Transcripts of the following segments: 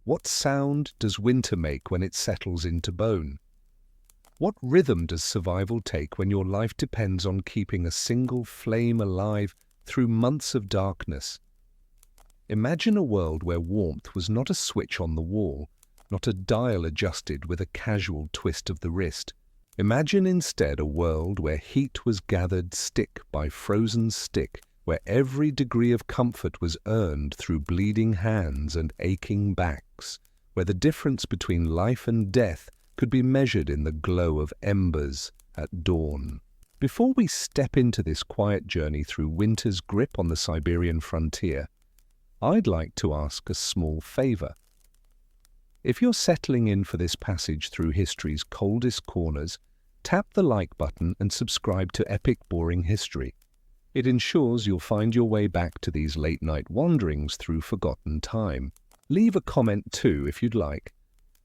What sound does winter make when it settles into bone? What rhythm does survival take when your life depends on keeping a single flame alive through months of darkness? Imagine a world where warmth was not a switch on the wall, not a dial adjusted with a casual twist of the wrist. Imagine instead a world where heat was gathered stick by frozen stick, where every degree of comfort was earned through bleeding hands and aching backs, where the difference between life and death could be measured in the glow of embers at dawn. Before we step into this quiet journey through winter's grip on the Siberian frontier, I'd like to ask a small favor. If you're settling in for this passage through history's coldest corners, tap the like button and subscribe to Epic Boring History. It ensures you'll find your way back to these late-night wanderings through forgotten time. Leave a comment too if you'd like.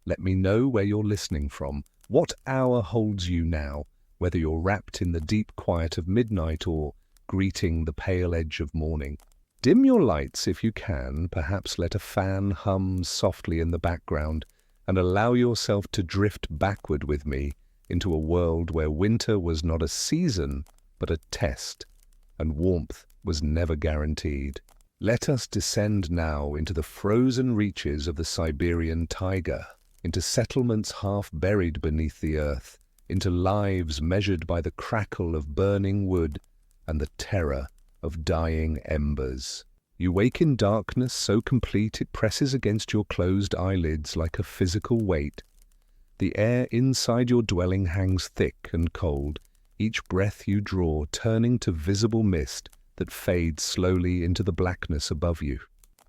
Let me know where you're listening from, what hour holds you now, whether you're wrapped in the deep quiet of midnight or greeting the pale edge of morning. Dim your lights if you can, perhaps let a fan hum softly in the background, and allow yourself to drift backward with me into a world where winter was not a season, but a test, and warmth was never guaranteed. Let us descend now into the frozen reaches of the Siberian taiga, into settlements half buried beneath the earth, into lives measured by the crackle of burning wood and the terror of dying embers. You wake in darkness so complete it presses against your closed eyelids like a physical weight. The air inside your dwelling hangs thick and cold, each breath you draw turning to visible mist that fades slowly into the blackness above you.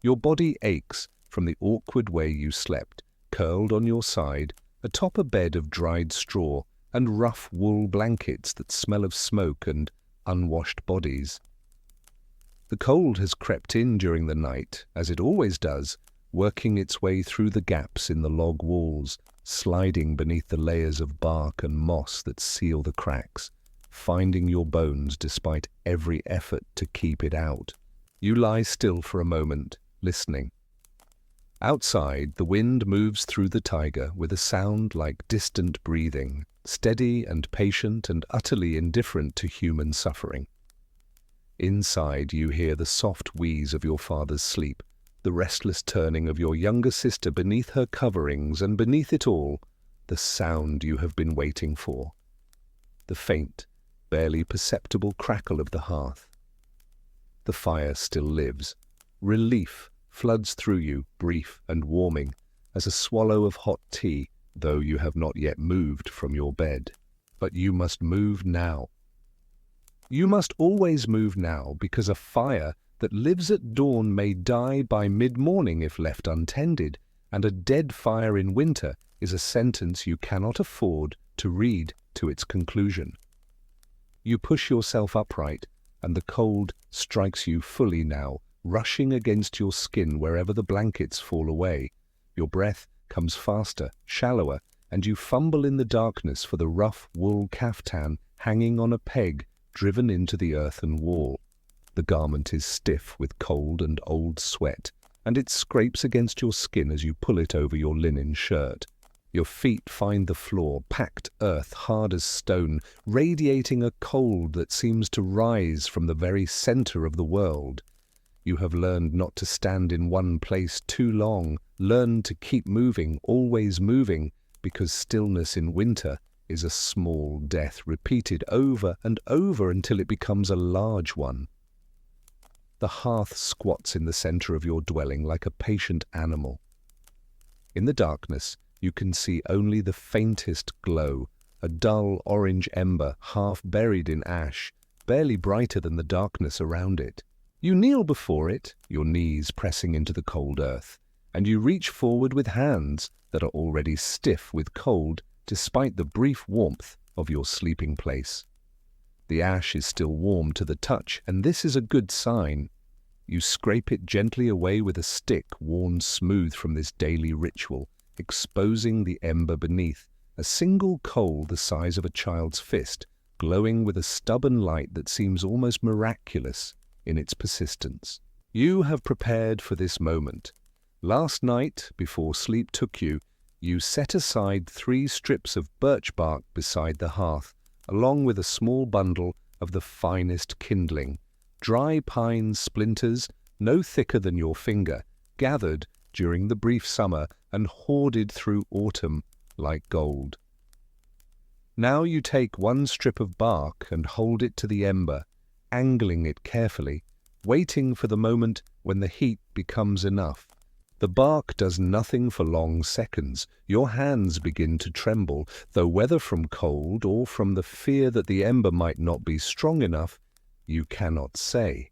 Your body aches from the awkward way you slept, curled on your side, atop a bed of dried straw and rough wool blankets that smell of smoke and unwashed bodies. The cold has crept in during the night, as it always does, working its way through the gaps in the log walls, sliding beneath the layers of bark and moss that seal the cracks, finding your bones despite every effort to keep it out. You lie still for a moment, listening. Outside, the wind moves through the taiga with a sound like distant breathing, steady and patient and utterly indifferent to human suffering. Inside, you hear the soft wheeze of your father's sleep, the restless turning of your younger sister beneath her coverings, and beneath it all, the sound you have been waiting for. The faint, barely perceptible crackle of the hearth. The fire still lives. Relief floods through you, brief and warming, as a swallow of hot tea, though you have not yet moved from your bed. But you must move now. You must always move now, because a fire that lives at dawn may die by mid-morning if left untended, and a dead fire in winter is a sentence you cannot afford to read to its conclusion. You push yourself upright, and the cold strikes you fully now, rushing against your skin wherever the blankets fall away. Your breath comes faster, shallower, and you fumble in the darkness for the rough wool caftan hanging on a peg driven into the earthen wall. The garment is stiff with cold and old sweat, and it scrapes against your skin as you pull it over your linen shirt. Your feet find the floor, packed earth hard as stone, radiating a cold that seems to rise from the very center of the world. You have learned not to stand in one place too long, learned to keep moving, always moving, because stillness in winter is a small death repeated over and over until it becomes a large one. The hearth squats in the center of your dwelling like a patient animal. In the darkness, you can see only the faintest glow, a dull orange ember half buried in ash, barely brighter than the darkness around it. You kneel before it, your knees pressing into the cold earth, and you reach forward with hands that are already stiff with cold despite the brief warmth of your sleeping place. The ash is still warm to the touch, and this is a good sign. You scrape it gently away with a stick worn smooth from this daily ritual, exposing the ember beneath, a single coal the size of a child's fist, glowing with a stubborn light that seems almost miraculous in its persistence. You have prepared for this moment, Last night, before sleep took you, you set aside 3 strips of birch bark beside the hearth, along with a small bundle of the finest kindling, dry pine splinters no thicker than your finger, gathered during the brief summer and hoarded through autumn like gold. Now you take 1 strip of bark and hold it to the ember, angling it carefully, waiting for the moment when the heat becomes enough. The bark does nothing for long seconds. Your hands begin to tremble, though whether from cold or from the fear that the ember might not be strong enough, you cannot say.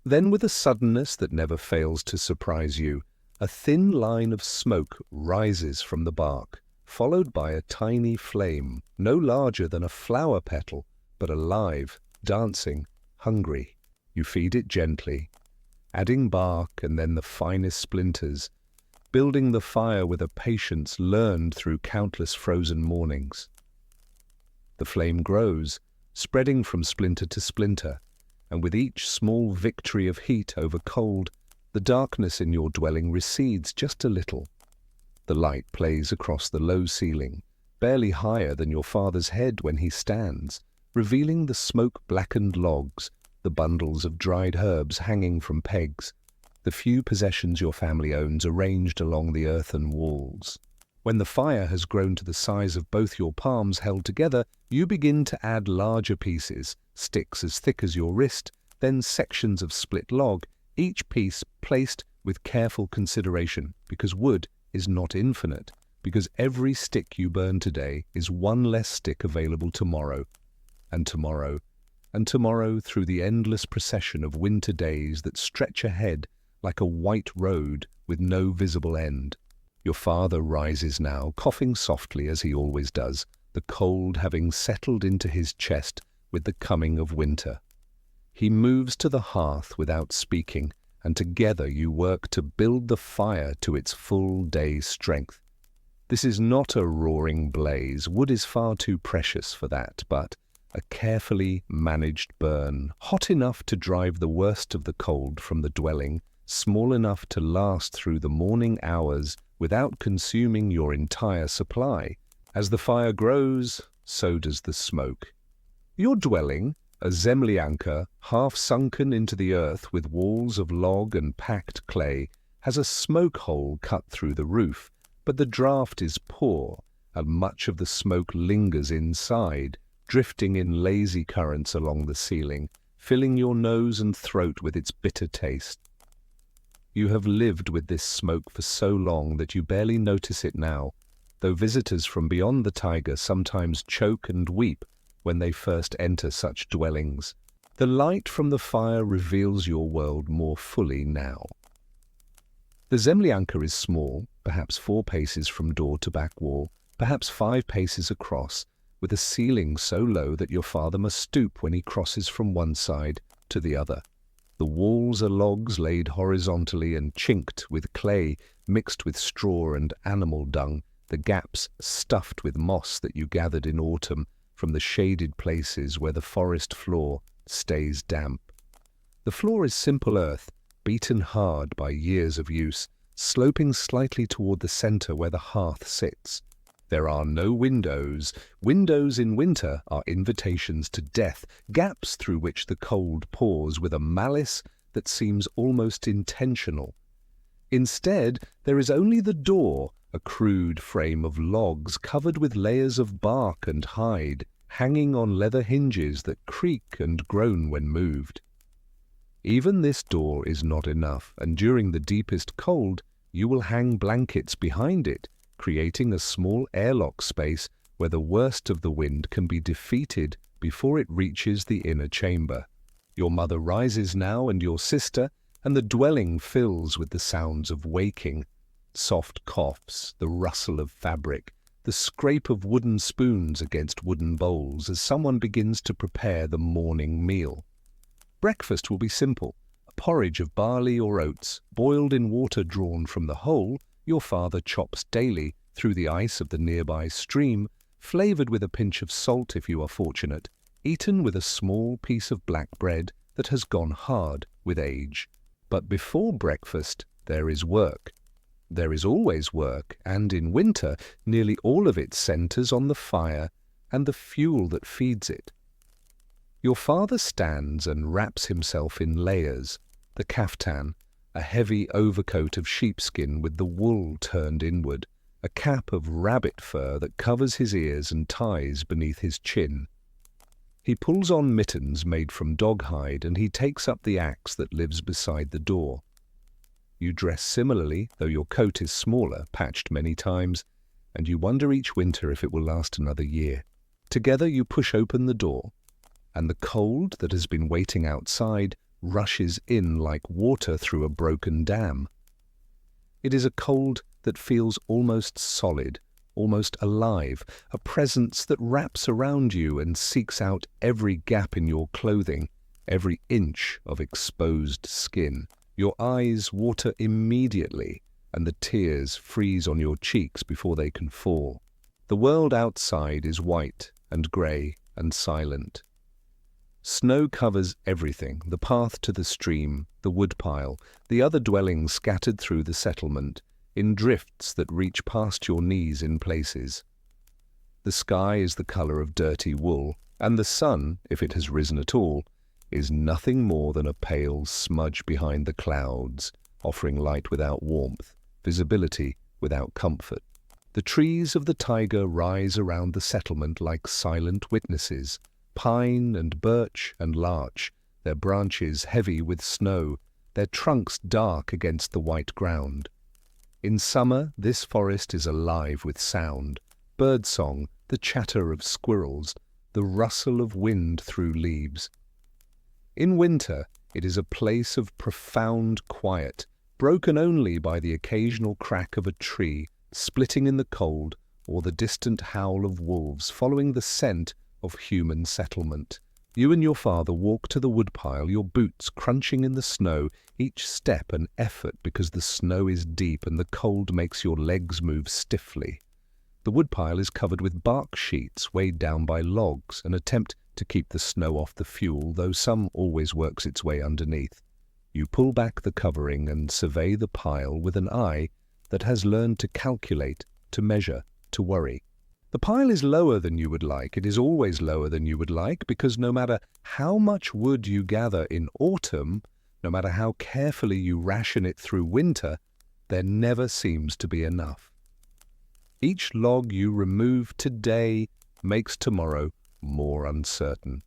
Then, with a suddenness that never fails to surprise you, a thin line of smoke rises from the bark, followed by a tiny flame, no larger than a flower petal, but alive, dancing, hungry. You feed it gently, adding bark and then the finest splinters, building the fire with a patience learned through countless frozen mornings. The flame grows, spreading from splinter to splinter, and with each small victory of heat over cold, the darkness in your dwelling recedes just a little. The light plays across the low ceiling, barely higher than your father's head when he stands, revealing the smoke-blackened logs, the bundles of dried herbs hanging from pegs, the few possessions your family owns arranged along the earthen walls. When the fire has grown to the size of both your palms held together, you begin to add larger pieces, sticks as thick as your wrist, then sections of split log, each piece placed with careful consideration, because wood is not infinite, because every stick you burn today is 1 less stick available tomorrow, and tomorrow, and tomorrow, through the endless procession of winter days that stretch ahead like a white road with no visible end. Your father rises now, coughing softly as he always does, the cold having settled into his chest with the coming of winter. He moves to the hearth without speaking, and together you work to build the fire to its full day's strength. This is not a roaring blaze, wood is far too precious for that, but a carefully managed burn, hot enough to drive the worst of the cold from the dwelling, small enough to last through the morning hours without consuming your entire supply. As the fire grows, so does the smoke. Your dwelling, a zemlyanka half sunken into the earth with walls of log and packed clay, has a smoke hole cut through the roof, but the draught is poor, and much of the smoke lingers inside, drifting in lazy currents along the ceiling, filling your nose and throat with its bitter taste. You have lived with this smoke for so long that you barely notice it now, though visitors from beyond the taiga sometimes choke and weep when they first enter such dwellings. The light from the fire reveals your world more fully now. The zemlyanka is small, perhaps 4 paces from door to back wall, perhaps 5 paces across, with a ceiling so low that your father must stoop when he crosses from one side to the other. The walls are logs laid horizontally and chinked with clay mixed with straw and animal dung, the gaps stuffed with moss that you gathered in autumn from the shaded places where the forest floor stays damp. The floor is simple earth, beaten hard by years of use, sloping slightly toward the center where the hearth sits. There are no windows. Windows in winter are invitations to death, gaps through which the cold pours with a malice that seems almost intentional. Instead, there is only the door, a crude frame of logs covered with layers of bark and hide, hanging on leather hinges that creak and groan when moved. Even this door is not enough, and during the deepest cold, you will hang blankets behind it, creating a small airlock space where the worst of the wind can be defeated before it reaches the inner chamber. Your mother rises now, and your sister, and the dwelling fills with the sounds of waking. Soft coughs, the rustle of fabric, the scrape of wooden spoons against wooden bowls as someone begins to prepare the morning meal. Breakfast will be simple, a porridge of barley or oats, boiled in water drawn from the hole your father chops daily through the ice of the nearby stream, flavored with a pinch of salt if you are fortunate, eaten with a small piece of black bread that has gone hard with age. But before breakfast there is work. There is always work, and in winter nearly all of it centers on the fire and the fuel that feeds it. Your father stands and wraps himself in layers, the kaftan, a heavy overcoat of sheepskin with the wool turned inward, a cap of rabbit fur that covers his ears and ties beneath his chin. He pulls on mittens made from dog hide, and he takes up the axe that lives beside the door. You dress similarly, though your coat is smaller, patched many times, and you wonder each winter if it will last another year. Together you push open the door, and the cold that has been waiting outside rushes in like water through a broken dam. It is a cold that feels almost solid, almost alive, a presence that wraps around you and seeks out every gap in your clothing, every inch of exposed skin. Your eyes water immediately, and the tears freeze on your cheeks before they can fall. The world outside is white and grey and silent. Snow covers everything, the path to the stream, the woodpile, the other dwellings scattered through the settlement, in drifts that reach past your knees in places. The sky is the colour of dirty wool, and the sun, if it has risen at all, is nothing more than a pale smudge behind the clouds, offering light without warmth, visibility without comfort. The trees of the taiga rise around the settlement like silent witnesses, pine and birch and larch, their branches heavy with snow, their trunks dark against the white ground. In summer, this forest is alive with sound, birdsong, the chatter of squirrels, the rustle of wind through leaves. In winter, it is a place of profound quiet, broken only by the occasional crack of a tree splitting in the cold or the distant howl of wolves following the scent of human settlement. You and your father walk to the woodpile, your boots crunching in the snow, each step an effort because the snow is deep and the cold makes your legs move stiffly. The woodpile is covered with bark sheets weighed down by logs, an attempt to keep the snow off the fuel, though some always works its way underneath. You pull back the covering and survey the pile with an eye that has learned to calculate, to measure, to worry. The pile is lower than you would like. It is always lower than you would like, because no matter how much wood you gather in autumn, no matter how carefully you ration it through winter, there never seems to be enough. Each log you remove today makes tomorrow more uncertain.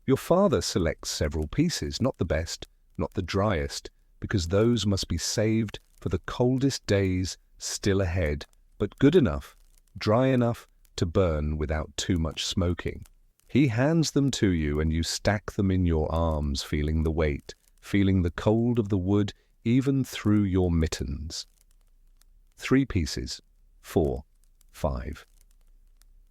Your father selects several pieces, not the best, not the driest, because those must be saved for the coldest days still ahead, but good enough, dry enough to burn without too much smoking. He hands them to you, and you stack them in your arms, feeling the weight, feeling the cold of the wood even through your mittens. 3 pieces, 4, 5.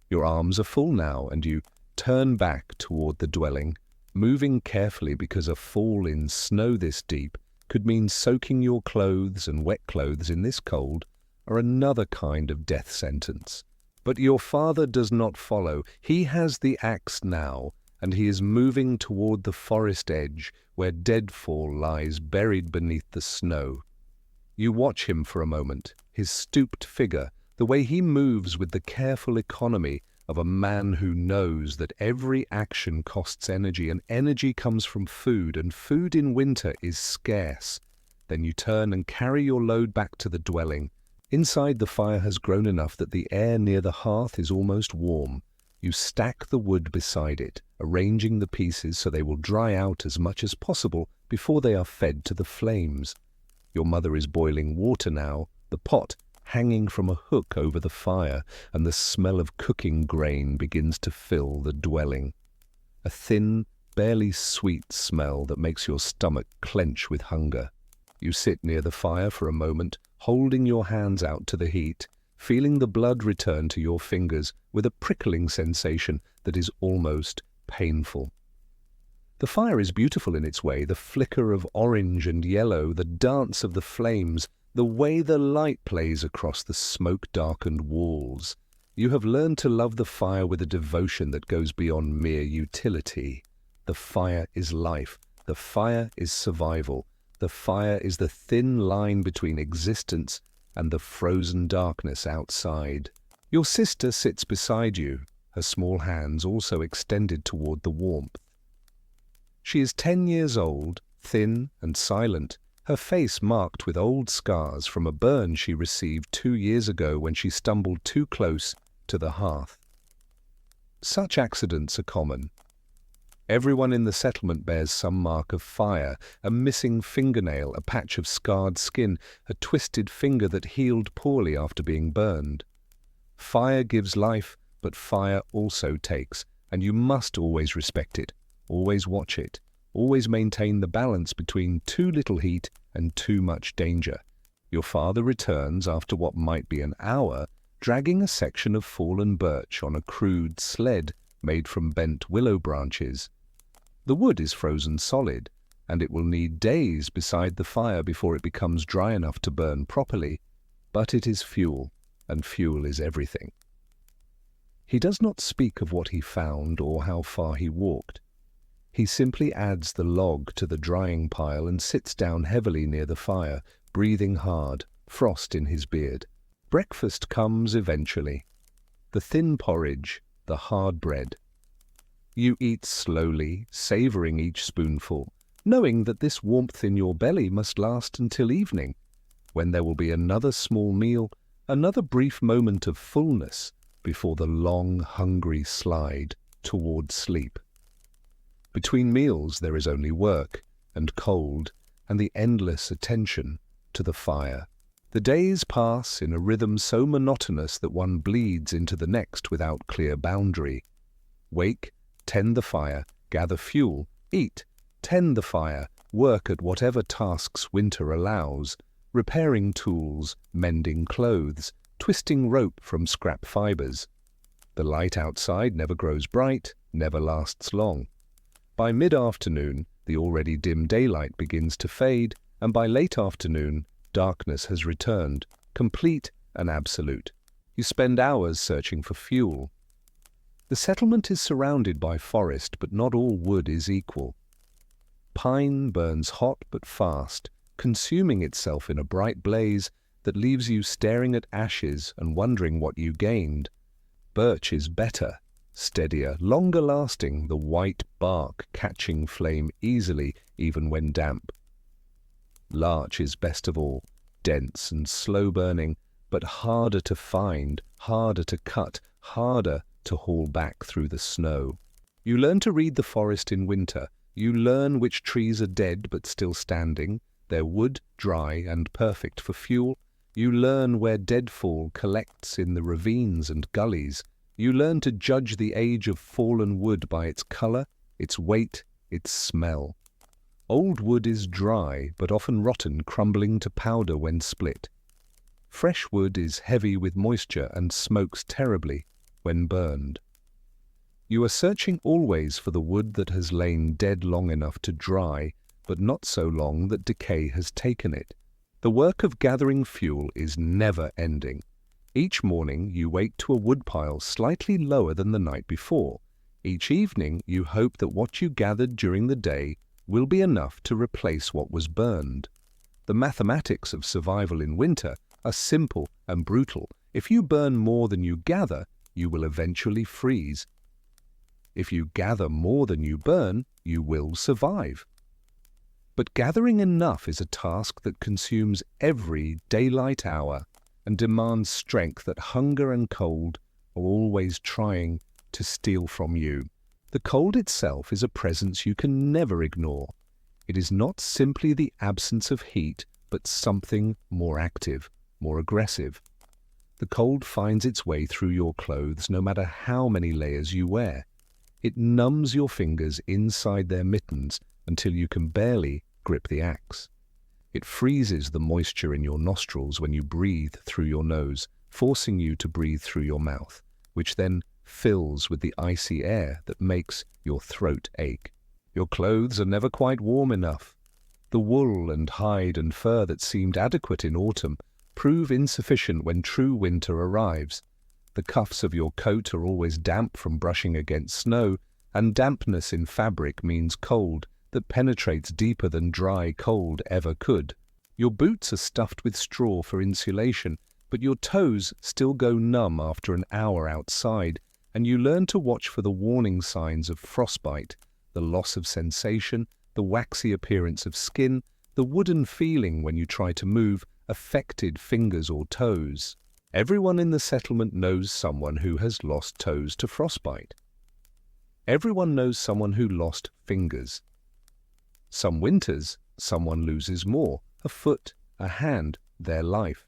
Your arms are full now, and you turn back toward the dwelling, moving carefully because a fall in snow this deep could mean soaking your clothes, and wet clothes in this cold are another kind of death sentence. But your father does not follow. He has the axe now, and he is moving toward the forest edge where deadfall lies buried beneath the snow. You watch him for a moment, his stooped figure, the way he moves with the careful economy of a man who knows that every action costs energy, and energy comes from food, and food in winter is scarce. Then you turn and carry your load back to the dwelling. Inside, the fire has grown enough that the air near the hearth is almost warm. You stack the wood beside it, arranging the pieces so they will dry out as much as possible before they are fed to the flames. Your mother is boiling water now, the pot hanging from a hook over the fire, and the smell of cooking grain begins to fill the dwelling. A thin, barely sweet smell that makes your stomach clench with hunger. You sit near the fire for a moment, holding your hands out to the heat, feeling the blood return to your fingers with a prickling sensation that is almost painful. The fire is beautiful in its way, the flicker of orange and yellow, the dance of the flames, the way the light plays across the smoke-darkened walls. You have learned to love the fire with a devotion that goes beyond mere utility. The fire is life. The fire is survival. The fire is the thin line between existence and the frozen darkness outside. Your sister sits beside you, her small hands also extended toward the warmth. She is 10 years old, thin and silent, her face marked with old scars from a burn she received 2 years ago when she stumbled too close to the hearth. Such accidents are common. Everyone in the settlement bears some mark of fire, a missing fingernail, a patch of scarred skin, a twisted finger that healed poorly after being burned. Fire gives life, but fire also takes, and you must always respect it, always watch it, always maintain the balance between too little heat and too much danger. Your father returns after what might be an hour, dragging a section of fallen birch on a crude sled made from bent willow branches. The wood is frozen solid, and it will need days beside the fire before it becomes dry enough to burn properly, but it is fuel, and fuel is everything. He does not speak of what he found or how far he walked. He simply adds the log to the drying pile and sits down heavily near the fire, breathing hard, frost in his beard. Breakfast comes eventually. The thin porridge, the hard bread. You eat slowly, savoring each spoonful, knowing that this warmth in your belly must last until evening, when there will be another small meal, another brief moment of fullness before the long, hungry slide toward sleep. Between meals there is only work and cold and the endless attention to the fire. The days pass in a rhythm so monotonous that one bleeds into the next without clear boundary. Wake, tend the fire, gather fuel, eat, tend the fire, work at whatever tasks winter allows, repairing tools, mending clothes, twisting rope from scrap fibers. The light outside never grows bright, never lasts long. By mid-afternoon, the already dim daylight begins to fade, and by late afternoon, darkness has returned, complete and absolute. You spend hours searching for fuel. The settlement is surrounded by forest, but not all wood is equal. Pine burns hot but fast, consuming itself in a bright blaze that leaves you staring at ashes and wondering what you gained. Birch is better, steadier, longer-lasting, the white bark catching flame easily even when damp. Larch is best of all, dense and slow-burning, but harder to find, harder to cut, harder to haul back through the snow. You learn to read the forest in winter. You learn which trees are dead but still standing, their wood dry and perfect for fuel. You learn where deadfall collects in the ravines and gullies. You learn to judge the age of fallen wood by its color, its weight, its smell. Old wood is dry, but often rotten, crumbling to powder when split. Fresh wood is heavy with moisture and smokes terribly when burned. You are searching always for the wood that has lain dead long enough to dry, but not so long that decay has taken it. The work of gathering fuel is never ending. Each morning you wake to a woodpile slightly lower than the night before. Each evening you hope that what you gathered during the day will be enough to replace what was burned. The mathematics of survival in winter are simple and brutal. If you burn more than you gather, you will eventually freeze. If you gather more than you burn, you will survive. But gathering enough is a task that consumes every daylight hour and demands strength that hunger and cold are always trying to steal from you. The cold itself is a presence you can never ignore. It is not simply the absence of heat, but something more active, more aggressive. The cold finds its way through your clothes no matter how many layers you wear. It numbs your fingers inside their mittens until you can barely grip the axe. It freezes the moisture in your nostrils when you breathe through your nose, forcing you to breathe through your mouth, which then fills with the icy air that makes your throat ache. Your clothes are never quite warm enough. The wool and hide and fur that seemed adequate in autumn prove insufficient when true winter arrives. The cuffs of your coat are always damp from brushing against snow, and dampness in fabric means cold that penetrates deeper than dry cold ever could. Your boots are stuffed with straw for insulation, but your toes still go numb after an hour outside, and you learn to watch for the warning signs of frostbite, the loss of sensation, the waxy appearance of skin, the wooden feeling when you try to move, affected fingers or toes. Everyone in the settlement knows someone who has lost toes to frostbite. Everyone knows someone who lost fingers. Some winters, someone loses more, a foot, a hand, their life.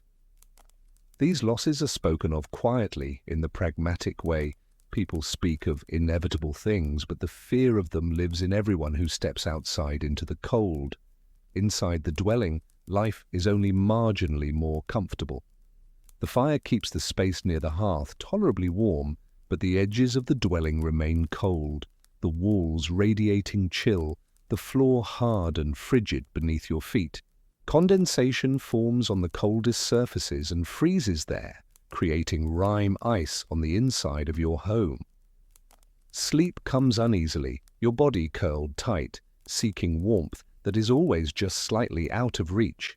These losses are spoken of quietly in the pragmatic way. People speak of inevitable things, but the fear of them lives in everyone who steps outside into the cold. Inside the dwelling, life is only marginally more comfortable. The fire keeps the space near the hearth tolerably warm, but the edges of the dwelling remain cold, the walls radiating chill, the floor hard and frigid beneath your feet. Condensation forms on the coldest surfaces and freezes there, creating rime ice on the inside of your home. Sleep comes uneasily, your body curled tight, seeking warmth that is always just slightly out of reach.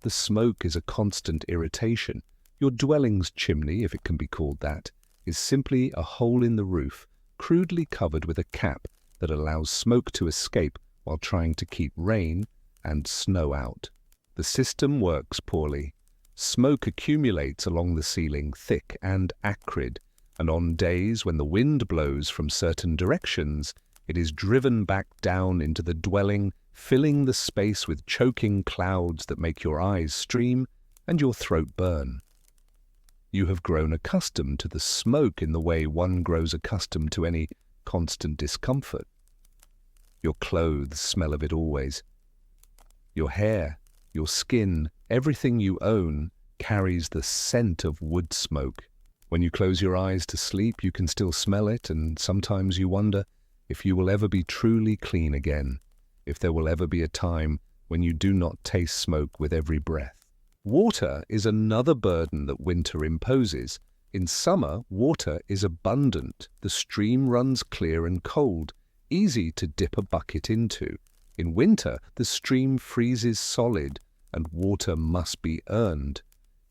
The smoke is a constant irritation. Your dwelling's chimney, if it can be called that, is simply a hole in the roof, crudely covered with a cap that allows smoke to escape while trying to keep rain and snow out. The system works poorly. Smoke accumulates along the ceiling thick and acrid, and on days when the wind blows from certain directions, it is driven back down into the dwelling, filling the space with choking clouds that make your eyes stream and your throat burn. You have grown accustomed to the smoke in the way one grows accustomed to any constant discomfort. Your clothes smell of it always. Your hair, your skin, everything you own carries the scent of wood smoke. When you close your eyes to sleep, you can still smell it, and sometimes you wonder if you will ever be truly clean again, if there will ever be a time when you do not taste smoke with every breath. Water is another burden that winter imposes. In summer, water is abundant. The stream runs clear and cold, easy to dip a bucket into. In winter, the stream freezes solid, and water must be earned.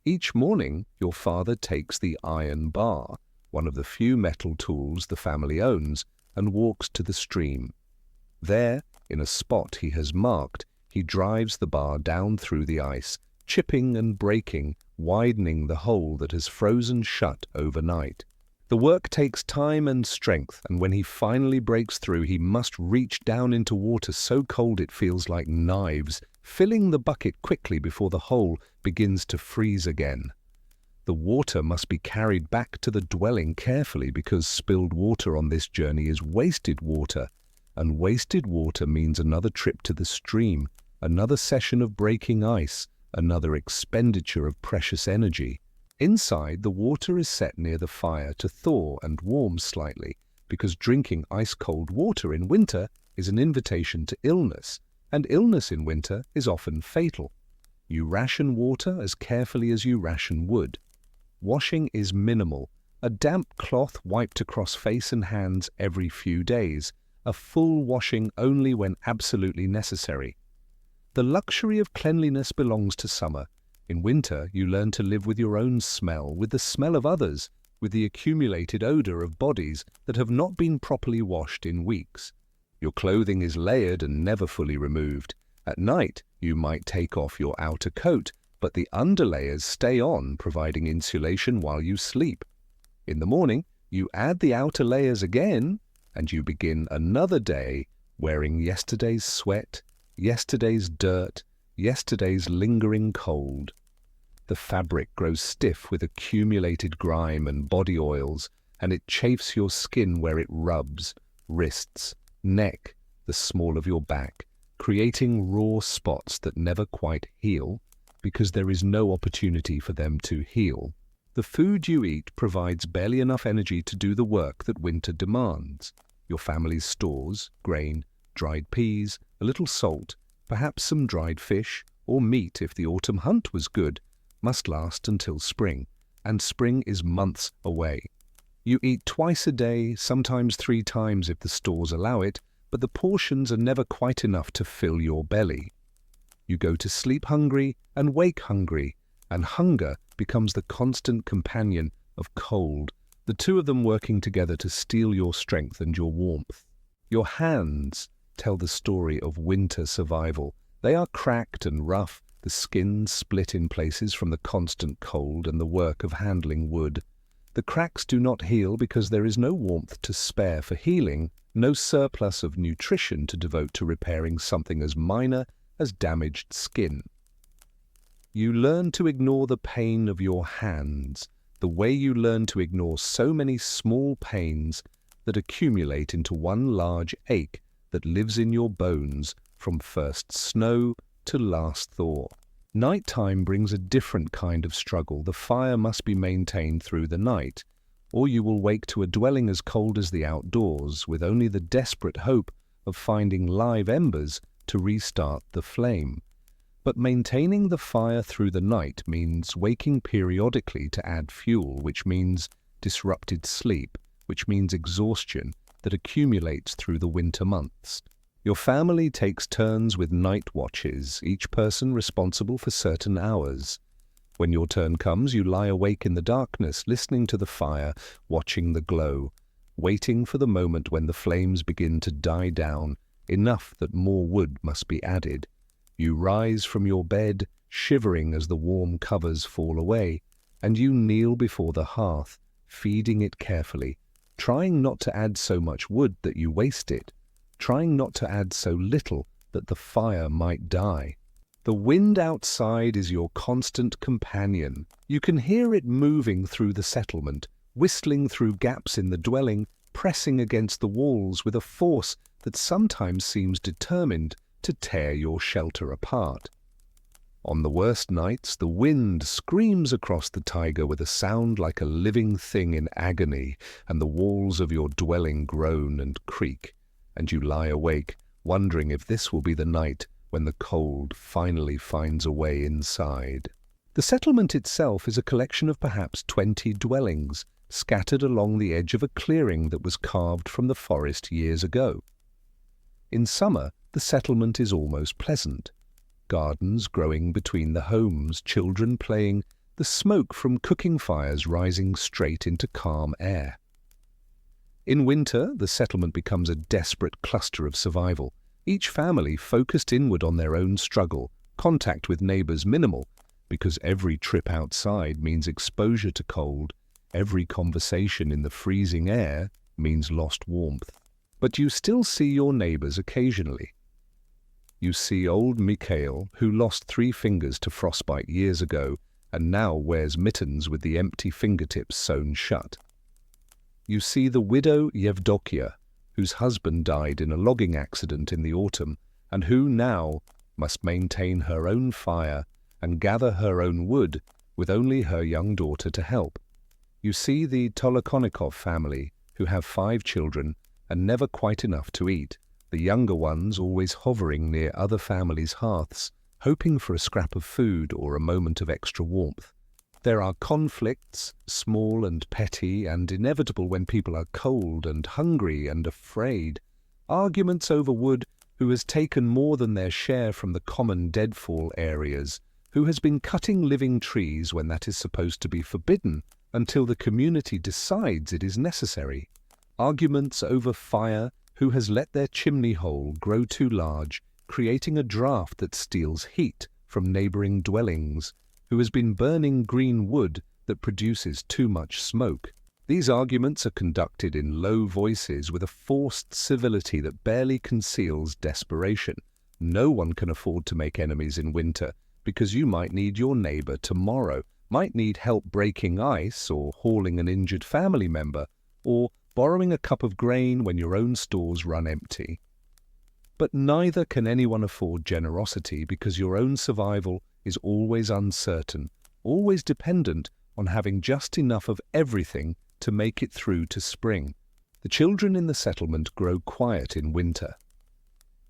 Each morning, your father takes the iron bar, one of the few metal tools the family owns, and walks to the stream. There, in a spot he has marked, he drives the bar down through the ice, chipping and breaking, widening the hole that has frozen shut overnight. The work takes time and strength, and when he finally breaks through, he must reach down into water so cold it feels like knives, filling the bucket quickly before the hole begins to freeze again. The water must be carried back to the dwelling carefully because spilled water on this journey is wasted water, and wasted water means another trip to the stream, another session of breaking ice, another expenditure of precious energy. Inside, the water is set near the fire to thaw and warm slightly, because drinking ice-cold water in winter is an invitation to illness, and illness in winter is often fatal. You ration water as carefully as you ration wood. Washing is minimal, a damp cloth wiped across face and hands every few days, a full washing only when absolutely necessary. The luxury of cleanliness belongs to summer. In winter, you learn to live with your own smell, with the smell of others, with the accumulated odor of bodies that have not been properly washed in weeks. Your clothing is layered and never fully removed. At night, you might take off your outer coat, but the underlayers stay on, providing insulation while you sleep. In the morning, you add the outer layers again, and you begin another day wearing yesterday's sweat, yesterday's dirt, yesterday's lingering cold. The fabric grows stiff with accumulated grime and body oils, and it chafes your skin where it rubs, wrists, neck, the small of your back, creating raw spots that never quite heal because there is no opportunity for them to heal. The food you eat provides barely enough energy to do the work that winter demands. Your family's stores, grain, dried peas, a little salt, perhaps some dried fish, or meat if the autumn hunt was good, must last until spring, and spring is months away. You eat twice a day, sometimes 3 times if the stores allow it, but the portions are never quite enough to fill your belly. You go to sleep hungry and wake hungry, and hunger becomes the constant companion of cold, the two of them working together to steal your strength and your warmth. Your hands tell the story of winter survival. They are cracked and rough, the skin split in places from the constant cold and the work of handling wood. The cracks do not heal because there is no warmth to spare for healing, no surplus of nutrition to devote to repairing something as minor as damaged skin. You learn to ignore the pain of your hands, the way you learn to ignore so many small pains that accumulate into one large ache that lives in your bones from first snow to last thaw. Nighttime brings a different kind of struggle. The fire must be maintained through the night, or you will wake to a dwelling as cold as the outdoors, with only the desperate hope of finding live embers to restart the flame. But maintaining the fire through the night means waking periodically to add fuel, which means disrupted sleep, which means exhaustion that accumulates through the winter months. Your family takes turns with night watches, each person responsible for certain hours. When your turn comes, you lie awake in the darkness, listening to the fire, watching the glow, waiting for the moment when the flames begin to die down, enough that more wood must be added. You rise from your bed, shivering as the warm covers fall away, and you kneel before the hearth, feeding it carefully, trying not to add so much wood that you waste it, trying not to add so little that the fire might die. The wind outside is your constant companion. You can hear it moving through the settlement, whistling through gaps in the dwelling, pressing against the walls with a force that sometimes seems determined to tear your shelter apart. On the worst nights, the wind screams across the taiga with a sound like a living thing in agony, and the walls of your dwelling groan and creak, and you lie awake, wondering if this will be the night when the cold finally finds a way inside. The settlement itself is a collection of perhaps 20 dwellings, scattered along the edge of a clearing that was carved from the forest years ago. In summer, the settlement is almost pleasant. Gardens growing between the homes, children playing, the smoke from cooking fires rising straight into calm air. In winter, the settlement becomes a desperate cluster of survival, each family focused inward on their own struggle, contact with neighbors minimal, because every trip outside means exposure to cold, every conversation in the freezing air means lost warmth. But you still see your neighbors occasionally. You see old Mikhail, who lost 3 fingers to frostbite years ago and now wears mittens with the empty fingertips sewn shut. You see the widow Yevdokia, whose husband died in a logging accident in the autumn and who now must maintain her own fire and gather her own wood with only her young daughter to help. You see the Tolokonikov family, who have 5 children and never quite enough to eat, the younger ones always hovering near other families' hearths, hoping for a scrap of food or a moment of extra warmth. There are conflicts, small and petty and inevitable when people are cold and hungry and afraid. Arguments over wood, who has taken more than their share from the common deadfall areas, who has been cutting living trees when that is supposed to be forbidden until the community decides it is necessary. Arguments over fire, who has let their chimney hole grow too large, creating a draft that steals heat from neighboring dwellings, who has been burning green wood that produces too much smoke. These arguments are conducted in low voices with a forced civility that barely conceals desperation. No one can afford to make enemies in winter, because you might need your neighbor tomorrow, might need help breaking ice or hauling an injured family member, or borrowing a cup of grain when your own stores run empty. But neither can anyone afford generosity, because your own survival is always uncertain, always dependent on having just enough of everything to make it through to spring. The children in the settlement grow quiet in winter.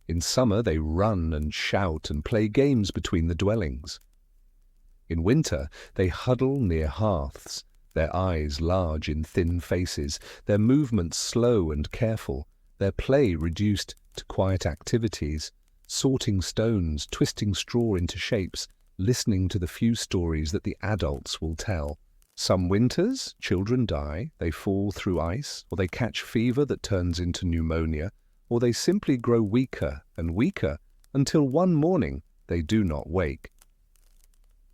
In summer they run and shout and play games between the dwellings. In winter they huddle near hearths, their eyes large in thin faces, their movements slow and careful, their play reduced to quiet activities, sorting stones, twisting straw into shapes, listening to the few stories that the adults will tell. Some winters, children die, they fall through ice, or they catch fever that turns into pneumonia, or they simply grow weaker and weaker until one morning they do not wake.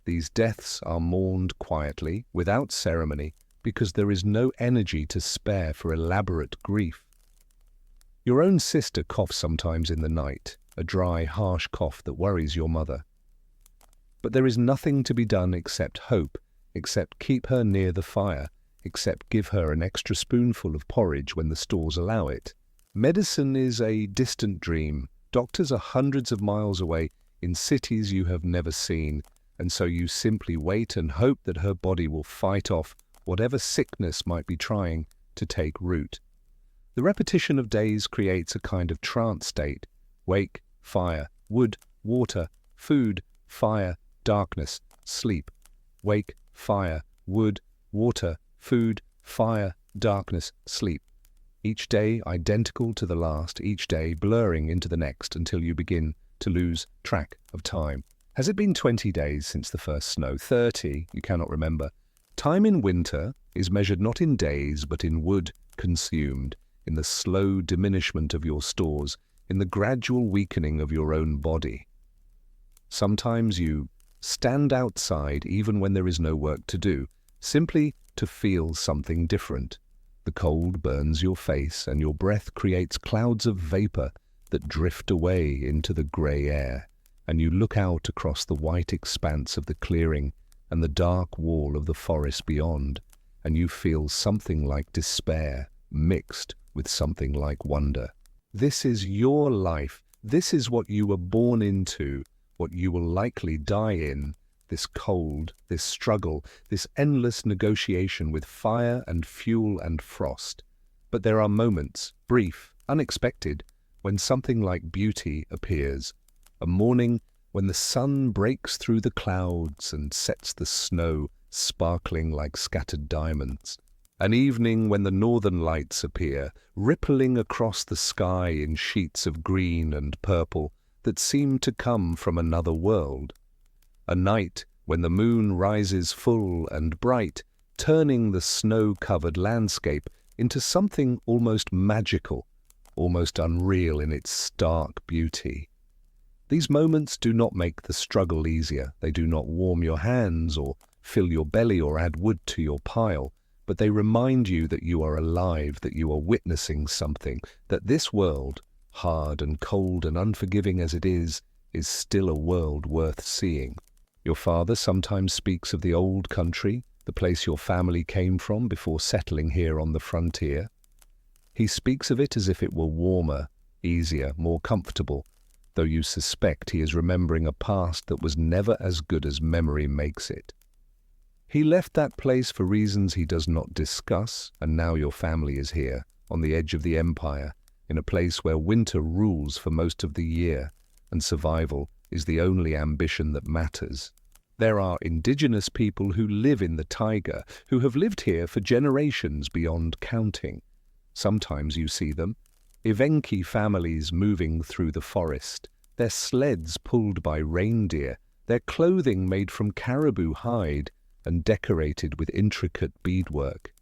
These deaths are mourned quietly, without ceremony, because there is no energy to spare for elaborate grief. Your own sister coughs sometimes in the night, a dry, harsh cough that worries your mother. But there is nothing to be done except hope, except keep her near the fire, except give her an extra spoonful of porridge when the stores allow it. Medicine is a distant dream. Doctors are hundreds of miles away in cities you have never seen, and so you simply wait and hope that her body will fight off whatever sickness might be trying to take root. The repetition of days creates a kind of trance state. Wake, fire, wood, water, food, fire, darkness, sleep. Wake, fire, wood, water, food, fire, darkness, sleep. Each day identical to the last, each day blurring into the next until you begin to lose track of time. Has it been 20 days since the first snow? 30? You cannot remember. Time in winter is measured not in days but in wood consumed, in the slow diminishment of your stores, in the gradual weakening of your own body. Sometimes you stand outside even when there is no work to do, simply to feel something different. The cold burns your face and your breath creates clouds of vapor that drift away into the grey air, and you look out across the white expanse of the clearing and the dark wall of the forest beyond, and you feel something like despair mixed with something like wonder. This is your life. This is what you were born into, what you will likely die in, this cold, this struggle, this endless negotiation with fire and fuel and frost. But there are moments, brief, unexpected, when something like beauty appears. A morning when the sun breaks through the clouds and sets the snow sparkling like scattered diamonds. An evening when the northern lights appear, rippling across the sky in sheets of green and purple that seem to come from another world. A night when the moon rises full and bright, turning the snow-covered landscape into something almost magical, almost unreal in its stark beauty. These moments do not make the struggle easier. They do not warm your hands or fill your belly or add wood to your pile, but they remind you that you are alive, that you are witnessing something, that this world, hard and cold and unforgiving as it is still a world worth seeing. Your father sometimes speaks of the old country, the place your family came from before settling here on the frontier. He speaks of it as if it were warmer, easier, more comfortable, though you suspect he is remembering a past that was never as good as memory makes it. He left that place for reasons he does not discuss, and now your family is here, on the edge of the empire, in a place where winter rules for most of the year, and survival is the only ambition that matters. There are indigenous people who live in the taiga, who have lived here for generations beyond counting. Sometimes you see them, Evenki families moving through the forest, their sleds pulled by reindeer, their clothing made from caribou hide and decorated with intricate beadwork.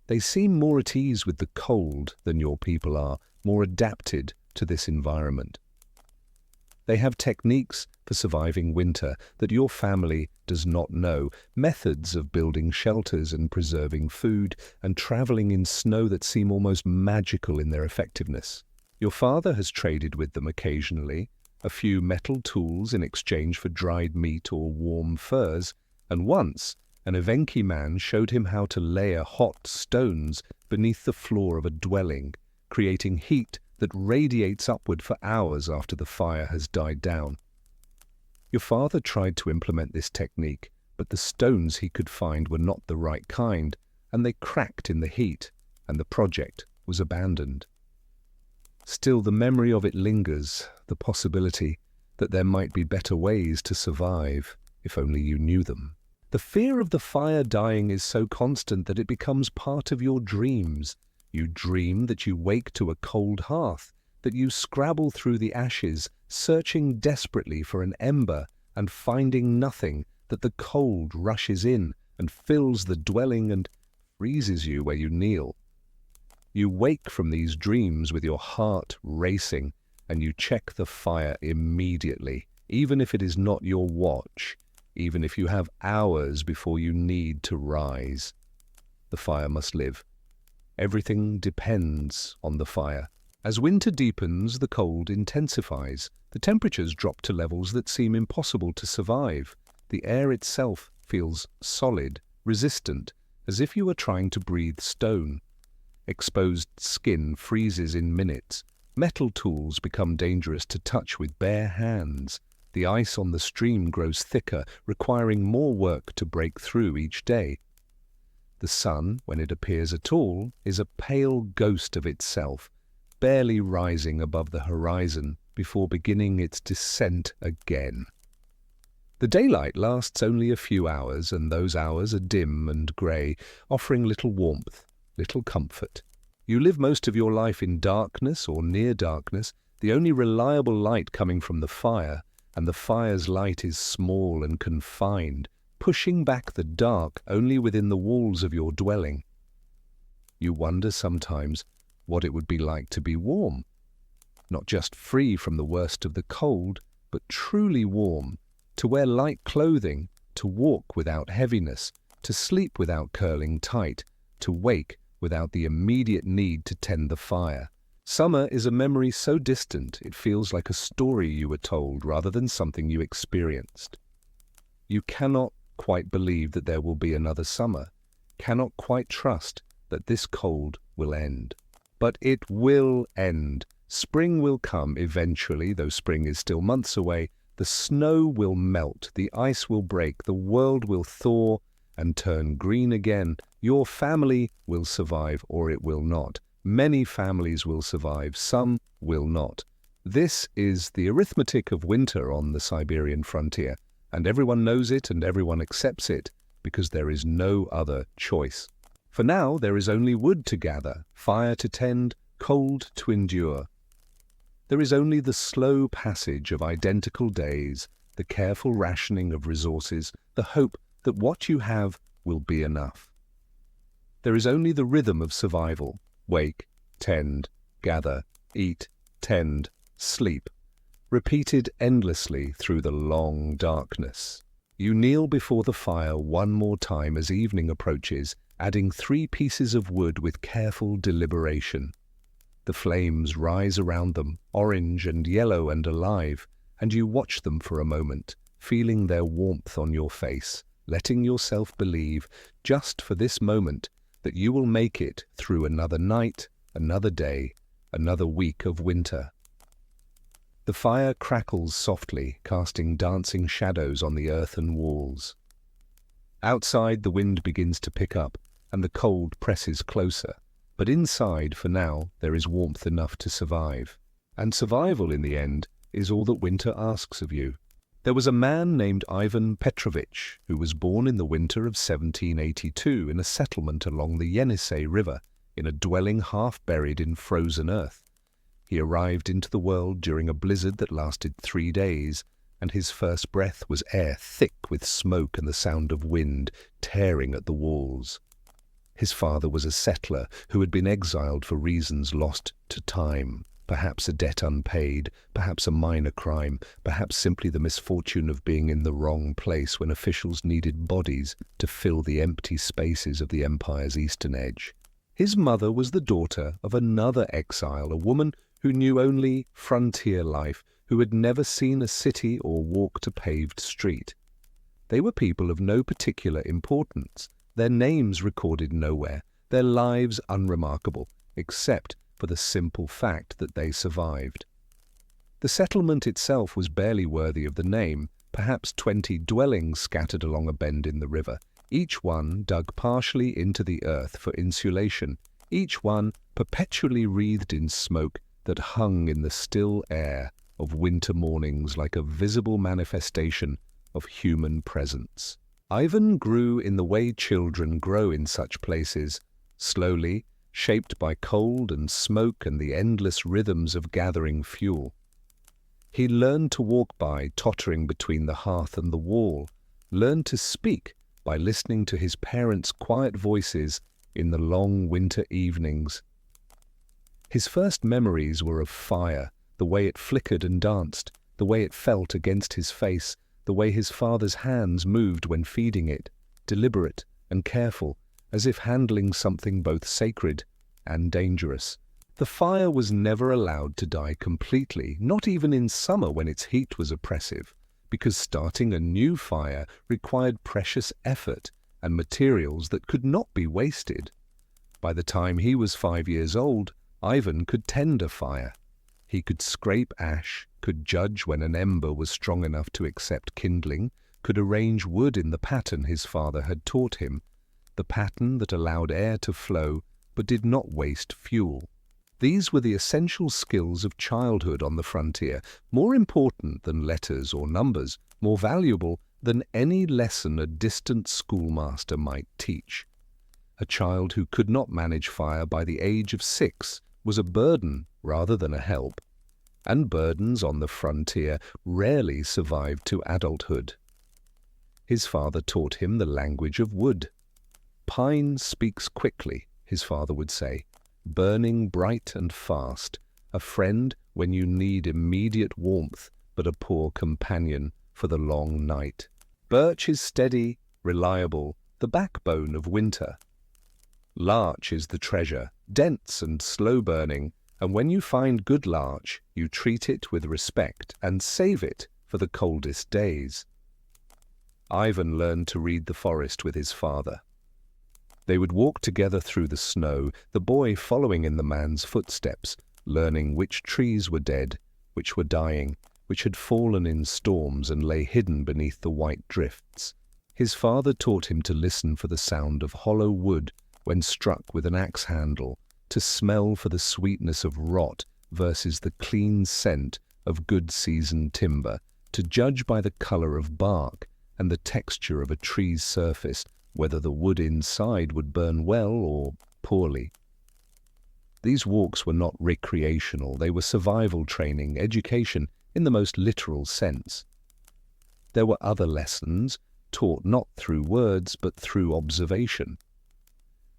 They seem more at ease with the cold than your people are, more adapted to this environment. They have techniques for surviving winter that your family does not know, methods of building shelters and preserving food and traveling in snow that seem almost magical in their effectiveness. Your father has traded with them occasionally, a few metal tools in exchange for dried meat or warm furs, and once an Evenki man showed him how to layer hot stones beneath the floor of a dwelling, creating heat that radiates upward for hours after the fire has died down. Your father tried to implement this technique, but the stones he could find were not the right kind, and they cracked in the heat, and the project was abandoned. Still, the memory of it lingers, the possibility that there might be better ways to survive, if only you knew them. The fear of the fire dying is so constant that it becomes part of your dreams. You dream that you wake to a cold hearth, that you scrabble through the ashes, searching desperately for an ember and finding nothing, that the cold rushes in and fills the dwelling and freezes you where you kneel. You wake from these dreams with your heart racing, and you check the fire immediately, even if it is not your watch, even if you have hours before you need to rise. The fire must live. Everything depends on the fire. As winter deepens, the cold intensifies. The temperatures drop to levels that seem impossible to survive. The air itself feels solid, resistant, as if you were trying to breathe stone. Exposed skin freezes in minutes. Metal tools become dangerous to touch with bare hands. The ice on the stream grows thicker, requiring more work to break through each day. The sun, when it appears at all, is a pale ghost of itself, barely rising above the horizon before beginning its descent again. The daylight lasts only a few hours, and those hours are dim and grey, offering little warmth, little comfort. You live most of your life in darkness or near darkness, the only reliable light coming from the fire, and the fire's light is small and confined, pushing back the dark only within the walls of your dwelling. You wonder sometimes what it would be like to be warm, not just free from the worst of the cold, but truly warm, to wear light clothing, to walk without heaviness, to sleep without curling tight, to wake without the immediate need to tend the fire. Summer is a memory so distant it feels like a story you were told rather than something you experienced. You cannot quite believe that there will be another summer, cannot quite trust that this cold will end. But it will end. Spring will come eventually, though spring is still months away. The snow will melt, the ice will break, the world will thaw and turn green again. Your family will survive, or it will not. Many families will survive, some will not. This is the arithmetic of winter on the Siberian frontier, and everyone knows it and everyone accepts it, because there is no other choice. For now, there is only wood to gather, fire to tend, cold to endure. There is only the slow passage of identical days, the careful rationing of resources, the hope that what you have will be enough. There is only the rhythm of survival. Wake, tend, gather, eat, tend, sleep, repeated endlessly through the long darkness. You kneel before the fire one more time as evening approaches, adding 3 pieces of wood with careful deliberation. The flames rise around them, orange and yellow and alive, and you watch them for a moment, feeling their warmth on your face, letting yourself believe, just for this moment, that you will make it through another night, another day, another week of winter. The fire crackles softly, casting dancing shadows on the earthen walls. Outside, the wind begins to pick up, and the cold presses closer. But inside, for now, there is warmth enough to survive. And survival, in the end, is all that winter asks of you. There was a man named Ivan Petrovich who was born in the winter of 1782 in a settlement along the Yenisei River, in a dwelling half buried in frozen earth. He arrived into the world during a blizzard that lasted 3 days, and his first breath was air thick with smoke and the sound of wind tearing at the walls. His father was a settler who had been exiled for reasons lost to time. Perhaps a debt unpaid, perhaps a minor crime, perhaps simply the misfortune of being in the wrong place when officials needed bodies to fill the empty spaces of the empire's eastern edge. His mother was the daughter of another exile, a woman who knew only frontier life, who had never seen a city or walked a paved street. They were people of no particular importance, their names recorded nowhere, their lives unremarkable, except for the simple fact that they survived. The settlement itself was barely worthy of the name, perhaps 20 dwellings scattered along a bend in the river, each one dug partially into the earth for insulation, each one perpetually wreathed in smoke that hung in the still air of winter mornings like a visible manifestation of human presence. Ivan grew in the way children grow in such places, slowly, shaped by cold and smoke and the endless rhythms of gathering fuel. He learned to walk by, tottering between the hearth and the wall, learned to speak by listening to his parents' quiet voices in the long winter evenings. His first memories were of fire, the way it flickered and danced, the way it felt against his face, the way his father's hands moved when feeding it, deliberate and careful, as if handling something both sacred and dangerous. The fire was never allowed to die completely, not even in summer when its heat was oppressive, because starting a new fire required precious effort and materials that could not be wasted. By the time he was 5 years old, Ivan could tend a fire. He could scrape ash, could judge when an ember was strong enough to accept kindling, could arrange wood in the pattern his father had taught him, the pattern that allowed air to flow but did not waste fuel. These were the essential skills of childhood on the frontier, more important than letters or numbers, more valuable than any lesson a distant schoolmaster might teach. A child who could not manage fire by the age of 6 was a burden rather than a help, and burdens on the frontier rarely survived to adulthood. His father taught him the language of wood. "Pine speaks quickly," his father would say, "burning bright and fast, a friend when you need immediate warmth, but a poor companion for the long night. Birch is steady, reliable, the backbone of winter. Larch is the treasure, dense and slow-burning, and when you find good larch, you treat it with respect and save it for the coldest days." Ivan learned to read the forest with his father. They would walk together through the snow, the boy following in the man's footsteps, learning which trees were dead, which were dying, which had fallen in storms and lay hidden beneath the white drifts. His father taught him to listen for the sound of hollow wood when struck with an axe handle, to smell for the sweetness of rot versus the clean scent of good seasoned timber, to judge by the color of bark and the texture of a tree's surface whether the wood inside would burn well or poorly. These walks were not recreational, they were survival training, education in the most literal sense. There were other lessons, taught not through words but through observation.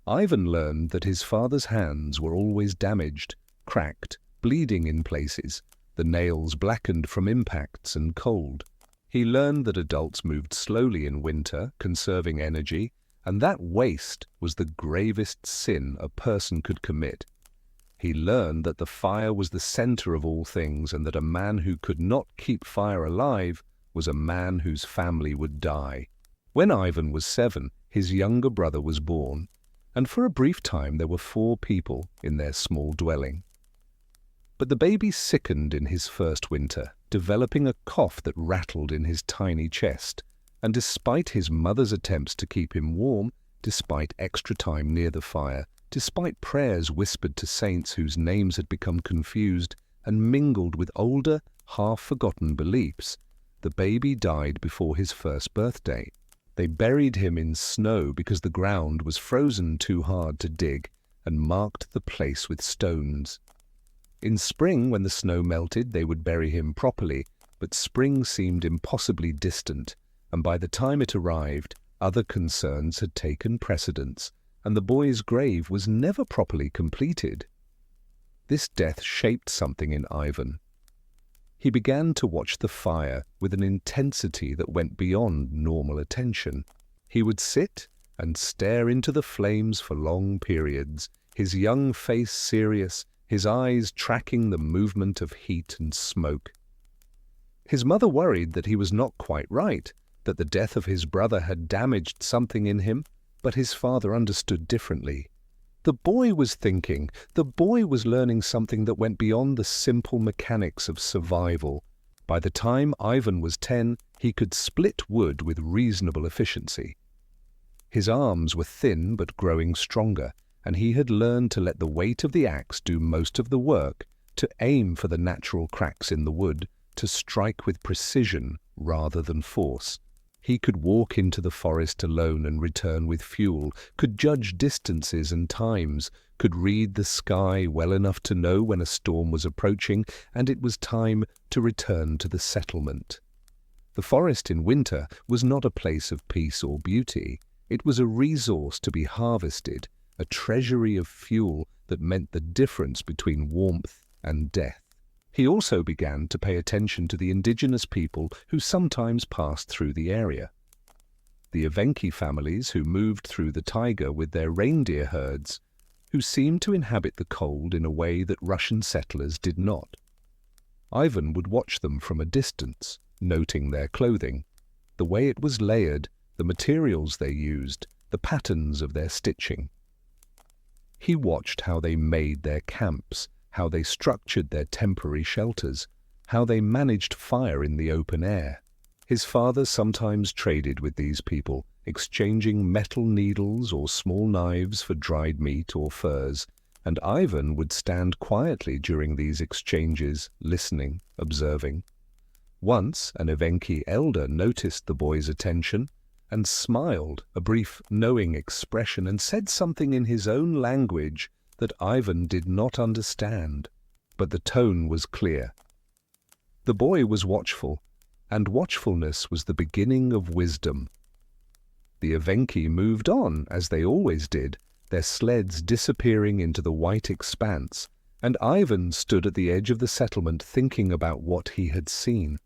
Ivan learned that his father's hands were always damaged, cracked, bleeding in places, the nails blackened from impacts and cold. He learned that adults moved slowly in winter, conserving energy, and that waste was the gravest sin a person could commit. He learned that the fire was the center of all things and that a man who could not keep fire alive was a man whose family would die. When Ivan was 7, his younger brother was born, and for a brief time there were 4 people in their small dwelling. But the baby sickened in his first winter, developing a cough that rattled in his tiny chest, and despite his mother's attempts to keep him warm, despite extra time near the fire, despite prayers whispered to saints whose names had become confused and mingled with older, half-forgotten beliefs, the baby died before his first birthday. They buried him in snow because the ground was frozen too hard to dig and marked the place with stones. In spring, when the snow melted, they would bury him properly, but spring seemed impossibly distant, and by the time it arrived, other concerns had taken precedence, and the boy's grave was never properly completed. This death shaped something in Ivan. He began to watch the fire with an intensity that went beyond normal attention. He would sit and stare into the flames for long periods, his young face serious, his eyes tracking the movement of heat and smoke. His mother worried that he was not quite right, that the death of his brother had damaged something in him, but his father understood differently. The boy was thinking, the boy was learning something that went beyond the simple mechanics of survival. By the time Ivan was 10, he could split wood with reasonable efficiency. His arms were thin but growing stronger, and he had learned to let the weight of the axe do most of the work, to aim for the natural cracks in the wood, to strike with precision rather than force. He could walk into the forest alone and return with fuel, could judge distances and times, could read the sky well enough to know when a storm was approaching and it was time to return to the settlement. The forest in winter was not a place of peace or beauty. It was a resource to be harvested, a treasury of fuel that meant the difference between warmth and death. He also began to pay attention to the indigenous people who sometimes passed through the area. The Evenki families who moved through the taiga with their reindeer herds, who seemed to inhabit the cold in a way that Russian settlers did not. Ivan would watch them from a distance, noting their clothing, the way it was layered, the materials they used, the patterns of their stitching. He watched how they made their camps, how they structured their temporary shelters, how they managed fire in the open air. His father sometimes traded with these people, exchanging metal needles or small knives for dried meat or furs, and Ivan would stand quietly during these exchanges, listening, observing. Once an Evenki elder noticed the boy's attention and smiled, a brief knowing expression, and said something in his own language that Ivan did not understand, but the tone was clear. The boy was watchful, and watchfulness was the beginning of wisdom. The Evenki moved on, as they always did, their sleds disappearing into the white expanse, and Ivan stood at the edge of the settlement thinking about what he had seen.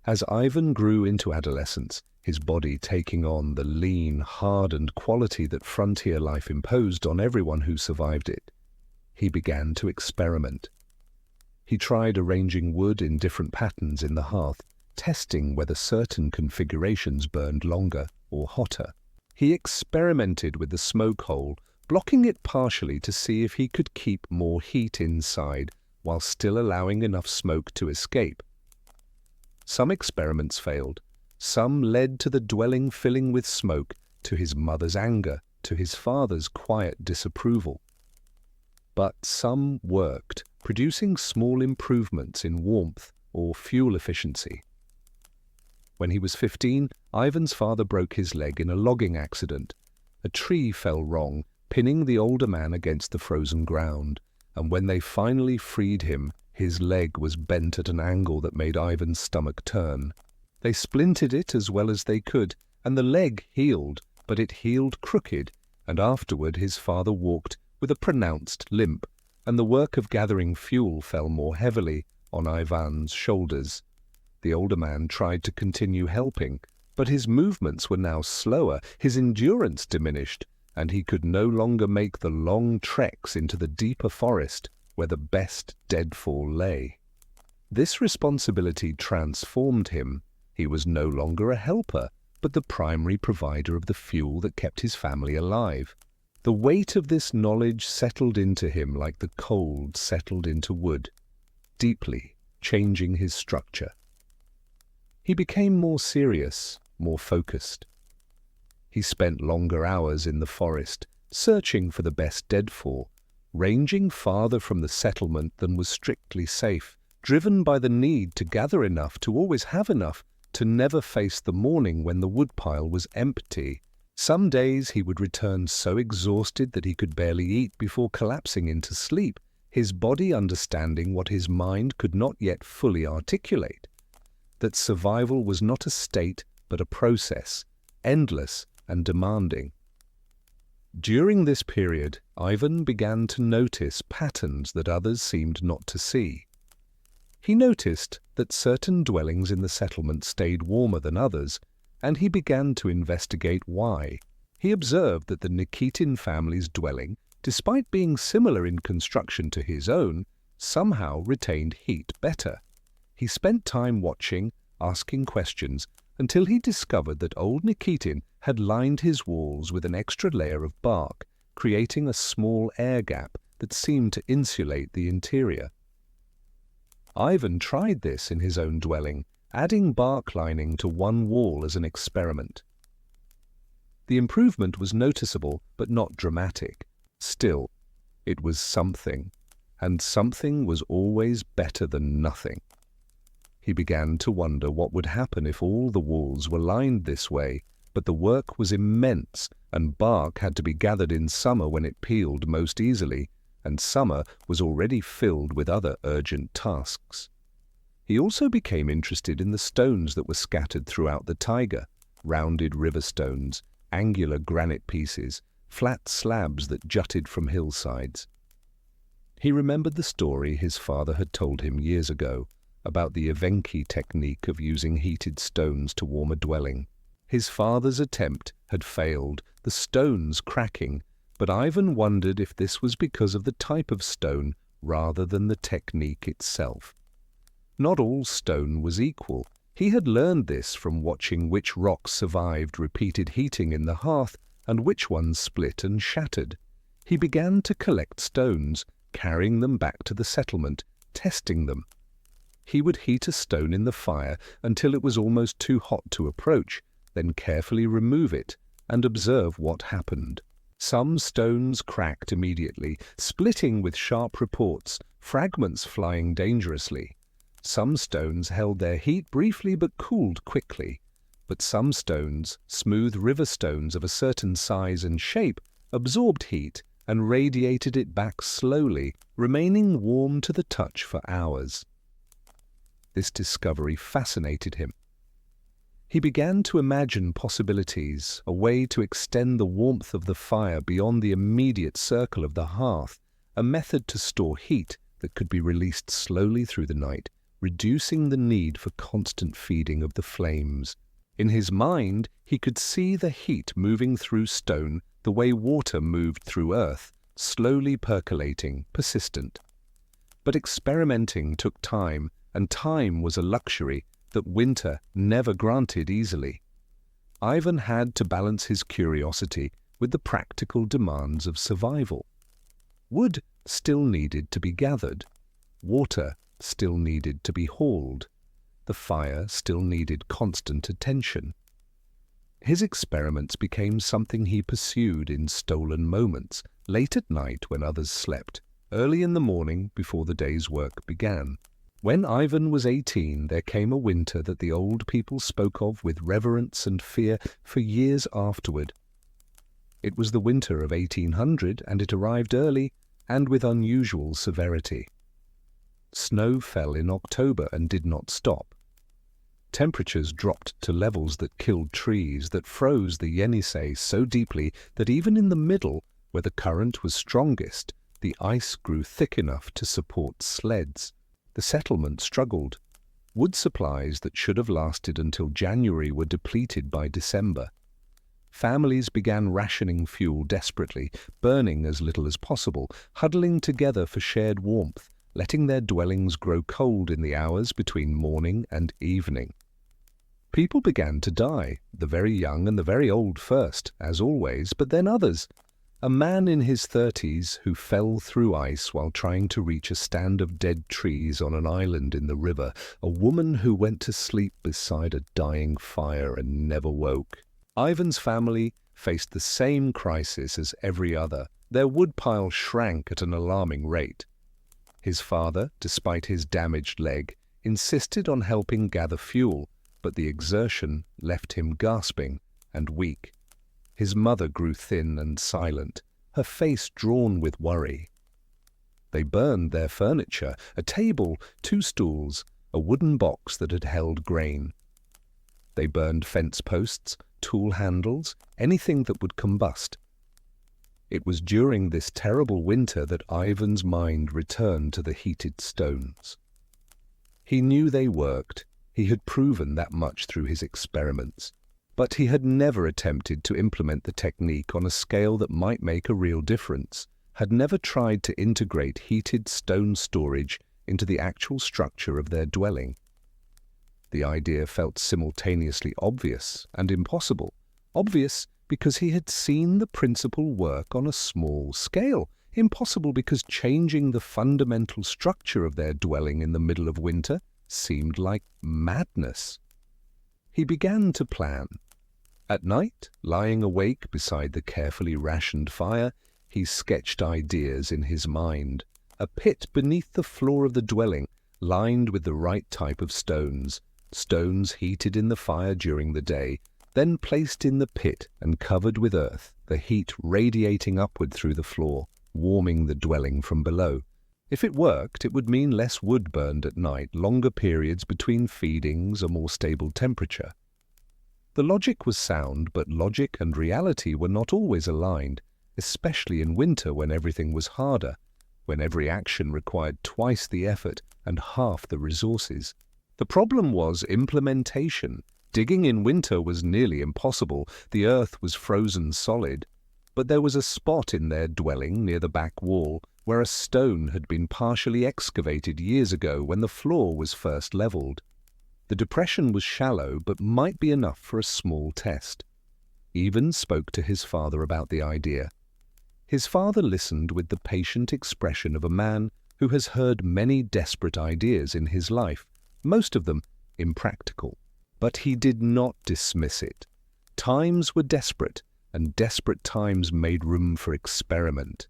As Ivan grew into adolescence, his body taking on the lean, hardened quality that frontier life imposed on everyone who survived it, he began to experiment. He tried arranging wood in different patterns in the hearth, testing whether certain configurations burned longer or hotter. He experimented with the smoke hole, blocking it partially to see if he could keep more heat inside while still allowing enough smoke to escape. Some experiments failed. Some led to the dwelling filling with smoke, to his mother's anger, to his father's quiet disapproval. But some worked, producing small improvements in warmth or fuel efficiency. When he was 15, Ivan's father broke his leg in a logging accident. A tree fell wrong, pinning the older man against the frozen ground, and when they finally freed him, his leg was bent at an angle that made Ivan's stomach turn. They splinted it as well as they could, and the leg healed, but it healed crooked, and afterward his father walked with a pronounced limp, and the work of gathering fuel fell more heavily on Ivan's shoulders. The older man tried to continue helping, but his movements were now slower, his endurance diminished, and he could no longer make the long treks into the deeper forest where the best deadfall lay. This responsibility transformed him. He was no longer a helper, but the primary provider of the fuel that kept his family alive. The weight of this knowledge settled into him like the cold settled into wood, deeply changing his structure. He became more serious, more focused. He spent longer hours in the forest, searching for the best deadfall, ranging farther from the settlement than was strictly safe, driven by the need to gather enough to always have enough to never face the morning when the woodpile was empty. Some days he would return so exhausted that he could barely eat before collapsing into sleep, his body understanding what his mind could not yet fully articulate, that survival was not a state but a process, endless and demanding. During this period, Ivan began to notice patterns that others seemed not to see. He noticed that certain dwellings in the settlement stayed warmer than others, and he began to investigate why. He observed that the Nikitin family's dwelling, despite being similar in construction to his own, somehow retained heat better. He spent time watching, asking questions, until he discovered that old Nikitin had lined his walls with an extra layer of bark, creating a small air gap that seemed to insulate the interior. Ivan tried this in his own dwelling, adding bark lining to one wall as an experiment. The improvement was noticeable but not dramatic. Still, it was something, and something was always better than nothing. He began to wonder what would happen if all the walls were lined this way, but the work was immense, and bark had to be gathered in summer when it peeled most easily, and summer was already filled with other urgent tasks. He also became interested in the stones that were scattered throughout the taiga, rounded river stones, angular granite pieces, flat slabs that jutted from hillsides. He remembered the story his father had told him years ago about the Evenki technique of using heated stones to warm a dwelling. His father's attempt had failed, the stones cracking, but Ivan wondered if this was because of the type of stone rather than the technique itself. Not all stone was equal. He had learned this from watching which rocks survived repeated heating in the hearth and which ones split and shattered. He began to collect stones, carrying them back to the settlement, testing them. He would heat a stone in the fire until it was almost too hot to approach, then carefully remove it and observe what happened. Some stones cracked immediately, splitting with sharp reports, fragments flying dangerously. Some stones held their heat briefly but cooled quickly. But some stones, smooth river stones of a certain size and shape, absorbed heat and radiated it back slowly, remaining warm to the touch for hours. This discovery fascinated him. He began to imagine possibilities, a way to extend the warmth of the fire beyond the immediate circle of the hearth, a method to store heat that could be released slowly through the night, reducing the need for constant feeding of the flames. In his mind, he could see the heat moving through stone the way water moved through earth, slowly percolating, persistent. But experimenting took time, and time was a luxury that winter never granted easily. Ivan had to balance his curiosity with the practical demands of survival. Wood still needed to be gathered. Water still needed to be hauled. The fire still needed constant attention. His experiments became something he pursued in stolen moments, late at night when others slept, early in the morning before the day's work began. When Ivan was 18, there came a winter that the old people spoke of with reverence and fear for years afterward. It was the winter of 1800, and it arrived early and with unusual severity. Snow fell in October and did not stop. Temperatures dropped to levels that killed trees, that froze the Yenisei so deeply that even in the middle, where the current was strongest, the ice grew thick enough to support sleds. The settlement struggled. Wood supplies that should have lasted until January were depleted by December. Families began rationing fuel desperately, burning as little as possible, huddling together for shared warmth, letting their dwellings grow cold in the hours between morning and evening. People began to die, the very young and the very old first, as always, but then others. A man in his 30s who fell through ice while trying to reach a stand of dead trees on an island in the river, a woman who went to sleep beside a dying fire and never woke. Ivan's family faced the same crisis as every other. Their woodpile shrank at an alarming rate. His father, despite his damaged leg, insisted on helping gather fuel, but the exertion left him gasping and weak. His mother grew thin and silent, her face drawn with worry. They burned their furniture, a table, 2 stools, a wooden box that had held grain. They burned fence posts, tool handles, anything that would combust. It was during this terrible winter that Ivan's mind returned to the heated stones. He knew they worked. He had proven that much through his experiments. But he had never attempted to implement the technique on a scale that might make a real difference, had never tried to integrate heated stone storage into the actual structure of their dwelling. The idea felt simultaneously obvious and impossible. Obvious because he had seen the principle work on a small scale. Impossible because changing the fundamental structure of their dwelling in the middle of winter seemed like madness. He began to plan. At night, lying awake beside the carefully rationed fire, he sketched ideas in his mind. A pit beneath the floor of the dwelling, lined with the right type of stones, stones heated in the fire during the day, then placed in the pit and covered with earth, the heat radiating upward through the floor, warming the dwelling from below. If it worked, it would mean less wood burned at night, longer periods between feedings, a more stable temperature. The logic was sound, but logic and reality were not always aligned, especially in winter when everything was harder, when every action required twice the effort and half the resources. The problem was implementation. Digging in winter was nearly impossible. The earth was frozen solid. But there was a spot in their dwelling near the back wall where a stone had been partially excavated years ago when the floor was first leveled. The depression was shallow but might be enough for a small test. Ivan spoke to his father about the idea. His father listened with the patient expression of a man who has heard many desperate ideas in his life, most of them impractical. But he did not dismiss it. Times were desperate, and desperate times made room for experiment.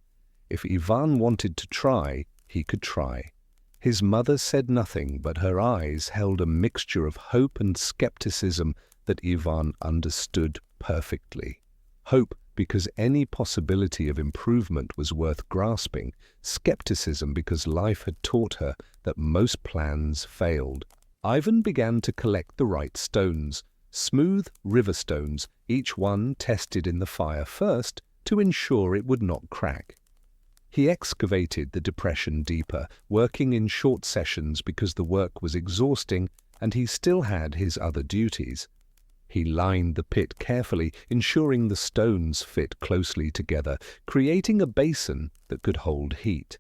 If Ivan wanted to try, he could try. His mother said nothing, but her eyes held a mixture of hope and skepticism that Ivan understood perfectly. Hope because any possibility of improvement was worth grasping, skepticism because life had taught her that most plans failed. Ivan began to collect the right stones, smooth river stones, each one tested in the fire first to ensure it would not crack. He excavated the depression deeper, working in short sessions because the work was exhausting and he still had his other duties. He lined the pit carefully, ensuring the stones fit closely together, creating a basin that could hold heat.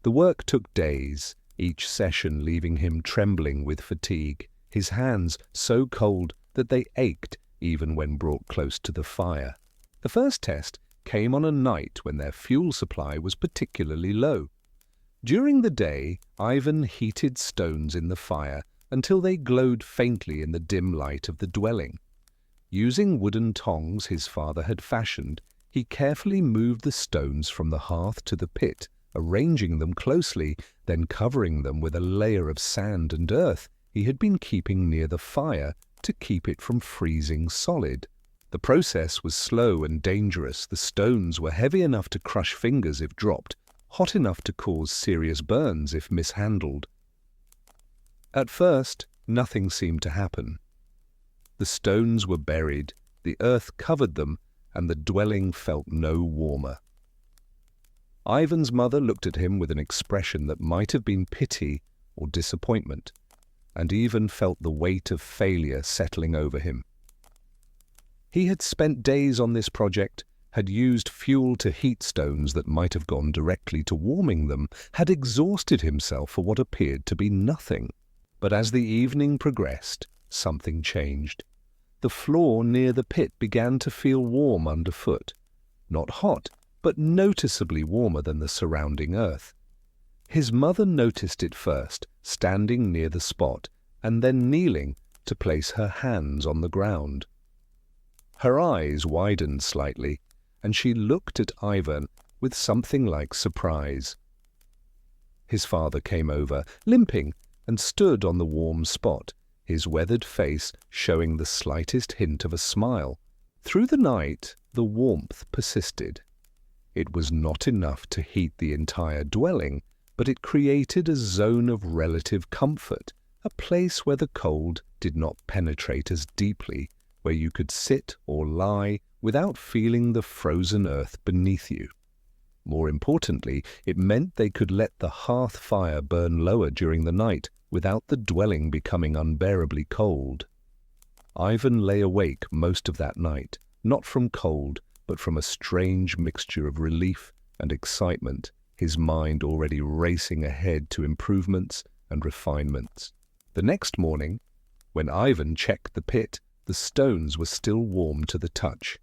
The work took days, each session leaving him trembling with fatigue, his hands so cold that they ached even when brought close to the fire. The first test came on a night when their fuel supply was particularly low. During the day, Ivan heated stones in the fire until they glowed faintly in the dim light of the dwelling. Using wooden tongs his father had fashioned, he carefully moved the stones from the hearth to the pit, arranging them closely, then covering them with a layer of sand and earth he had been keeping near the fire to keep it from freezing solid. The process was slow and dangerous. The stones were heavy enough to crush fingers if dropped, hot enough to cause serious burns if mishandled. At first, nothing seemed to happen. The stones were buried, the earth covered them, and the dwelling felt no warmer. Ivan's mother looked at him with an expression that might have been pity or disappointment, and even felt the weight of failure settling over him. He had spent days on this project, had used fuel to heat stones that might have gone directly to warming them, had exhausted himself for what appeared to be nothing. But as the evening progressed, something changed. The floor near the pit began to feel warm underfoot. Not hot, but noticeably warmer than the surrounding earth. His mother noticed it first, standing near the spot, and then kneeling to place her hands on the ground. Her eyes widened slightly, and she looked at Ivan with something like surprise. His father came over, limping, and stood on the warm spot, his weathered face showing the slightest hint of a smile. Through the night, the warmth persisted. It was not enough to heat the entire dwelling, but it created a zone of relative comfort, a place where the cold did not penetrate as deeply, where you could sit or lie without feeling the frozen earth beneath you. More importantly, it meant they could let the hearth fire burn lower during the night without the dwelling becoming unbearably cold. Ivan lay awake most of that night, not from cold, but from a strange mixture of relief and excitement, his mind already racing ahead to improvements and refinements. The next morning, when Ivan checked the pit, the stones were still warm to the touch.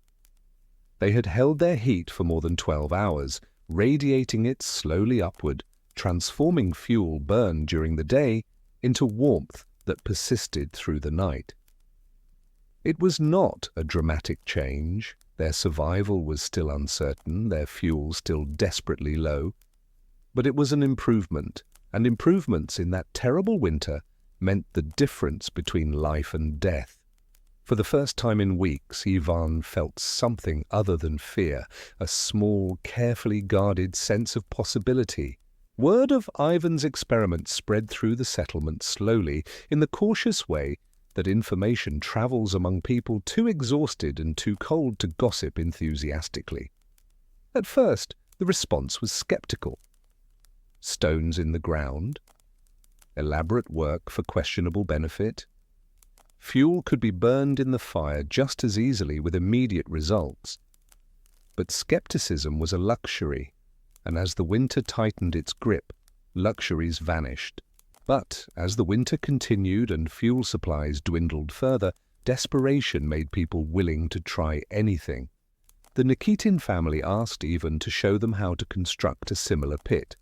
They had held their heat for more than 12 hours, radiating it slowly upward, transforming fuel burned during the day into warmth that persisted through the night. It was not a dramatic change. Their survival was still uncertain, their fuel still desperately low. But it was an improvement, and improvements in that terrible winter meant the difference between life and death. For the first time in weeks, Ivan felt something other than fear, a small, carefully guarded sense of possibility. Word of Ivan's experiment spread through the settlement slowly, in the cautious way that information travels among people too exhausted and too cold to gossip enthusiastically. At first, the response was skeptical. Stones in the ground? Elaborate work for questionable benefit? Fuel could be burned in the fire just as easily with immediate results. But skepticism was a luxury, and as the winter tightened its grip, luxuries vanished. But as the winter continued and fuel supplies dwindled further, desperation made people willing to try anything. The Nikitin family asked Ivan to show them how to construct a similar pit.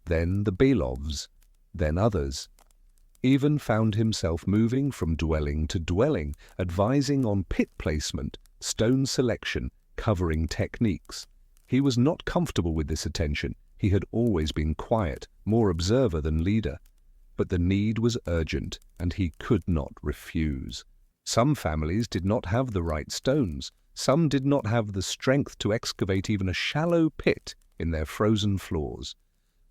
Then the Belovs, then others. Ivan found himself moving from dwelling to dwelling, advising on pit placement, stone selection, covering techniques. He was not comfortable with this attention. He had always been quiet, more observer than leader. But the need was urgent, and he could not refuse. Some families did not have the right stones. Some did not have the strength to excavate even a shallow pit in their frozen floors.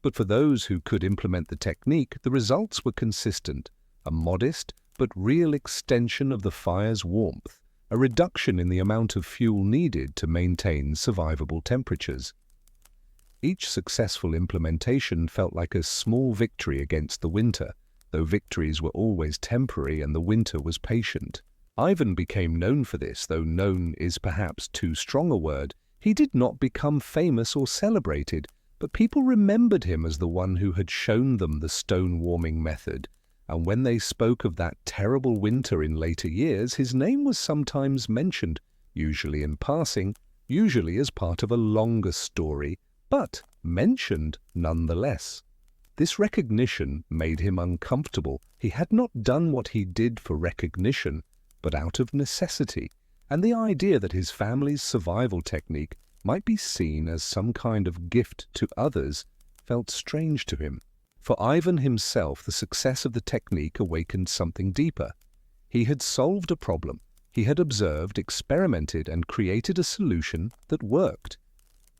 But for those who could implement the technique, the results were consistent, a modest but real extension of the fire's warmth, a reduction in the amount of fuel needed to maintain survivable temperatures. Each successful implementation felt like a small victory against the winter, though victories were always temporary and the winter was patient. Ivan became known for this, though known is perhaps too strong a word. He did not become famous or celebrated, but people remembered him as the one who had shown them the stone warming method, and when they spoke of that terrible winter in later years, his name was sometimes mentioned, usually in passing, usually as part of a longer story, but mentioned nonetheless. This recognition made him uncomfortable. He had not done what he did for recognition, but out of necessity, and the idea that his family's survival technique might be seen as some kind of gift to others felt strange to him. For Ivan himself, the success of the technique awakened something deeper. He had solved a problem. He had observed, experimented, and created a solution that worked.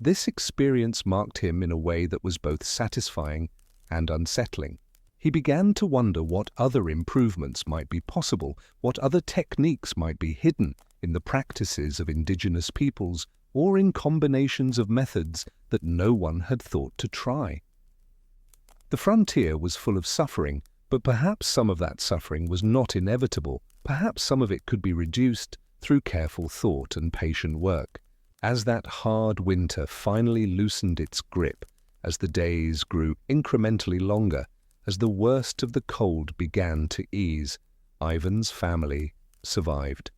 This experience marked him in a way that was both satisfying and unsettling. He began to wonder what other improvements might be possible, what other techniques might be hidden in the practices of indigenous peoples or in combinations of methods that no one had thought to try. The frontier was full of suffering, but perhaps some of that suffering was not inevitable. Perhaps some of it could be reduced through careful thought and patient work. As that hard winter finally loosened its grip, as the days grew incrementally longer, as the worst of the cold began to ease, Ivan's family survived.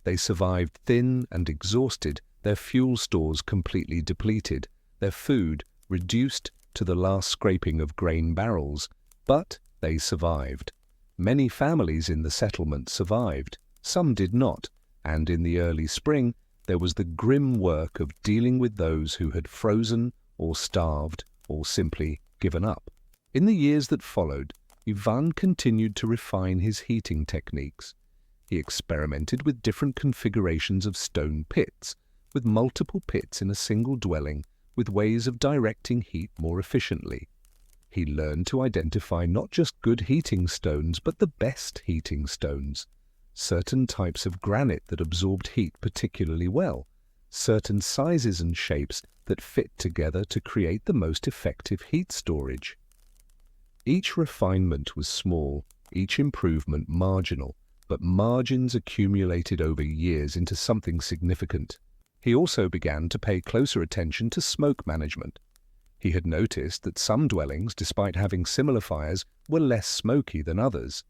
They survived thin and exhausted, their fuel stores completely depleted, their food reduced to the last scraping of grain barrels, but they survived. Many families in the settlement survived, some did not, and in the early spring there was the grim work of dealing with those who had frozen or starved or simply given up. In the years that followed, Ivan continued to refine his heating techniques. He experimented with different configurations of stone pits, with multiple pits in a single dwelling, with ways of directing heat more efficiently. He learned to identify not just good heating stones, but the best heating stones. Certain types of granite that absorbed heat particularly well, certain sizes and shapes that fit together to create the most effective heat storage. Each refinement was small, each improvement marginal, but margins accumulated over years into something significant. He also began to pay closer attention to smoke management. He had noticed that some dwellings, despite having similar fires, were less smoky than others.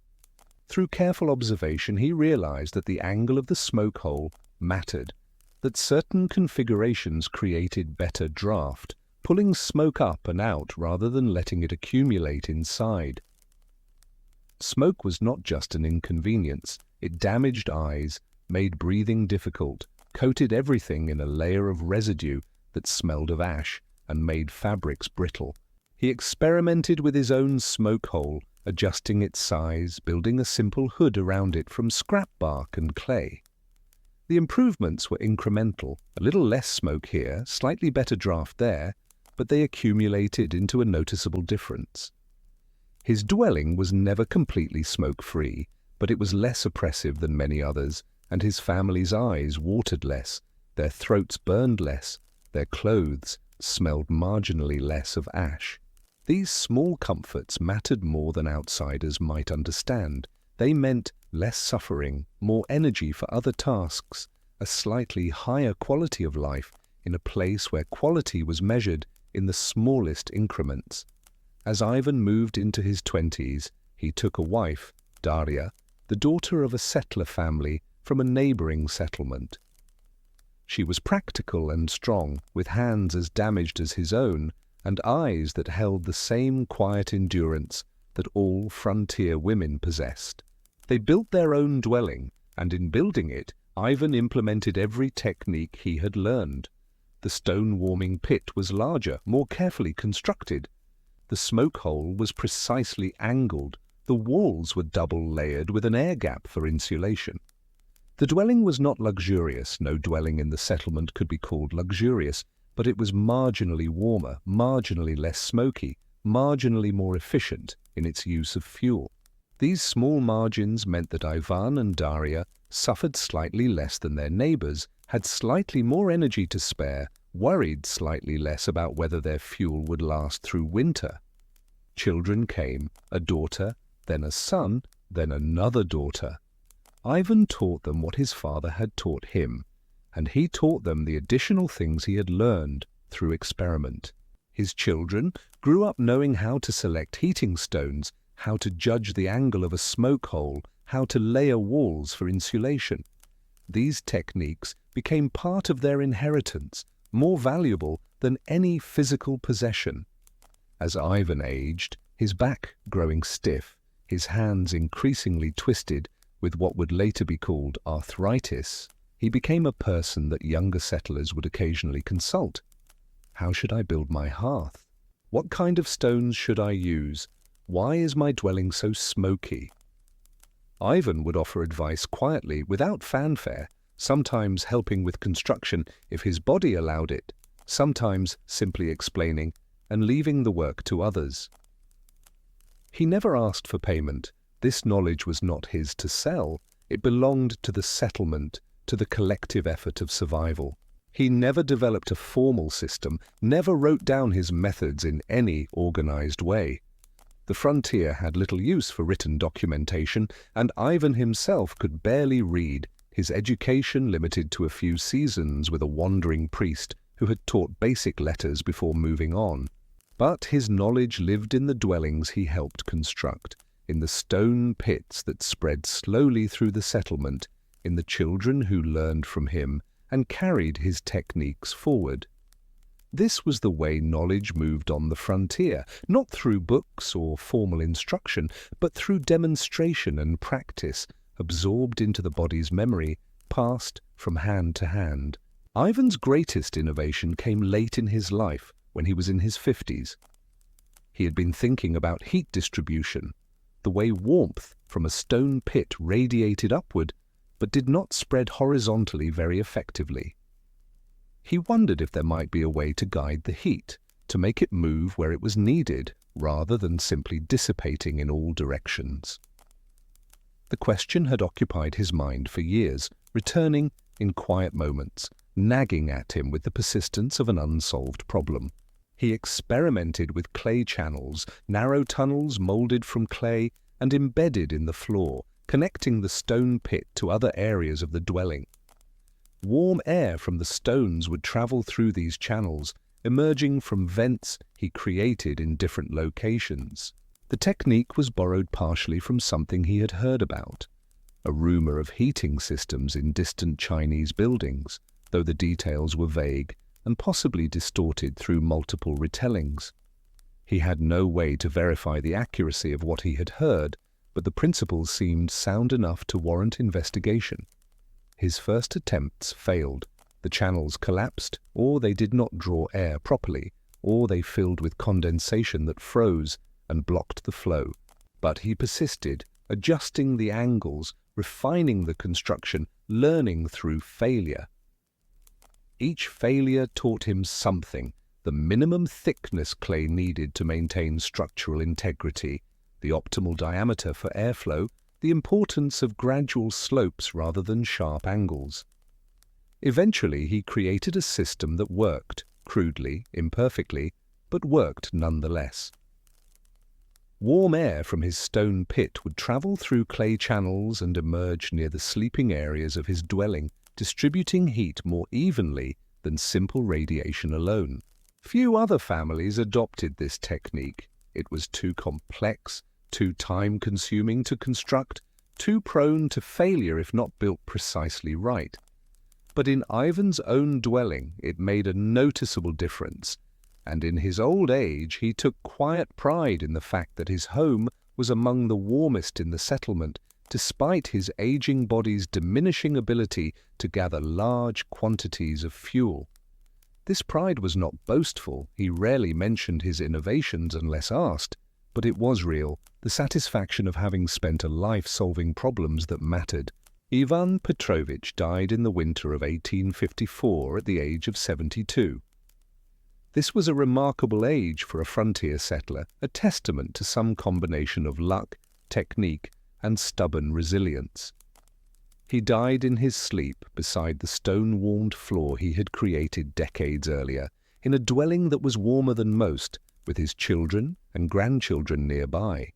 Through careful observation, he realized that the angle of the smoke hole mattered, that certain configurations created better draft, pulling smoke up and out rather than letting it accumulate inside. Smoke was not just an inconvenience. It damaged eyes, made breathing difficult, coated everything in a layer of residue that smelled of ash, and made fabrics brittle. He experimented with his own smoke hole, adjusting its size, building a simple hood around it from scrap bark and clay. The improvements were incremental, a little less smoke here, slightly better draft there, but they accumulated into a noticeable difference. His dwelling was never completely smoke-free, but it was less oppressive than many others, and his family's eyes watered less, their throats burned less, their clothes smelled marginally less of ash. These small comforts mattered more than outsiders might understand. They meant less suffering, more energy for other tasks, a slightly higher quality of life in a place where quality was measured in the smallest increments. As Ivan moved into his 20s, he took a wife, Daria, the daughter of a settler family from a neighboring settlement. She was practical and strong, with hands as damaged as his own, and eyes that held the same quiet endurance that all frontier women possessed. They built their own dwelling, and in building it, Ivan implemented every technique he had learned. The stone-warming pit was larger, more carefully constructed. The smoke hole was precisely angled. The walls were double-layered with an air gap for insulation. The dwelling was not luxurious. No dwelling in the settlement could be called luxurious, but it was marginally warmer, marginally less smoky, marginally more efficient in its use of fuel. These small margins meant that Ivan and Daria suffered slightly less than their neighbors, had slightly more energy to spare, worried slightly less about whether their fuel would last through winter. Children came, a daughter, then a son, then another daughter. Ivan taught them what his father had taught him, and he taught them the additional things he had learned through experiment. His children grew up knowing how to select heating stones, how to judge the angle of a smoke hole, how to layer walls for insulation. These techniques became part of their inheritance, more valuable than any physical possession. As Ivan aged, his back growing stiff, his hands increasingly twisted with what would later be called arthritis, he became a person that younger settlers would occasionally consult. How should I build my hearth? What kind of stones should I use? Why is my dwelling so smoky? Ivan would offer advice quietly, without fanfare, sometimes helping with construction if his body allowed it, sometimes simply explaining and leaving the work to others. He never asked for payment. This knowledge was not his to sell. It belonged to the settlement, to the collective effort of survival. He never developed a formal system, never wrote down his methods in any organized way. The frontier had little use for written documentation, and Ivan himself could barely read, his education limited to a few seasons with a wandering priest who had taught basic letters before moving on. But his knowledge lived in the dwellings he helped construct, in the stone pits that spread slowly through the settlement, in the children who learned from him and carried his techniques forward. This was the way knowledge moved on the frontier, not through books or formal instruction, but through demonstration and practice, absorbed into the body's memory, passed from hand to hand. Ivan's greatest innovation came late in his life, when he was in his 50s. He had been thinking about heat distribution, the way warmth from a stone pit radiated upward, but did not spread horizontally very effectively. He wondered if there might be a way to guide the heat, to make it move where it was needed, rather than simply dissipating in all directions. The question had occupied his mind for years, returning in quiet moments, nagging at him with the persistence of an unsolved problem. He experimented with clay channels, narrow tunnels molded from clay and embedded in the floor, connecting the stone pit to other areas of the dwelling. Warm air from the stones would travel through these channels, emerging from vents he created in different locations. The technique was borrowed partially from something he had heard about, a rumor of heating systems in distant Chinese buildings, though the details were vague and possibly distorted through multiple retellings. He had no way to verify the accuracy of what he had heard, but the principles seemed sound enough to warrant investigation. His first attempts failed. The channels collapsed, or they did not draw air properly, or they filled with condensation that froze and blocked the flow. But he persisted, adjusting the angles, refining the construction, learning through failure. Each failure taught him something: the minimum thickness clay needed to maintain structural integrity, the optimal diameter for airflow, the importance of gradual slopes rather than sharp angles. Eventually, he created a system that worked, crudely, imperfectly, but worked nonetheless. Warm air from his stone pit would travel through clay channels and emerge near the sleeping areas of his dwelling, distributing heat more evenly than simple radiation alone. Few other families adopted this technique. It was too complex, too time-consuming to construct, too prone to failure if not built precisely right. But in Ivan's own dwelling, it made a noticeable difference, and in his old age he took quiet pride in the fact that his home was among the warmest in the settlement, despite his aging body's diminishing ability to gather large quantities of fuel. This pride was not boastful. He rarely mentioned his innovations unless asked, but it was real, the satisfaction of having spent a life solving problems that mattered. Ivan Petrovich died in the winter of 1854 at the age of 72. This was a remarkable age for a frontier settler, a testament to some combination of luck, technique, and stubborn resilience. He died in his sleep beside the stone-warmed floor he had created decades earlier, in a dwelling that was warmer than most, with his children and grandchildren nearby.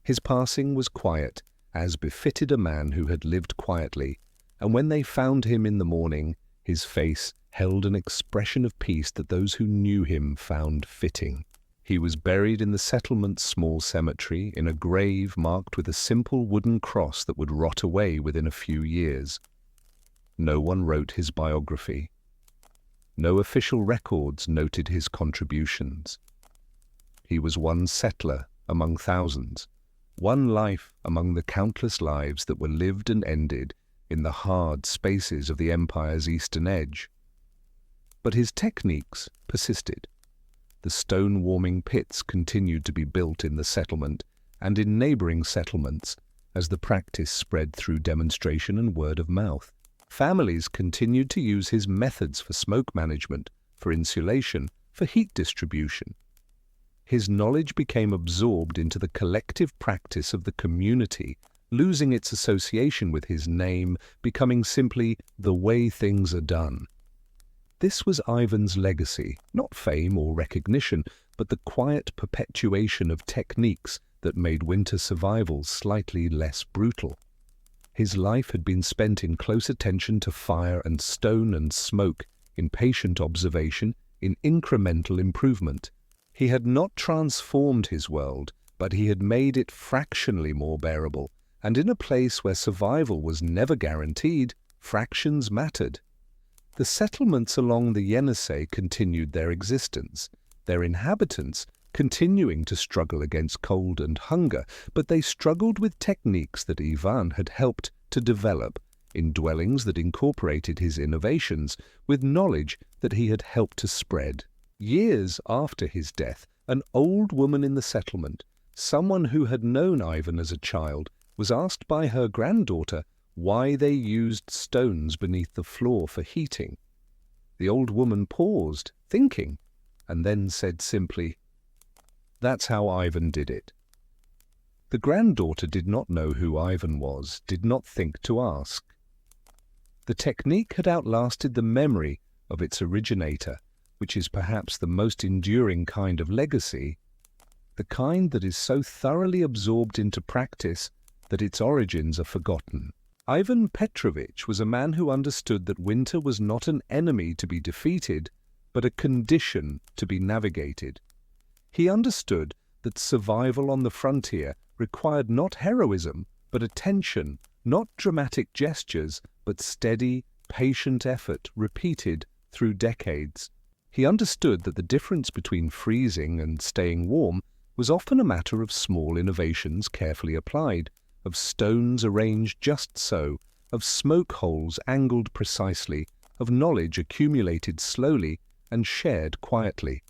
His passing was quiet, as befitted a man who had lived quietly, and when they found him in the morning, his face held an expression of peace that those who knew him found fitting. He was buried in the settlement's small cemetery, in a grave marked with a simple wooden cross that would rot away within a few years. No one wrote his biography. No official records noted his contributions. He was one settler among thousands, one life among the countless lives that were lived and ended in the hard spaces of the empire's eastern edge. But his techniques persisted. The stone-warming pits continued to be built in the settlement and in neighboring settlements as the practice spread through demonstration and word of mouth. Families continued to use his methods for smoke management, for insulation, for heat distribution. His knowledge became absorbed into the collective practice of the community, losing its association with his name, becoming simply the way things are done. This was Ivan's legacy, not fame or recognition, but the quiet perpetuation of techniques that made winter survival slightly less brutal. His life had been spent in close attention to fire and stone and smoke, in patient observation, in incremental improvement. He had not transformed his world, but he had made it fractionally more bearable, and in a place where survival was never guaranteed, fractions mattered. The settlements along the Yenisei continued their existence, their inhabitants continuing to struggle against cold and hunger, but they struggled with techniques that Ivan had helped to develop, in dwellings that incorporated his innovations, with knowledge that he had helped to spread. Years after his death, an old woman in the settlement, someone who had known Ivan as a child, was asked by her granddaughter why they used stones beneath the floor for heating. The old woman paused, thinking, and then said simply, "That's how Ivan did it." The granddaughter did not know who Ivan was, did not think to ask. The technique had outlasted the memory of its originator, which is perhaps the most enduring kind of legacy, the kind that is so thoroughly absorbed into practice that its origins are forgotten. Ivan Petrovich was a man who understood that winter was not an enemy to be defeated, but a condition to be navigated. He understood that survival on the frontier required not heroism, but attention, not dramatic gestures, but steady, patient effort repeated through decades. He understood that the difference between freezing and staying warm was often a matter of small innovations carefully applied, of stones arranged just so, of smoke holes angled precisely, of knowledge accumulated slowly, and shared quietly.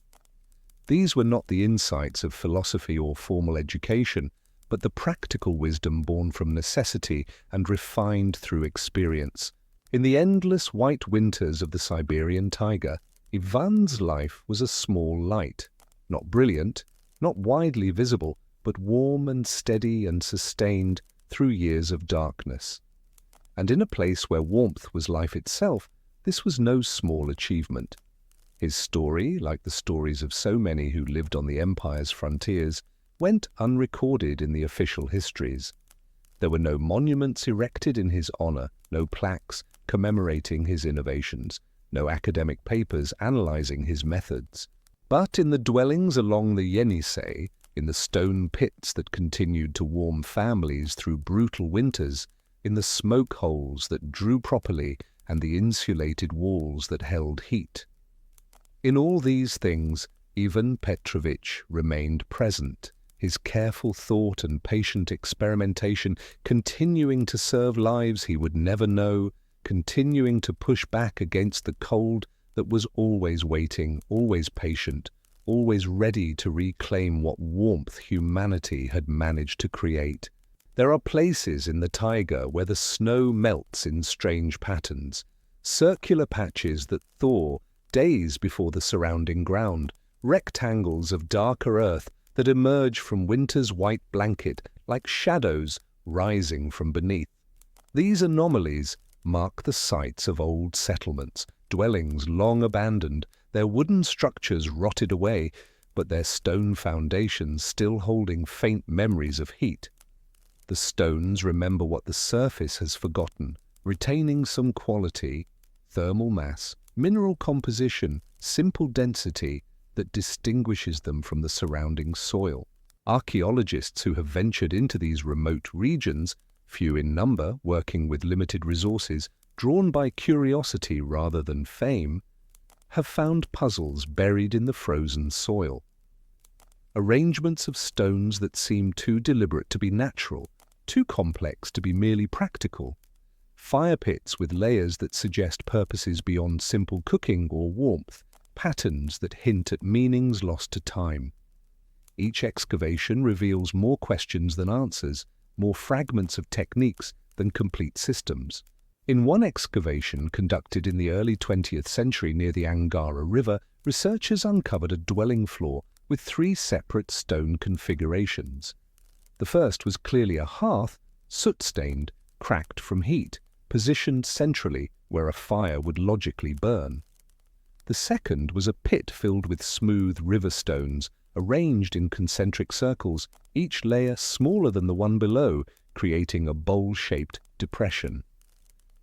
These were not the insights of philosophy or formal education, but the practical wisdom born from necessity and refined through experience. In the endless white winters of the Siberian taiga, Ivan's life was a small light, not brilliant, not widely visible, but warm and steady and sustained through years of darkness. And in a place where warmth was life itself, this was no small achievement. His story, like the stories of so many who lived on the empire's frontiers, went unrecorded in the official histories. There were no monuments erected in his honor, no plaques commemorating his innovations, no academic papers analyzing his methods. But in the dwellings along the Yenisei, in the stone pits that continued to warm families through brutal winters, in the smoke holes that drew properly and the insulated walls that held heat. In all these things, Ivan Petrovich remained present, his careful thought and patient experimentation continuing to serve lives he would never know, continuing to push back against the cold that was always waiting, always patient, always ready to reclaim what warmth humanity had managed to create. There are places in the taiga where the snow melts in strange patterns, circular patches that thaw days before the surrounding ground, rectangles of darker earth that emerge from winter's white blanket like shadows rising from beneath. These anomalies mark the sites of old settlements, dwellings long abandoned, their wooden structures rotted away, but their stone foundations still holding faint memories of heat. The stones remember what the surface has forgotten, retaining some quality, thermal mass, mineral composition, simple density that distinguishes them from the surrounding soil. Archaeologists who have ventured into these remote regions, few in number, working with limited resources, drawn by curiosity rather than fame, have found puzzles buried in the frozen soil. Arrangements of stones that seem too deliberate to be natural, too complex to be merely practical. Fire pits with layers that suggest purposes beyond simple cooking or warmth, patterns that hint at meanings lost to time. Each excavation reveals more questions than answers, more fragments of techniques than complete systems. In one excavation conducted in the early 20th century near the Angara River, researchers uncovered a dwelling floor with 3 separate stone configurations. The first was clearly a hearth, soot-stained, cracked from heat, positioned centrally where a fire would logically burn. The second was a pit filled with smooth river stones, arranged in concentric circles, each layer smaller than the one below, creating a bowl-shaped depression.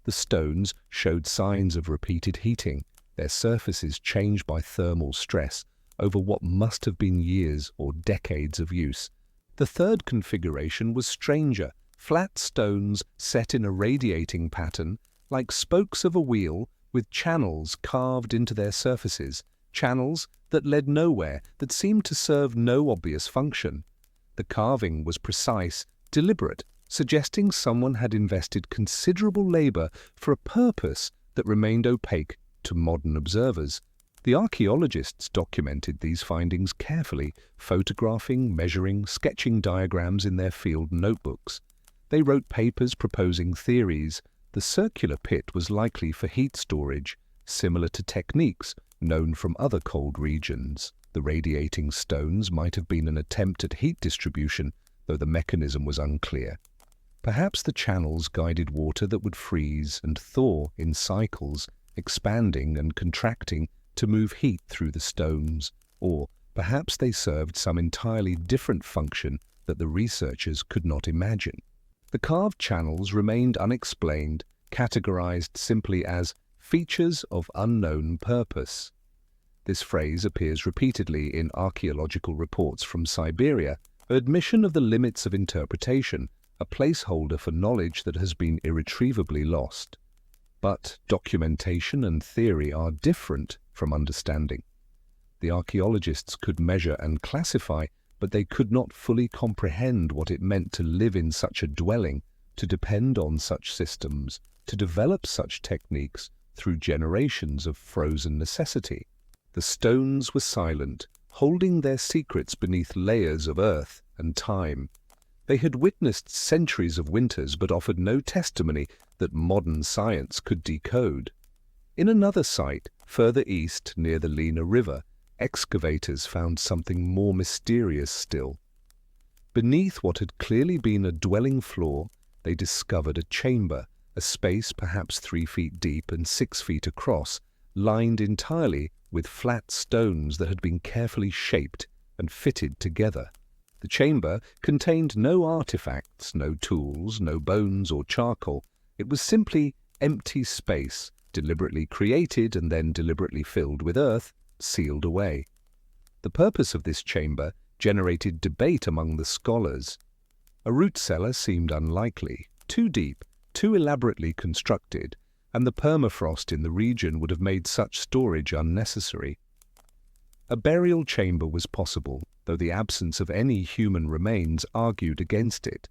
The stones showed signs of repeated heating, their surfaces changed by thermal stress over what must have been years or decades of use. The third configuration was stranger, flat stones set in a radiating pattern, like spokes of a wheel with channels carved into their surfaces, channels that led nowhere, that seemed to serve no obvious function. The carving was precise, deliberate, suggesting someone had invested considerable labor for a purpose that remained opaque to modern observers. The archaeologists documented these findings carefully, photographing, measuring, sketching diagrams in their field notebooks. They wrote papers proposing theories. The circular pit was likely for heat storage, similar to techniques known from other cold regions. The radiating stones might have been an attempt at heat distribution, though the mechanism was unclear. Perhaps the channels guided water that would freeze and thaw in cycles, expanding and contracting to move heat through the stones, or perhaps they served some entirely different function that the researchers could not imagine. The carved channels remained unexplained, categorized simply as features of unknown purpose. This phrase appears repeatedly in archaeological reports from Siberia, an admission of the limits of interpretation, a placeholder for knowledge that has been irretrievably lost. But documentation and theory are different from understanding. The archaeologists could measure and classify, but they could not fully comprehend what it meant to live in such a dwelling, to depend on such systems, to develop such techniques through generations of frozen necessity. The stones were silent, holding their secrets beneath layers of earth and time. They had witnessed centuries of winters but offered no testimony that modern science could decode. In another site, further east near the Lena River, excavators found something more mysterious still. Beneath what had clearly been a dwelling floor, they discovered a chamber, a space perhaps 3 feet deep and 6 feet across, lined entirely with flat stones that had been carefully shaped and fitted together. The chamber contained no artifacts, no tools, no bones or charcoal. It was simply empty space, deliberately created and then deliberately filled with earth, sealed away. The purpose of this chamber generated debate among the scholars. A root cellar seemed unlikely, too deep, too elaborately constructed, and the permafrost in the region would have made such storage unnecessary. A burial chamber was possible, though the absence of any human remains argued against it.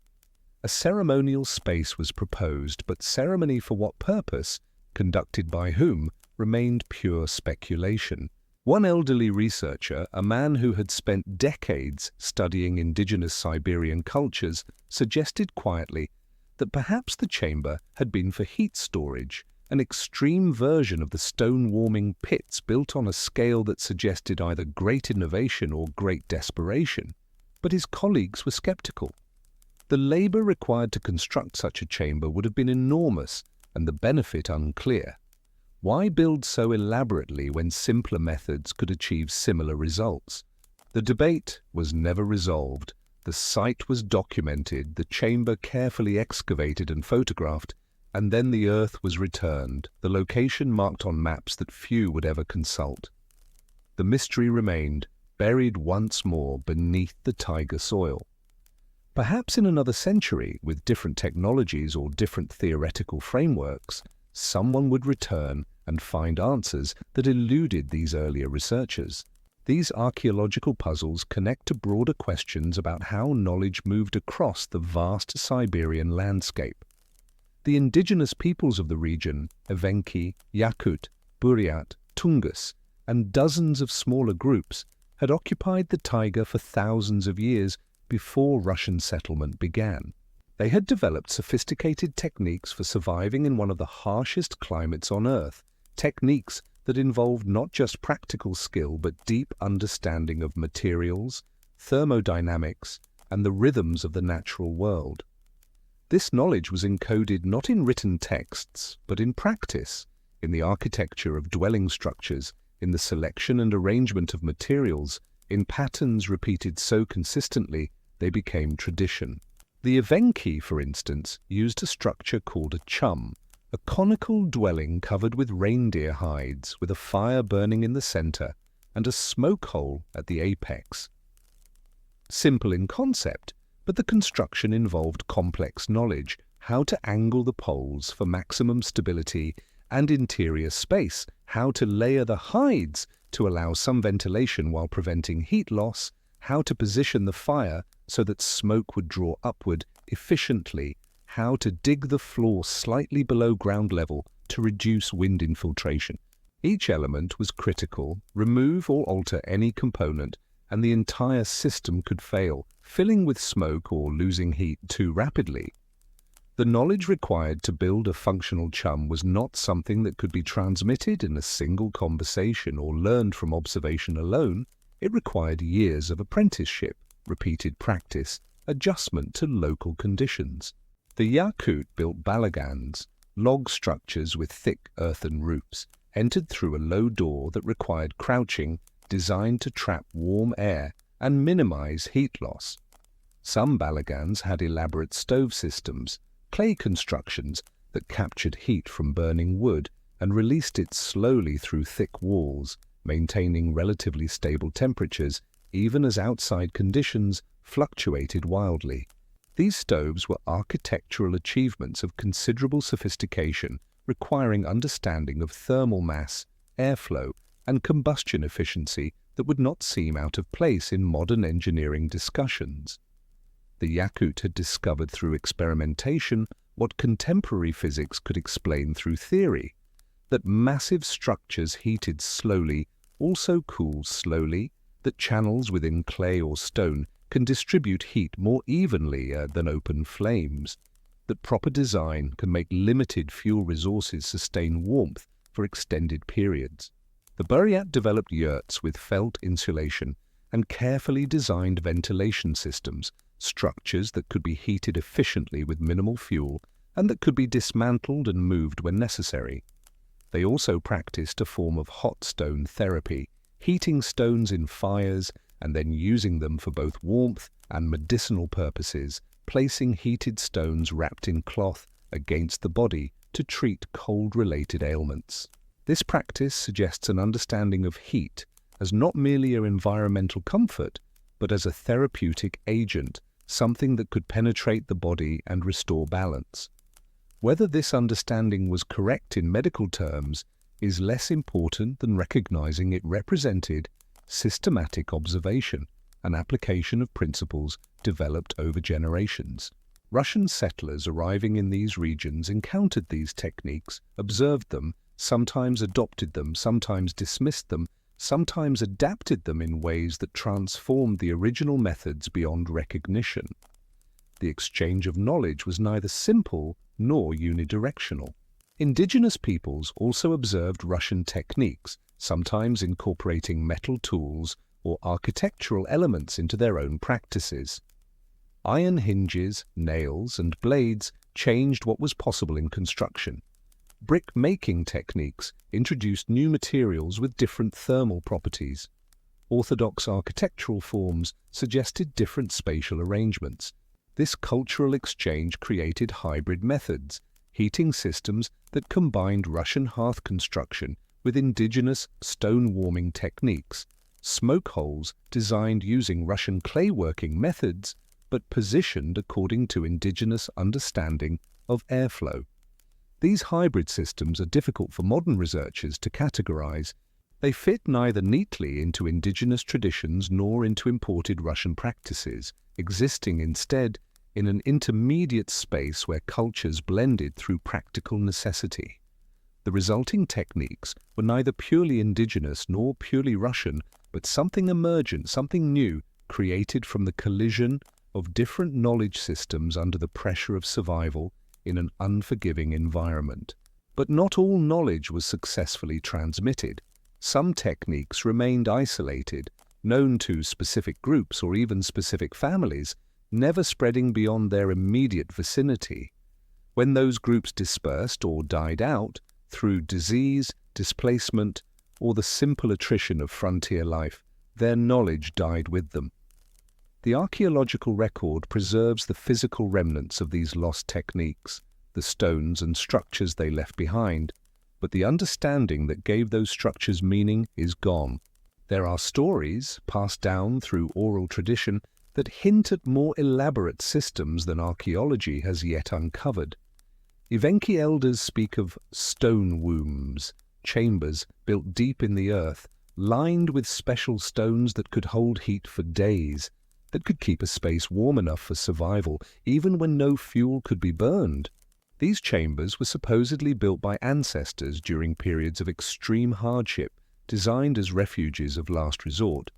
A ceremonial space was proposed, but ceremony for what purpose, conducted by whom, remained pure speculation. One elderly researcher, a man who had spent decades studying indigenous Siberian cultures, suggested quietly that perhaps the chamber had been for heat storage, an extreme version of the stone-warming pits built on a scale that suggested either great innovation or great desperation. But his colleagues were skeptical. The labor required to construct such a chamber would have been enormous, and the benefit unclear. Why build so elaborately when simpler methods could achieve similar results? The debate was never resolved. The site was documented, the chamber carefully excavated and photographed, and then the earth was returned, the location marked on maps that few would ever consult. The mystery remained, buried once more beneath the taiga soil. Perhaps in another century, with different technologies or different theoretical frameworks, someone would return and find answers that eluded these earlier researchers. These archaeological puzzles connect to broader questions about how knowledge moved across the vast Siberian landscape. The indigenous peoples of the region, Evenki, Yakut, Buryat, Tungus, and dozens of smaller groups, had occupied the taiga for thousands of years before Russian settlement began. They had developed sophisticated techniques for surviving in one of the harshest climates on Earth, techniques that involved not just practical skill but deep understanding of materials, thermodynamics, and the rhythms of the natural world. This knowledge was encoded not in written texts, but in practice, in the architecture of dwelling structures, in the selection and arrangement of materials, in patterns repeated so consistently they became tradition. The Evenki, for instance, used a structure called a chum, a conical dwelling covered with reindeer hides, with a fire burning in the center and a smoke hole at the apex. Simple in concept, but the construction involved complex knowledge, how to angle the poles for maximum stability and interior space, how to layer the hides to allow some ventilation while preventing heat loss, how to position the fire so that smoke would draw upward efficiently, how to dig the floor slightly below ground level to reduce wind infiltration. Each element was critical. Remove or alter any component, and the entire system could fail, filling with smoke or losing heat too rapidly. The knowledge required to build a functional chum was not something that could be transmitted in a single conversation or learned from observation alone. It required years of apprenticeship, repeated practice, adjustment to local conditions. The Yakut built balagans, log structures with thick earthen roofs, entered through a low door that required crouching, designed to trap warm air and minimize heat loss. Some balagans had elaborate stove systems, clay constructions that captured heat from burning wood and released it slowly through thick walls, maintaining relatively stable temperatures even as outside conditions fluctuated wildly. These stoves were architectural achievements of considerable sophistication, requiring understanding of thermal mass, airflow, and combustion efficiency that would not seem out of place in modern engineering discussions. The Yakut had discovered through experimentation what contemporary physics could explain through theory, that massive structures heated slowly also cools slowly, that channels within clay or stone can distribute heat more evenly than open flames, that proper design can make limited fuel resources sustain warmth for extended periods. The Buryat developed yurts with felt insulation and carefully designed ventilation systems, structures that could be heated efficiently with minimal fuel and that could be dismantled and moved when necessary. They also practiced a form of hot stone therapy, heating stones in fires and then using them for both warmth and medicinal purposes, placing heated stones wrapped in cloth against the body to treat cold-related ailments. This practice suggests an understanding of heat as not merely an environmental comfort, but as a therapeutic agent, something that could penetrate the body and restore balance. Whether this understanding was correct in medical terms is less important than recognizing it represented systematic observation, an application of principles developed over generations. Russian settlers arriving in these regions encountered these techniques, observed them, sometimes adopted them, sometimes dismissed them, sometimes adapted them in ways that transformed the original methods beyond recognition. The exchange of knowledge was neither simple nor unidirectional. Indigenous peoples also observed Russian techniques, sometimes incorporating metal tools or architectural elements into their own practices. Iron hinges, nails, and blades changed what was possible in construction. Brick-making techniques introduced new materials with different thermal properties. Orthodox architectural forms suggested different spatial arrangements. This cultural exchange created hybrid methods, heating systems that combined Russian hearth construction with indigenous stone warming techniques, smoke holes designed using Russian clay working methods but positioned according to indigenous understanding of airflow. These hybrid systems are difficult for modern researchers to categorize. They fit neither neatly into indigenous traditions nor into imported Russian practices, existing instead in an intermediate space where cultures blended through practical necessity. The resulting techniques were neither purely indigenous nor purely Russian, but something emergent, something new, created from the collision of different knowledge systems under the pressure of survival in an unforgiving environment. But not all knowledge was successfully transmitted. Some techniques remained isolated, known to specific groups or even specific families, never spreading beyond their immediate vicinity. When those groups dispersed or died out through disease, displacement, or the simple attrition of frontier life, their knowledge died with them. The archaeological record preserves the physical remnants of these lost techniques, the stones and structures they left behind, but the understanding that gave those structures meaning is gone. There are stories, passed down through oral tradition, that hint at more elaborate systems than archaeology has yet uncovered. Evenki elders speak of stone wombs, chambers built deep in the earth, lined with special stones that could hold heat for days, that could keep a space warm enough for survival even when no fuel could be burned. These chambers were supposedly built by ancestors during periods of extreme hardship, designed as refuges of last resort.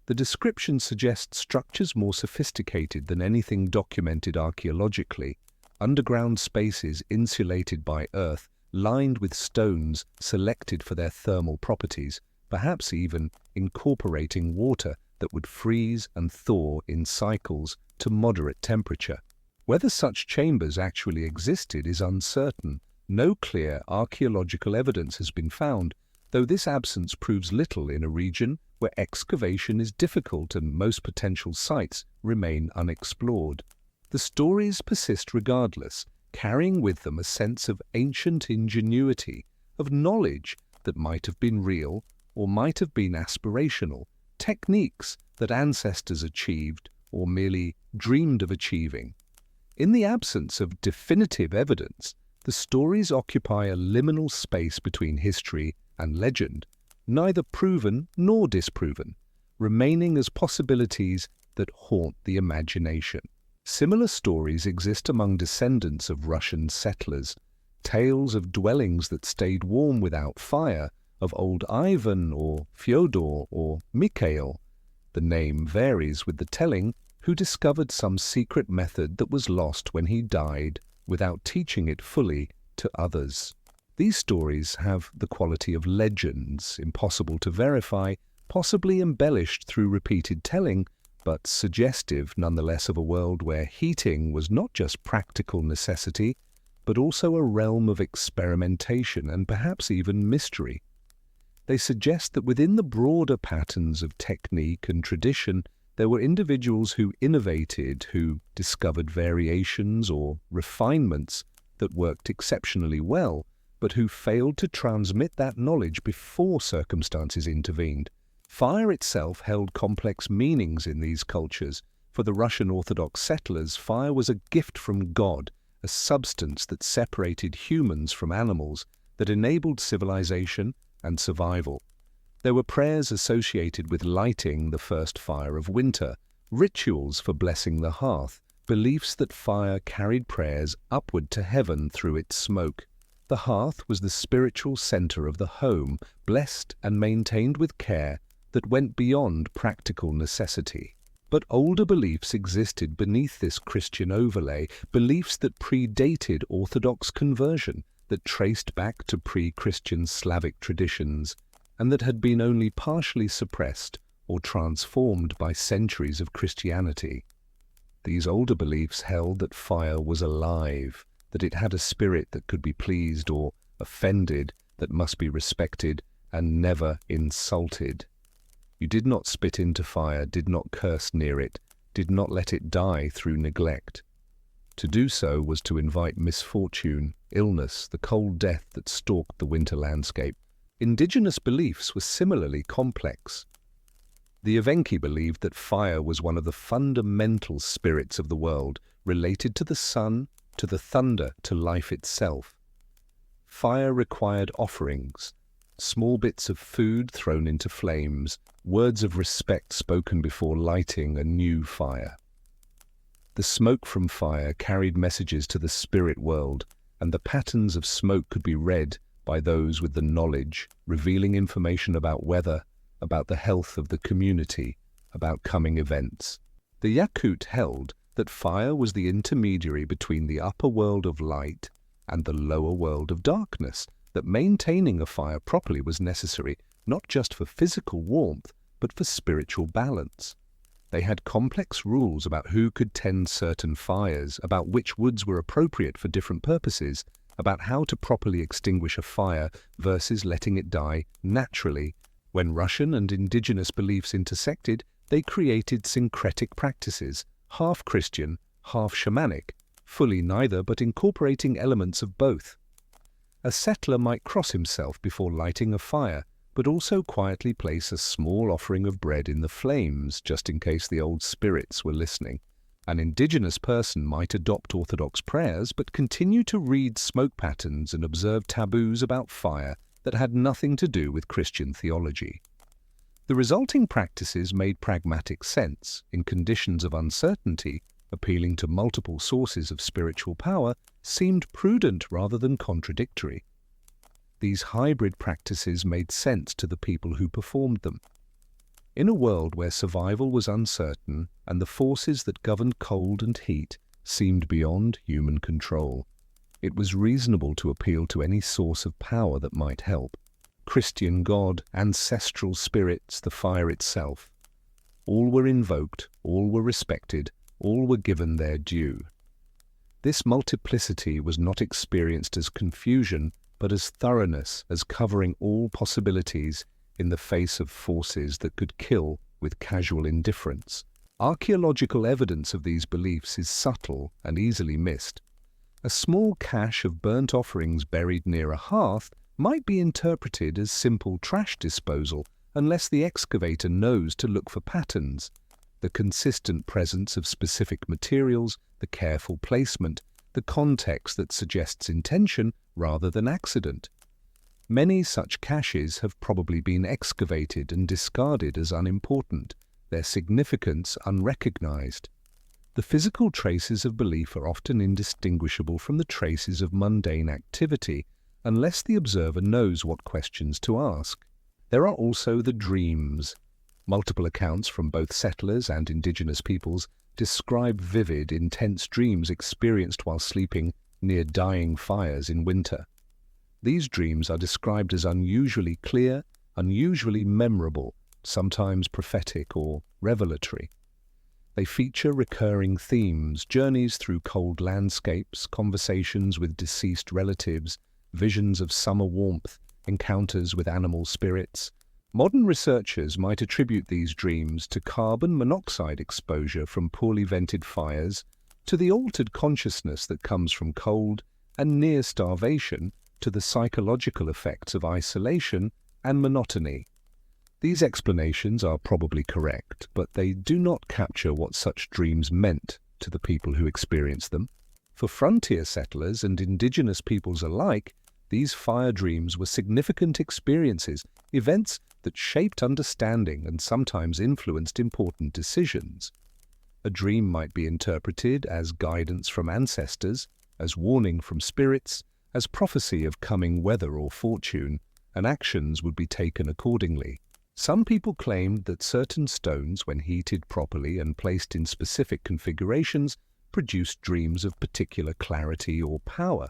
The description suggests structures more sophisticated than anything documented archaeologically, underground spaces insulated by earth, lined with stones selected for their thermal properties, perhaps even incorporating water that would freeze and thaw in cycles to moderate temperature. Whether such chambers actually existed is uncertain. No clear archaeological evidence has been found, though this absence proves little in a region where excavation is difficult and most potential sites remain unexplored. The stories persist regardless, carrying with them a sense of ancient ingenuity, of knowledge that might have been real or might have been aspirational, techniques that ancestors achieved or merely dreamed of achieving. In the absence of definitive evidence, the stories occupy a liminal space between history and legend, neither proven nor disproven, remaining as possibilities that haunt the imagination. Similar stories exist among descendants of Russian settlers, tales of dwellings that stayed warm without fire, of old Ivan or Fyodor or Mikhail. The name varies with the telling, who discovered some secret method that was lost when he died without teaching it fully to others. These stories have the quality of legends, impossible to verify, possibly embellished through repeated telling, but suggestive nonetheless of a world where heating was not just practical necessity, but also a realm of experimentation and perhaps even mystery. They suggest that within the broader patterns of technique and tradition, there were individuals who innovated, who discovered variations or refinements that worked exceptionally well, but who failed to transmit that knowledge before circumstances intervened. Fire itself held complex meanings in these cultures. For the Russian Orthodox settlers, fire was a gift from God, a substance that separated humans from animals, that enabled civilization and survival. There were prayers associated with lighting the first fire of winter, rituals for blessing the hearth, beliefs that fire carried prayers upward to heaven through its smoke. The hearth was the spiritual center of the home, blessed and maintained with care that went beyond practical necessity. But older beliefs existed beneath this Christian overlay, beliefs that predated Orthodox conversion, that traced back to pre-Christian Slavic traditions, and that had been only partially suppressed or transformed by centuries of Christianity. These older beliefs held that fire was alive, that it had a spirit that could be pleased or offended, that must be respected and never insulted. You did not spit into fire, did not curse near it, did not let it die through neglect. To do so was to invite misfortune, illness, the cold death that stalked the winter landscape. Indigenous beliefs were similarly complex. The Evenki believed that fire was one of the fundamental spirits of the world, related to the sun, to the thunder, to life itself. Fire required offerings, small bits of food thrown into flames, words of respect spoken before lighting a new fire. The smoke from fire carried messages to the spirit world, and the patterns of smoke could be read by those with the knowledge, revealing information about weather, about the health of the community, about coming events. The Yakut held that fire was the intermediary between the upper world of light and the lower world of darkness, that maintaining a fire properly was necessary, not just for physical warmth, but for spiritual balance. They had complex rules about who could tend certain fires, about which woods were appropriate for different purposes, about how to properly extinguish a fire versus letting it die naturally. When Russian and indigenous beliefs intersected, they created syncretic practices, half Christian, half shamanic, fully neither but incorporating elements of both. A settler might cross himself before lighting a fire, but also quietly place a small offering of bread in the flames, just in case the old spirits were listening. An indigenous person might adopt Orthodox prayers, but continue to read smoke patterns and observe taboos about fire that had nothing to do with Christian theology. The resulting practices made pragmatic sense in conditions of uncertainty, appealing to multiple sources of spiritual power, seemed prudent rather than contradictory. These hybrid practices made sense to the people who performed them. In a world where survival was uncertain and the forces that governed cold and heat seemed beyond human control, it was reasonable to appeal to any source of power that might help. Christian God, ancestral spirits, the fire itself. All were invoked, all were respected, all were given their due. This multiplicity was not experienced as confusion, but as thoroughness, as covering all possibilities in the face of forces that could kill with casual indifference. Archaeological evidence of these beliefs is subtle and easily missed. A small cache of burnt offerings buried near a hearth might be interpreted as simple trash disposal unless the excavator knows to look for patterns, the consistent presence of specific materials, the careful placement, the context that suggests intention rather than accident. Many such caches have probably been excavated and discarded as unimportant, their significance unrecognized. The physical traces of belief are often indistinguishable from the traces of mundane activity, unless the observer knows what questions to ask. There are also the dreams. Multiple accounts from both settlers and indigenous peoples describe vivid, intense dreams experienced while sleeping near dying fires in winter. These dreams are described as unusually clear, unusually memorable, sometimes prophetic or revelatory. They feature recurring themes, journeys through cold landscapes, conversations with deceased relatives, visions of summer warmth, encounters with animal spirits. Modern researchers might attribute these dreams to carbon monoxide exposure from poorly vented fires, to the altered consciousness that comes from cold, and near starvation, to the psychological effects of isolation and monotony. These explanations are probably correct, but they do not capture what such dreams meant to the people who experienced them. For frontier settlers and indigenous peoples alike, these fire dreams were significant experiences, events that shaped understanding and sometimes influenced important decisions. A dream might be interpreted as guidance from ancestors, as warning from spirits, as prophecy of coming weather or fortune, and actions would be taken accordingly. Some people claimed that certain stones, when heated properly and placed in specific configurations, produced dreams of particular clarity or power.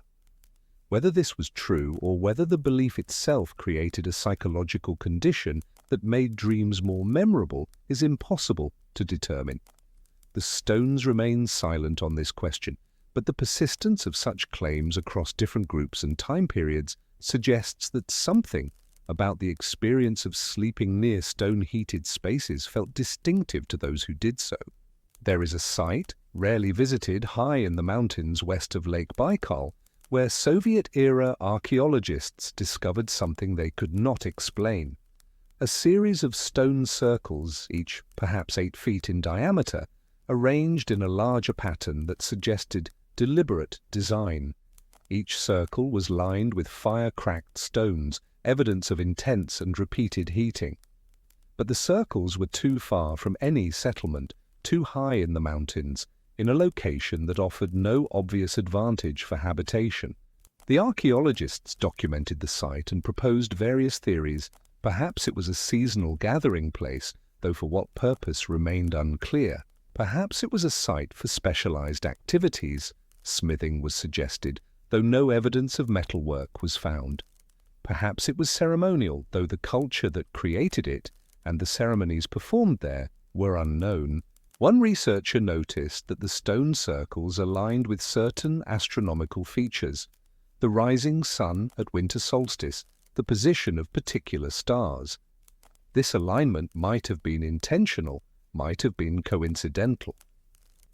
Whether this was true or whether the belief itself created a psychological condition that made dreams more memorable is impossible to determine. The stones remain silent on this question, but the persistence of such claims across different groups and time periods suggests that something about the experience of sleeping near stone-heated spaces felt distinctive to those who did so. There is a site, rarely visited, high in the mountains west of Lake Baikal, where Soviet-era archaeologists discovered something they could not explain. A series of stone circles, each perhaps 8 feet in diameter, arranged in a larger pattern that suggested deliberate design. Each circle was lined with fire-cracked stones, evidence of intense and repeated heating. But the circles were too far from any settlement, too high in the mountains, in a location that offered no obvious advantage for habitation. The archaeologists documented the site and proposed various theories. Perhaps it was a seasonal gathering place, though for what purpose remained unclear. Perhaps it was a site for specialized activities, smithing was suggested, though no evidence of metalwork was found. Perhaps it was ceremonial, though the culture that created it and the ceremonies performed there were unknown. One researcher noticed that the stone circles aligned with certain astronomical features: the rising sun at winter solstice, the position of particular stars. This alignment might have been intentional, might have been coincidental.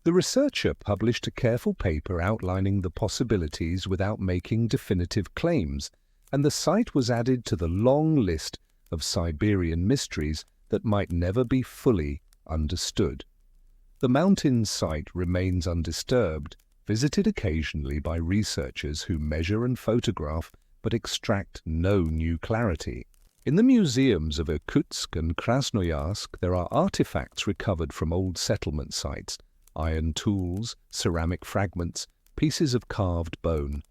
The researcher published a careful paper outlining the possibilities without making definitive claims, and the site was added to the long list of Siberian mysteries that might never be fully understood. The mountain site remains undisturbed, visited occasionally by researchers who measure and photograph but extract no new clarity. In the museums of Irkutsk and Krasnoyarsk, there are artifacts recovered from old settlement sites: iron tools, ceramic fragments, pieces of carved bone.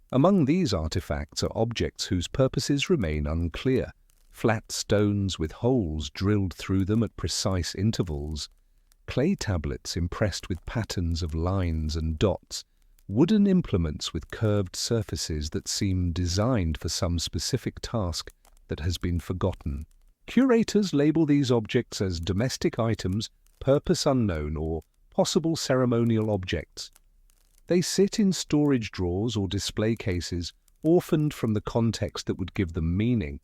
Among these artifacts are objects whose purposes remain unclear: flat stones with holes drilled through them at precise intervals, clay tablets impressed with patterns of lines and dots, wooden implements with curved surfaces that seem designed for some specific task that has been forgotten. Curators label these objects as domestic items, purpose unknown, or possible ceremonial objects. They sit in storage drawers or display cases, orphaned from the context that would give them meaning.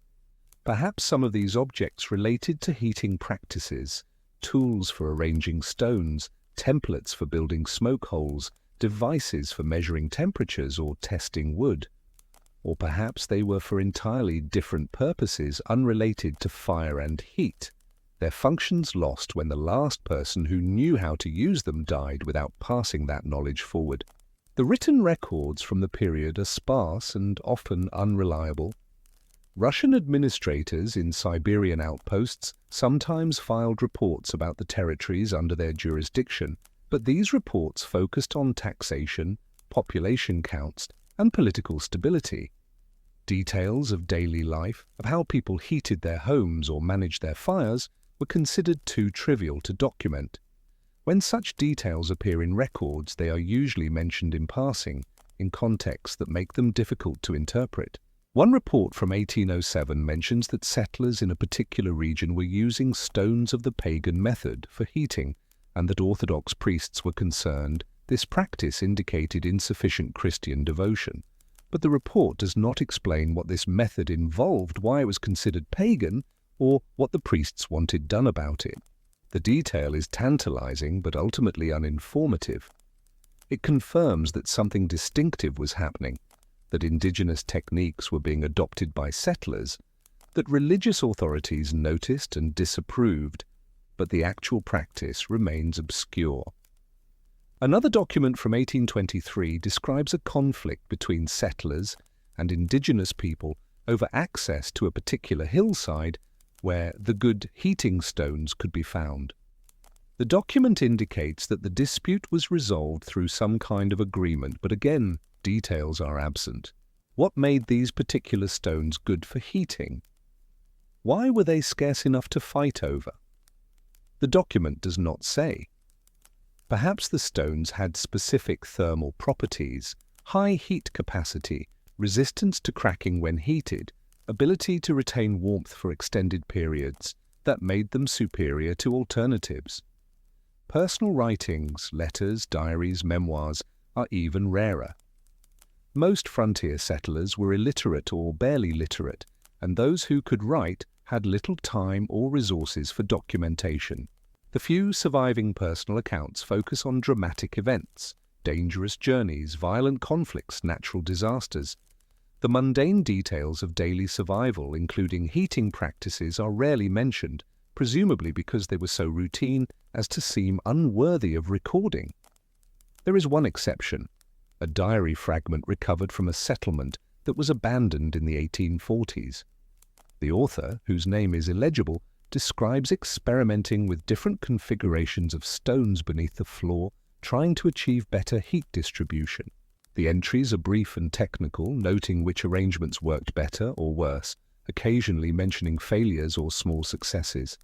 Perhaps some of these objects related to heating practices, tools for arranging stones, templates for building smoke holes, devices for measuring temperatures or testing wood. Or perhaps they were for entirely different purposes unrelated to fire and heat, their functions lost when the last person who knew how to use them died without passing that knowledge forward. The written records from the period are sparse and often unreliable. Russian administrators in Siberian outposts sometimes filed reports about the territories under their jurisdiction, but these reports focused on taxation, population counts, and political stability. Details of daily life, of how people heated their homes or managed their fires, were considered too trivial to document. When such details appear in records, they are usually mentioned in passing, in contexts that make them difficult to interpret. One report from 1807 mentions that settlers in a particular region were using stones of the pagan method for heating, and that Orthodox priests were concerned this practice indicated insufficient Christian devotion. But the report does not explain what this method involved, why it was considered pagan, or what the priests wanted done about it. The detail is tantalizing but ultimately uninformative. It confirms that something distinctive was happening, that indigenous techniques were being adopted by settlers, that religious authorities noticed and disapproved, but the actual practice remains obscure. Another document from 1823 describes a conflict between settlers and indigenous people over access to a particular hillside where the good heating stones could be found. The document indicates that the dispute was resolved through some kind of agreement, but again, details are absent. What made these particular stones good for heating? Why were they scarce enough to fight over? The document does not say. Perhaps the stones had specific thermal properties, high heat capacity, resistance to cracking when heated, ability to retain warmth for extended periods, that made them superior to alternatives. Personal writings, letters, diaries, memoirs are even rarer. Most frontier settlers were illiterate or barely literate, and those who could write had little time or resources for documentation. The few surviving personal accounts focus on dramatic events, dangerous journeys, violent conflicts, natural disasters. The mundane details of daily survival, including heating practices, are rarely mentioned, presumably because they were so routine as to seem unworthy of recording. There is one exception, a diary fragment recovered from a settlement that was abandoned in the 1840s. The author, whose name is illegible, describes experimenting with different configurations of stones beneath the floor, trying to achieve better heat distribution. The entries are brief and technical, noting which arrangements worked better or worse, occasionally mentioning failures or small successes.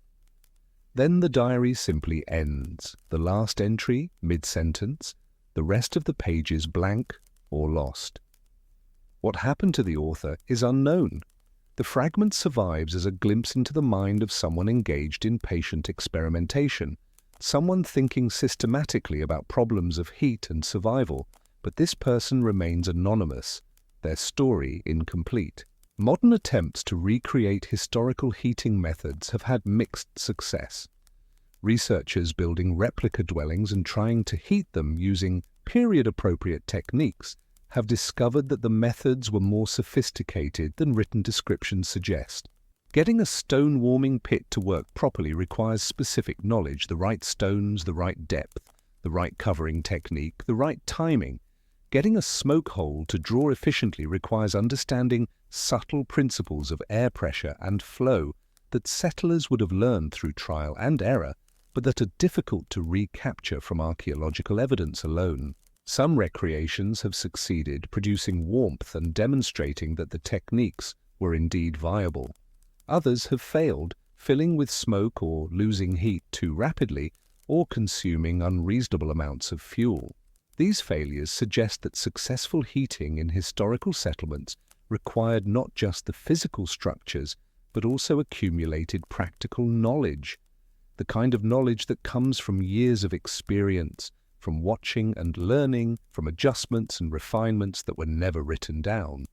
Then the diary simply ends, the last entry mid-sentence, the rest of the pages blank or lost. What happened to the author is unknown. The fragment survives as a glimpse into the mind of someone engaged in patient experimentation, someone thinking systematically about problems of heat and survival, but this person remains anonymous, their story incomplete. Modern attempts to recreate historical heating methods have had mixed success. Researchers building replica dwellings and trying to heat them using period-appropriate techniques have discovered that the methods were more sophisticated than written descriptions suggest. Getting a stone warming pit to work properly requires specific knowledge, the right stones, the right depth, the right covering technique, the right timing. Getting a smoke hole to draw efficiently requires understanding subtle principles of air pressure and flow that settlers would have learned through trial and error, but that are difficult to recapture from archaeological evidence alone. Some recreations have succeeded, producing warmth and demonstrating that the techniques were indeed viable. Others have failed, filling with smoke or losing heat too rapidly, or consuming unreasonable amounts of fuel. These failures suggest that successful heating in historical settlements required not just the physical structures, but also accumulated practical knowledge, the kind of knowledge that comes from years of experience, from watching and learning, from adjustments and refinements that were never written down.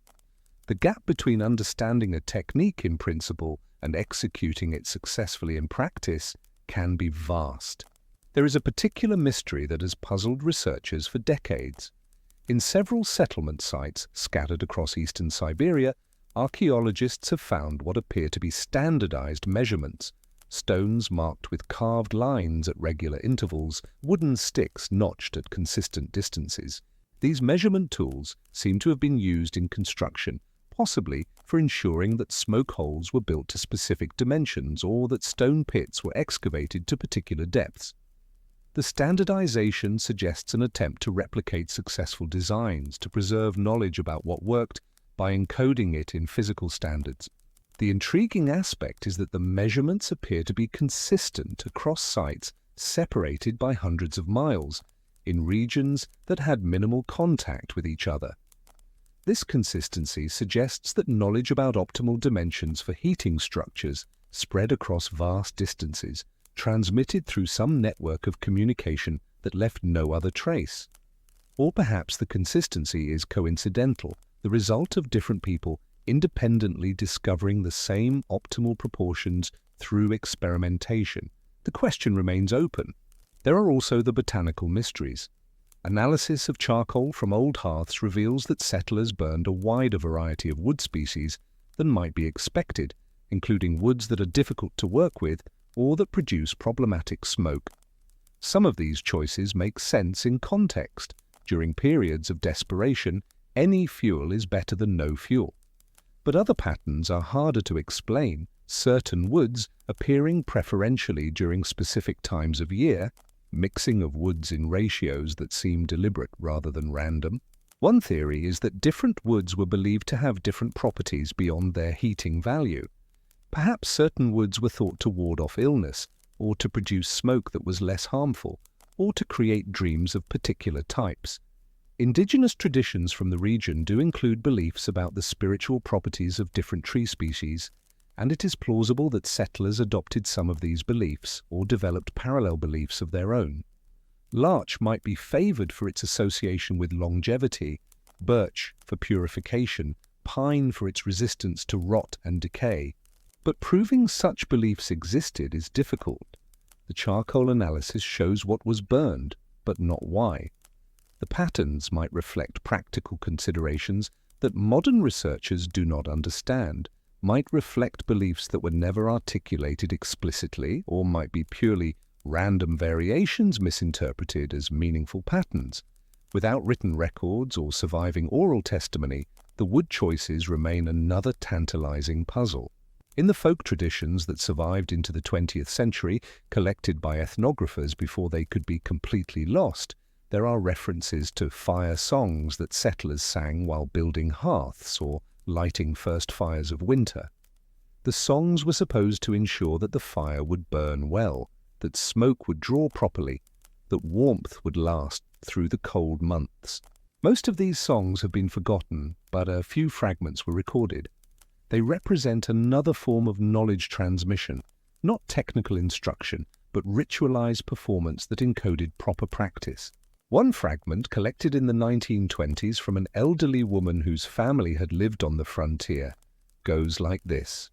The gap between understanding a technique in principle and executing it successfully in practice can be vast. There is a particular mystery that has puzzled researchers for decades. In several settlement sites scattered across eastern Siberia, archaeologists have found what appear to be standardized measurements: stones marked with carved lines at regular intervals, wooden sticks notched at consistent distances. These measurement tools seem to have been used in construction, possibly for ensuring that smoke holes were built to specific dimensions or that stone pits were excavated to particular depths. The standardization suggests an attempt to replicate successful designs, to preserve knowledge about what worked, by encoding it in physical standards. The intriguing aspect is that the measurements appear to be consistent across sites separated by hundreds of miles, in regions that had minimal contact with each other. This consistency suggests that knowledge about optimal dimensions for heating structures spread across vast distances, transmitted through some network of communication that left no other trace. Or perhaps the consistency is coincidental, the result of different people independently discovering the same optimal proportions through experimentation. The question remains open. There are also the botanical mysteries. Analysis of charcoal from old hearths reveals that settlers burned a wider variety of wood species than might be expected, including woods that are difficult to work with or that produce problematic smoke. Some of these choices make sense in context. During periods of desperation, any fuel is better than no fuel. But other patterns are harder to explain, certain woods appearing preferentially during specific times of year, mixing of woods in ratios that seem deliberate rather than random. One theory is that different woods were believed to have different properties beyond their heating value. Perhaps certain woods were thought to ward off illness, or to produce smoke that was less harmful, or to create dreams of particular types. Indigenous traditions from the region do include beliefs about the spiritual properties of different tree species, and it is plausible that settlers adopted some of these beliefs or developed parallel beliefs of their own. Larch might be favored for its association with longevity, birch for purification, pine for its resistance to rot and decay. But proving such beliefs existed is difficult. The charcoal analysis shows what was burned, but not why. The patterns might reflect practical considerations that modern researchers do not understand, might reflect beliefs that were never articulated explicitly, or might be purely random variations misinterpreted as meaningful patterns. Without written records or surviving oral testimony, the wood choices remain another tantalizing puzzle. In the folk traditions that survived into the 20th century, collected by ethnographers before they could be completely lost, there are references to fire songs that settlers sang while building hearths or lighting first fires of winter. The songs were supposed to ensure that the fire would burn well, that smoke would draw properly, that warmth would last through the cold months. Most of these songs have been forgotten, but a few fragments were recorded. They represent another form of knowledge transmission, not technical instruction, but ritualized performance that encoded proper practice. One fragment, collected in the 1920s from an elderly woman whose family had lived on the frontier, goes like this.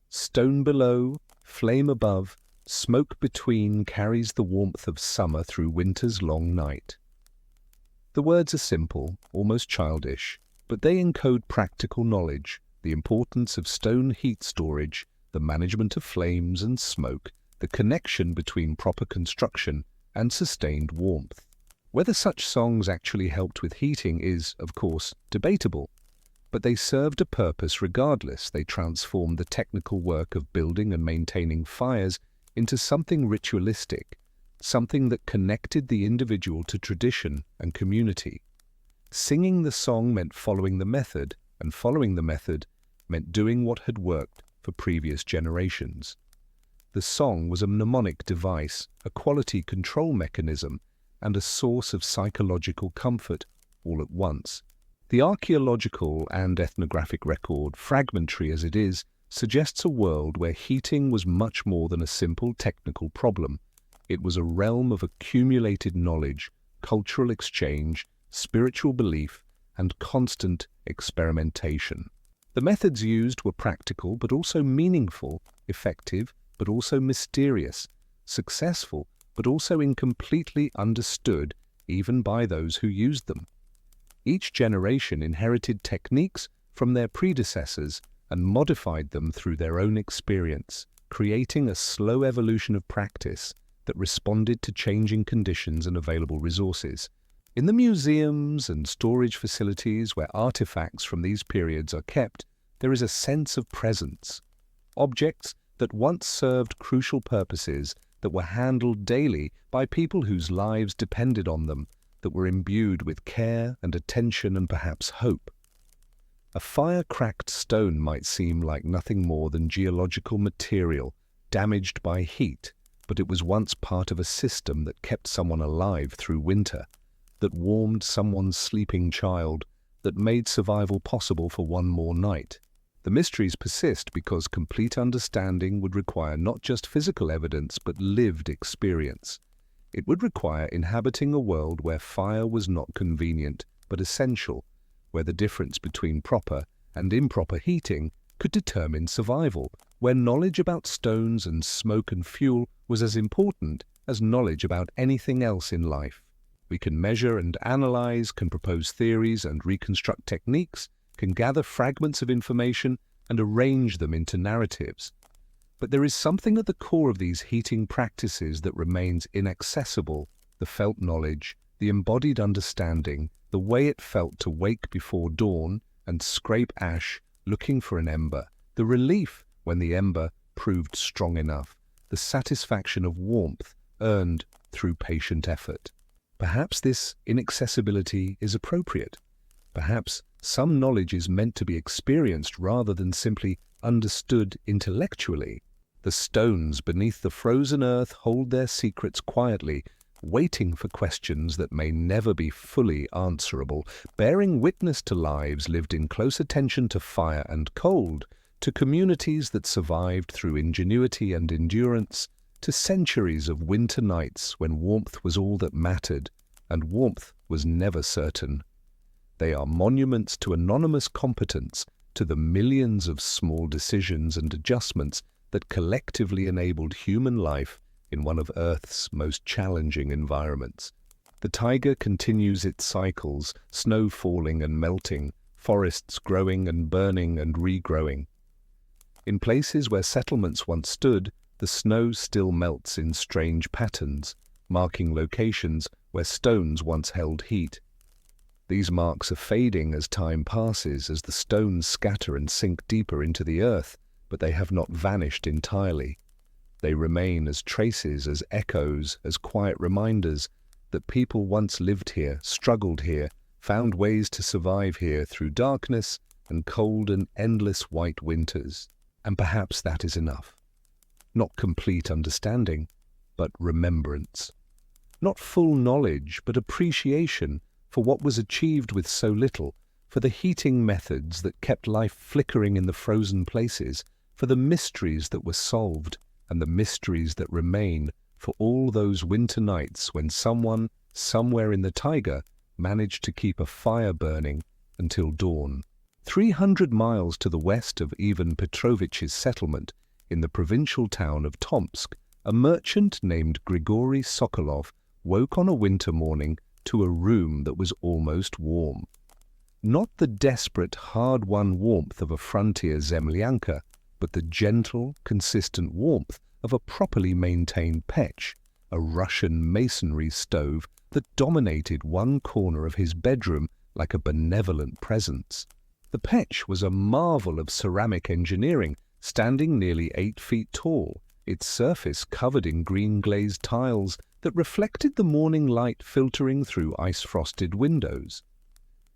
Stone below, flame above, smoke between carries the warmth of summer through winter's long night. The words are simple, almost childish, but they encode practical knowledge, the importance of stone heat storage, the management of flames and smoke, the connection between proper construction and sustained warmth. Whether such songs actually helped with heating is, of course, debatable, but they served a purpose regardless. They transformed the technical work of building and maintaining fires into something ritualistic, something that connected the individual to tradition and community. Singing the song meant following the method, and following the method meant doing what had worked for previous generations. The song was a mnemonic device, a quality control mechanism, and a source of psychological comfort all at once. The archaeological and ethnographic record, fragmentary as it is, suggests a world where heating was much more than a simple technical problem. It was a realm of accumulated knowledge, cultural exchange, spiritual belief, and constant experimentation. The methods used were practical but also meaningful, effective but also mysterious, successful but also incompletely understood even by those who used them. Each generation inherited techniques from their predecessors and modified them through their own experience, creating a slow evolution of practice that responded to changing conditions and available resources. In the museums and storage facilities where artifacts from these periods are kept, there is a sense of presence. Objects that once served crucial purposes, that were handled daily by people whose lives depended on them, that were imbued with care and attention and perhaps hope. A fire-cracked stone might seem like nothing more than geological material damaged by heat, but it was once part of a system that kept someone alive through winter, that warmed someone's sleeping child, that made survival possible for one more night. The mysteries persist because complete understanding would require not just physical evidence but lived experience. It would require inhabiting a world where fire was not convenient but essential, where the difference between proper and improper heating could determine survival, where knowledge about stones and smoke and fuel was as important as knowledge about anything else in life. We can measure and analyze, can propose theories and reconstruct techniques, can gather fragments of information and arrange them into narratives. But there is something at the core of these heating practices that remains inaccessible: the felt knowledge, the embodied understanding, the way it felt to wake before dawn and scrape ash looking for an ember, the relief when the ember proved strong enough, the satisfaction of warmth earned through patient effort. Perhaps this inaccessibility is appropriate. Perhaps some knowledge is meant to be experienced rather than simply understood intellectually. The stones beneath the frozen earth hold their secrets quietly, waiting for questions that may never be fully answerable, bearing witness to lives lived in close attention to fire and cold, to communities that survived through ingenuity and endurance, to centuries of winter nights when warmth was all that mattered, and warmth was never certain. They are monuments to anonymous competence, to the millions of small decisions and adjustments that collectively enabled human life in one of Earth's most challenging environments. The taiga continues its cycles, snow falling and melting, forests growing and burning and regrowing. In places where settlements once stood, the snow still melts in strange patterns, marking locations where stones once held heat. These marks are fading as time passes, as the stones scatter and sink deeper into the earth, but they have not vanished entirely. They remain as traces, as echoes, as quiet reminders that people once lived here, struggled here, found ways to survive here through darkness and cold and endless white winters. And perhaps that is enough. Not complete understanding, but remembrance. Not full knowledge, but appreciation for what was achieved with so little, for the heating methods that kept life flickering in the frozen places, for the mysteries that were solved and the mysteries that remain, for all those winter nights when someone, somewhere in the taiga, managed to keep a fire burning until dawn. 300 miles to the west of Ivan Petrovich's settlement, in the provincial town of Tomsk, a merchant named Grigory Sokolov woke on a winter morning to a room that was almost warm. Not the desperate, hard-won warmth of a frontier zemlyanka, but the gentle, consistent warmth of a properly maintained pech, a Russian masonry stove that dominated one corner of his bedroom like a benevolent presence. The pech was a marvel of ceramic engineering, standing nearly 8 feet tall, its surface covered in green-glazed tiles that reflected the morning light filtering through ice-frosted windows.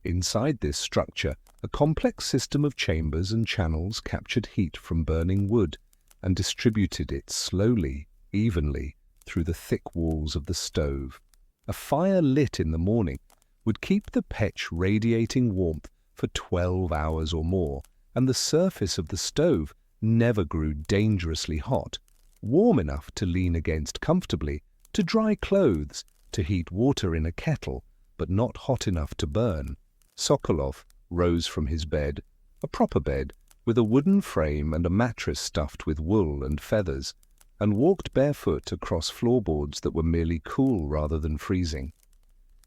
Inside this structure, a complex system of chambers and channels captured heat from burning wood and distributed it slowly, evenly, through the thick walls of the stove. A fire lit in the morning would keep the pech radiating warmth for 12 hours or more, and the surface of the stove never grew dangerously hot, warm enough to lean against comfortably, to dry clothes, to heat water in a kettle, but not hot enough to burn. Sokolov rose from his bed, a proper bed, with a wooden frame and a mattress stuffed with wool and feathers, and walked barefoot across floorboards that were merely cool rather than freezing.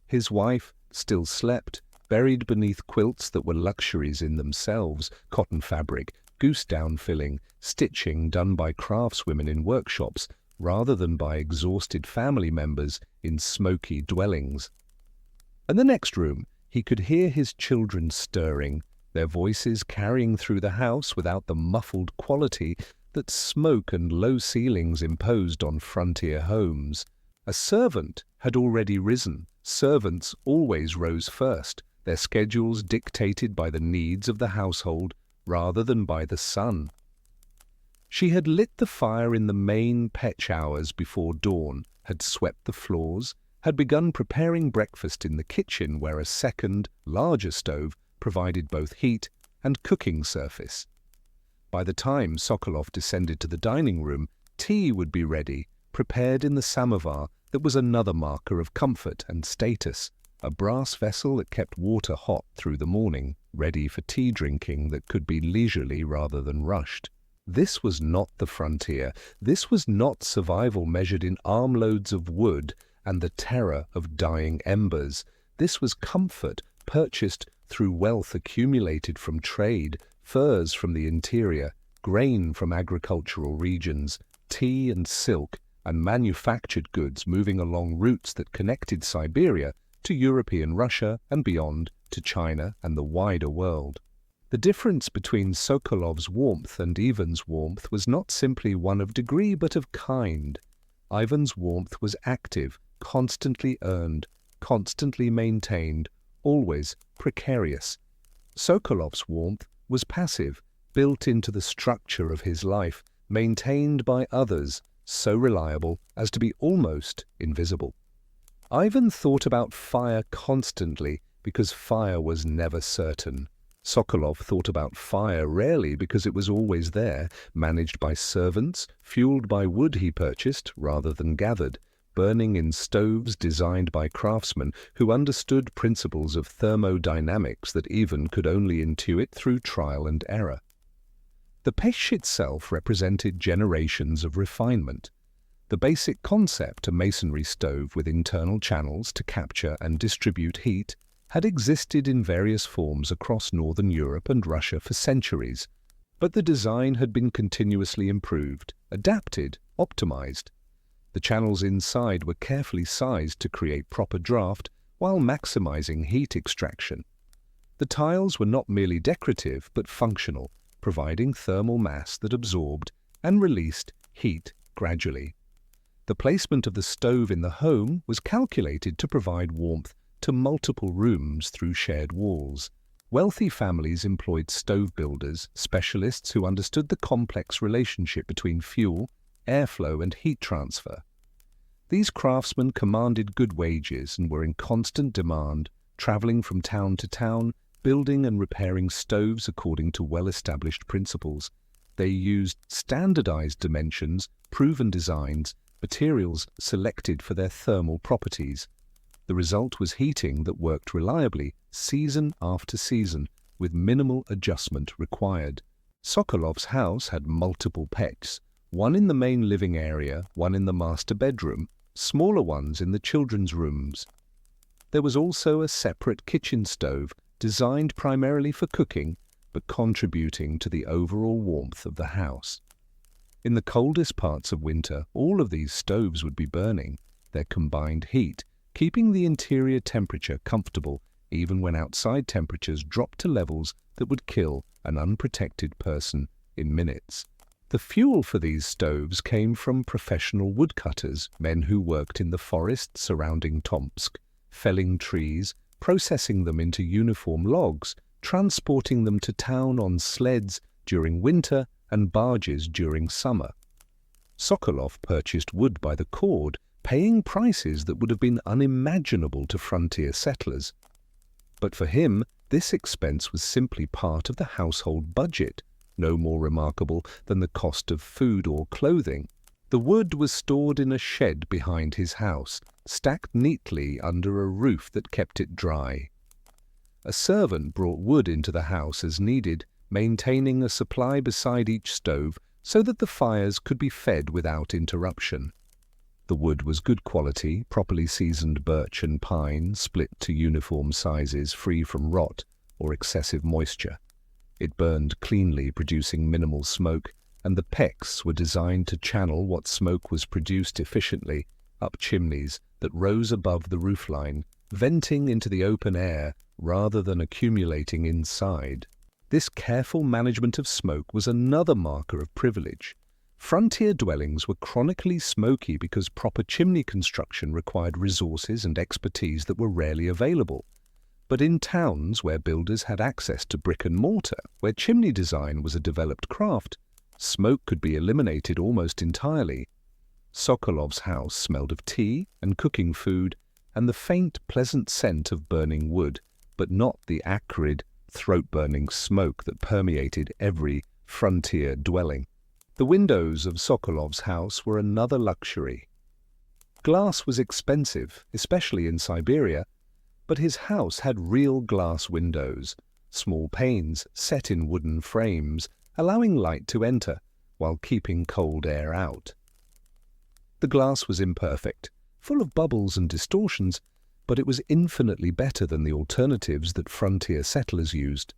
His wife still slept, buried beneath quilts that were luxuries in themselves, cotton fabric, goose-down filling, stitching done by craftswomen in workshops rather than by exhausted family members in smoky dwellings. In the next room, he could hear his children stirring, their voices carrying through the house without the muffled quality that smoke and low ceilings imposed on frontier homes. A servant had already risen. Servants always rose first, their schedules dictated by the needs of the household rather than by the sun. She had lit the fire in the main petch hours before dawn, had swept the floors, had begun preparing breakfast in the kitchen where a second, larger stove provided both heat and cooking surface. By the time Sokolov descended to the dining room, tea would be ready, prepared in the samovar that was another marker of comfort and status, a brass vessel that kept water hot through the morning, ready for tea drinking that could be leisurely rather than rushed. This was not the frontier. This was not survival measured in armloads of wood and the terror of dying embers. This was comfort purchased through wealth accumulated from trade, furs from the interior, grain from agricultural regions, tea and silk, and manufactured goods moving along routes that connected Siberia to European Russia and beyond to China and the wider world. The difference between Sokolov's warmth and Ivan's warmth was not simply one of degree but of kind. Ivan's warmth was active, constantly earned, constantly maintained, always precarious. Sokolov's warmth was passive, built into the structure of his life, maintained by others, so reliable as to be almost invisible. Ivan thought about fire constantly because fire was never certain. Sokolov thought about fire rarely because it was always there, managed by servants, fueled by wood he purchased rather than gathered, burning in stoves designed by craftsmen who understood principles of thermodynamics that Ivan could only intuit through trial and error. The pech itself represented generations of refinement. The basic concept, a masonry stove with internal channels to capture and distribute heat, had existed in various forms across northern Europe and Russia for centuries, but the design had been continuously improved, adapted, optimized. The channels inside were carefully sized to create proper draft while maximizing heat extraction. The tiles were not merely decorative but functional, providing thermal mass that absorbed and released heat gradually. The placement of the stove in the home was calculated to provide warmth to multiple rooms through shared walls. Wealthy families employed stove builders, specialists who understood the complex relationship between fuel, airflow, and heat transfer. These craftsmen commanded good wages and were in constant demand, traveling from town to town, building and repairing stoves according to well-established principles. They used standardized dimensions, proven designs, materials selected for their thermal properties. The result was heating that worked reliably, season after season, with minimal adjustment required. Sokolov's house had multiple pechs, one in the main living area, one in the master bedroom, smaller ones in the children's rooms. There was also a separate kitchen stove, designed primarily for cooking, but contributing to the overall warmth of the house. In the coldest parts of winter, all of these stoves would be burning, their combined heat keeping the interior temperature comfortable even when outside temperatures dropped to levels that would kill an unprotected person in minutes. The fuel for these stoves came from professional woodcutters, men who worked in the forests surrounding Tomsk, felling trees, processing them into uniform logs, transporting them to town on sleds during winter and barges during summer. Sokolov purchased wood by the cord, paying prices that would have been unimaginable to frontier settlers. But for him, this expense was simply part of the household budget, no more remarkable than the cost of food or clothing. The wood was stored in a shed behind his house, stacked neatly under a roof that kept it dry. A servant brought wood into the house as needed, maintaining a supply beside each stove so that the fires could be fed without interruption. The wood was good quality, properly seasoned birch and pine, split to uniform sizes, free from rot or excessive moisture. It burned cleanly, producing minimal smoke, and the pecks were designed to channel what smoke was produced efficiently up chimneys that rose above the roofline, venting into the open air rather than accumulating inside. This careful management of smoke was another marker of privilege. Frontier dwellings were chronically smoky because proper chimney construction required resources and expertise that were rarely available. But in towns where builders had access to brick and mortar, where chimney design was a developed craft, smoke could be eliminated almost entirely. Sokolov's house smelled of tea and cooking food and the faint, pleasant scent of burning wood, but not the acrid, throat-burning smoke that permeated every frontier dwelling. The windows of Sokolov's house were another luxury. Glass was expensive, especially in Siberia, but his house had real glass windows, small panes set in wooden frames, allowing light to enter while keeping cold air out. The glass was imperfect, full of bubbles and distortions, but it was infinitely better than the alternatives that frontier settlers used.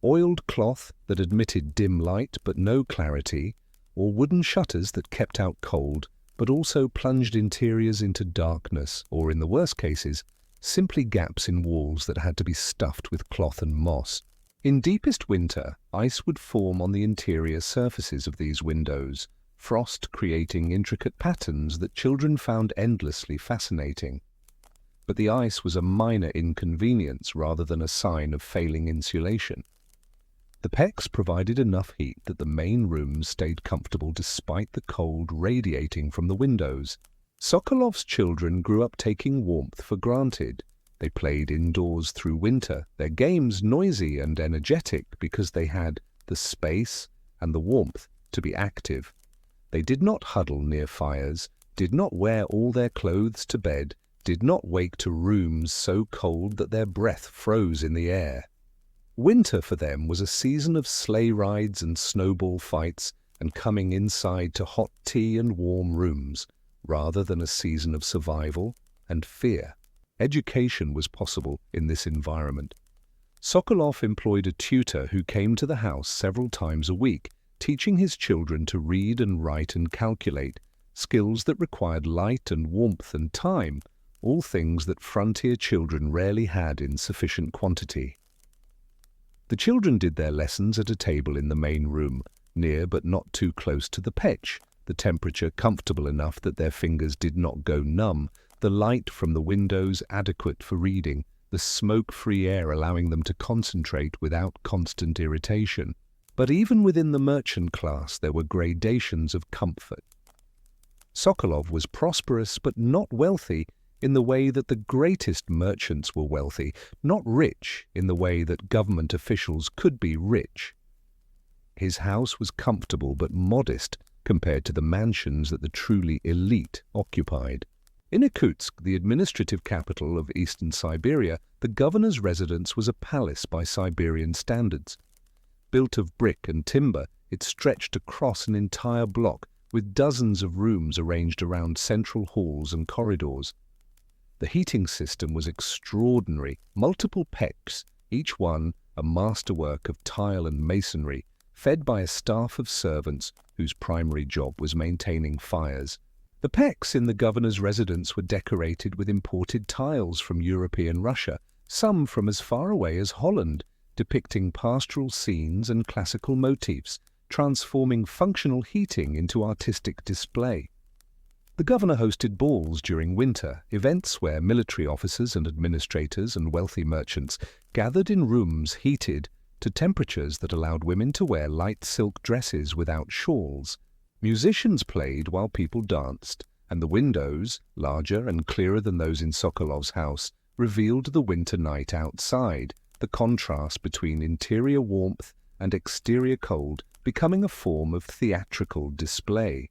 Oiled cloth that admitted dim light but no clarity, or wooden shutters that kept out cold but also plunged interiors into darkness, or in the worst cases, simply gaps in walls that had to be stuffed with cloth and moss. In deepest winter, ice would form on the interior surfaces of these windows, frost creating intricate patterns that children found endlessly fascinating. But the ice was a minor inconvenience rather than a sign of failing insulation. The pecks provided enough heat that the main rooms stayed comfortable despite the cold radiating from the windows. Sokolov's children grew up taking warmth for granted. They played indoors through winter, their games noisy and energetic because they had the space and the warmth to be active. They did not huddle near fires, did not wear all their clothes to bed, did not wake to rooms so cold that their breath froze in the air. Winter for them was a season of sleigh rides and snowball fights and coming inside to hot tea and warm rooms, rather than a season of survival and fear. Education was possible in this environment. Sokolov employed a tutor who came to the house several times a week, teaching his children to read and write and calculate, skills that required light and warmth and time, all things that frontier children rarely had in sufficient quantity. The children did their lessons at a table in the main room, near but not too close to the pech, the temperature comfortable enough that their fingers did not go numb, the light from the windows adequate for reading, the smoke-free air allowing them to concentrate without constant irritation. But even within the merchant class there were gradations of comfort. Sokolov was prosperous but not wealthy in the way that the greatest merchants were wealthy, not rich in the way that government officials could be rich. His house was comfortable but modest compared to the mansions that the truly elite occupied. In Irkutsk, the administrative capital of eastern Siberia, the governor's residence was a palace by Siberian standards. Built of brick and timber, it stretched across an entire block with dozens of rooms arranged around central halls and corridors. The heating system was extraordinary, multiple pecks, each one a masterwork of tile and masonry, fed by a staff of servants whose primary job was maintaining fires. The pecks in the governor's residence were decorated with imported tiles from European Russia, some from as far away as Holland, depicting pastoral scenes and classical motifs, transforming functional heating into artistic display. The governor hosted balls during winter, events where military officers and administrators and wealthy merchants gathered in rooms heated to temperatures that allowed women to wear light silk dresses without shawls. Musicians played while people danced, and the windows, larger and clearer than those in Sokolov's house, revealed the winter night outside, the contrast between interior warmth and exterior cold becoming a form of theatrical display.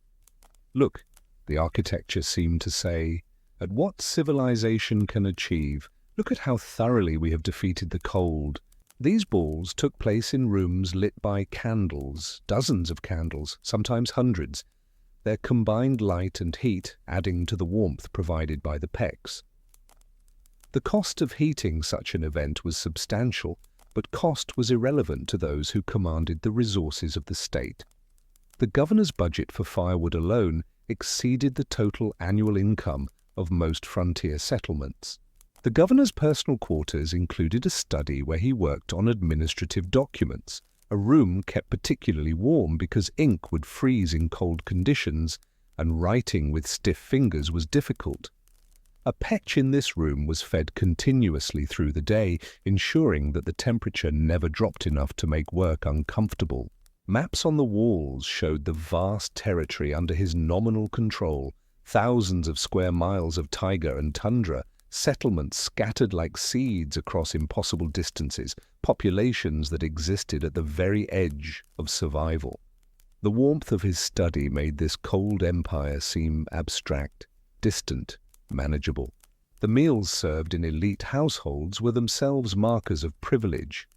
Look, the architecture seemed to say, at what civilization can achieve, look at how thoroughly we have defeated the cold. These balls took place in rooms lit by candles, dozens of candles, sometimes hundreds, their combined light and heat adding to the warmth provided by the pecks. The cost of heating such an event was substantial, but cost was irrelevant to those who commanded the resources of the state. The governor's budget for firewood alone exceeded the total annual income of most frontier settlements. The governor's personal quarters included a study where he worked on administrative documents, a room kept particularly warm because ink would freeze in cold conditions and writing with stiff fingers was difficult. A petch in this room was fed continuously through the day, ensuring that the temperature never dropped enough to make work uncomfortable. Maps on the walls showed the vast territory under his nominal control, thousands of square miles of taiga and tundra, settlements scattered like seeds across impossible distances, populations that existed at the very edge of survival. The warmth of his study made this cold empire seem abstract, distant, manageable. The meals served in elite households were themselves markers of privilege.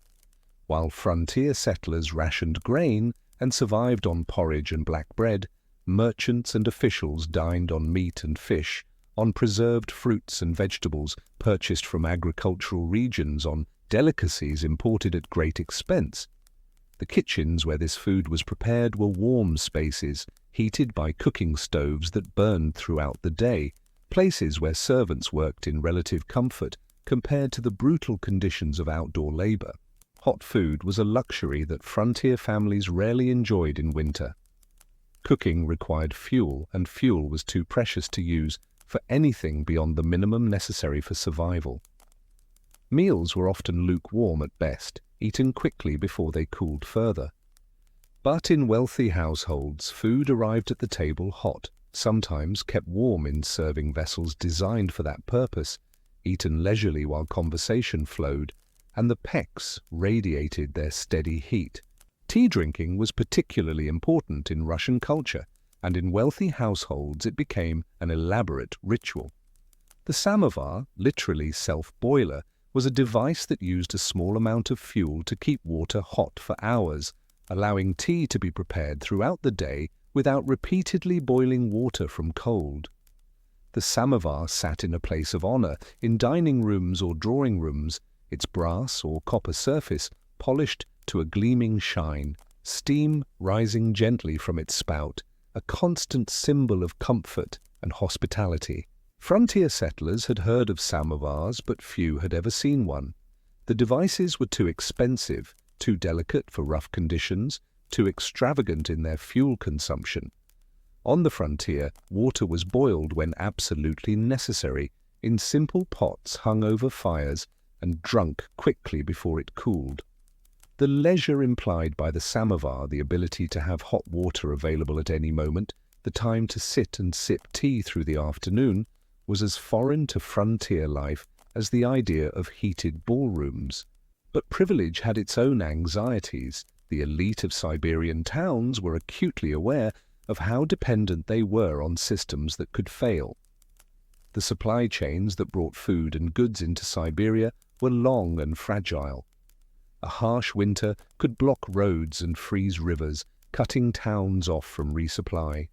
While frontier settlers rationed grain and survived on porridge and black bread, merchants and officials dined on meat and fish, on preserved fruits and vegetables purchased from agricultural regions, on delicacies imported at great expense. The kitchens where this food was prepared were warm spaces, heated by cooking stoves that burned throughout the day, places where servants worked in relative comfort compared to the brutal conditions of outdoor labor. Hot food was a luxury that frontier families rarely enjoyed in winter. Cooking required fuel, and fuel was too precious to use for anything beyond the minimum necessary for survival. Meals were often lukewarm at best, eaten quickly before they cooled further. But in wealthy households, food arrived at the table hot, sometimes kept warm in serving vessels designed for that purpose, eaten leisurely while conversation flowed, and the pecks radiated their steady heat. Tea drinking was particularly important in Russian culture, and in wealthy households it became an elaborate ritual. The samovar, literally self-boiler, was a device that used a small amount of fuel to keep water hot for hours, allowing tea to be prepared throughout the day without repeatedly boiling water from cold. The samovar sat in a place of honor in dining rooms or drawing rooms, its brass or copper surface polished to a gleaming shine, steam rising gently from its spout, a constant symbol of comfort and hospitality. Frontier settlers had heard of samovars, but few had ever seen one. The devices were too expensive, too delicate for rough conditions, too extravagant in their fuel consumption. On the frontier, water was boiled when absolutely necessary, in simple pots hung over fires, and drunk quickly before it cooled. The leisure implied by the samovar, the ability to have hot water available at any moment, the time to sit and sip tea through the afternoon, was as foreign to frontier life as the idea of heated ballrooms. But privilege had its own anxieties. The elite of Siberian towns were acutely aware of how dependent they were on systems that could fail. The supply chains that brought food and goods into Siberia were long and fragile. A harsh winter could block roads and freeze rivers, cutting towns off from resupply.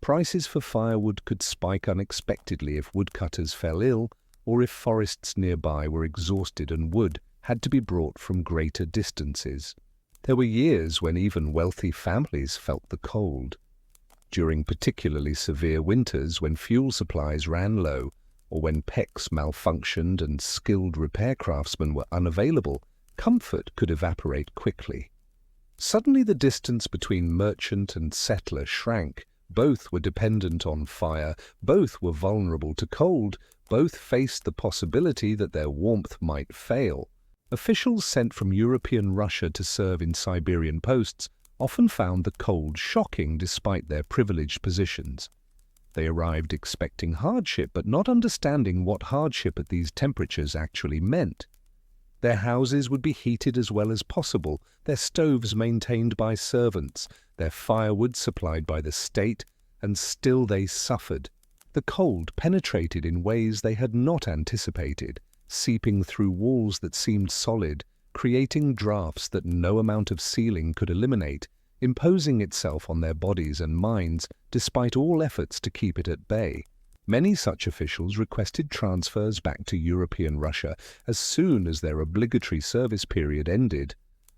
Prices for firewood could spike unexpectedly if woodcutters fell ill, or if forests nearby were exhausted and wood had to be brought from greater distances. There were years when even wealthy families felt the cold. During particularly severe winters, when fuel supplies ran low, or when pecks malfunctioned and skilled repair craftsmen were unavailable, comfort could evaporate quickly. Suddenly the distance between merchant and settler shrank. Both were dependent on fire, both were vulnerable to cold, both faced the possibility that their warmth might fail. Officials sent from European Russia to serve in Siberian posts often found the cold shocking despite their privileged positions. They arrived expecting hardship, but not understanding what hardship at these temperatures actually meant. Their houses would be heated as well as possible, their stoves maintained by servants, their firewood supplied by the state, and still they suffered. The cold penetrated in ways they had not anticipated, seeping through walls that seemed solid, creating drafts that no amount of sealing could eliminate, imposing itself on their bodies and minds despite all efforts to keep it at bay. Many such officials requested transfers back to European Russia as soon as their obligatory service period ended.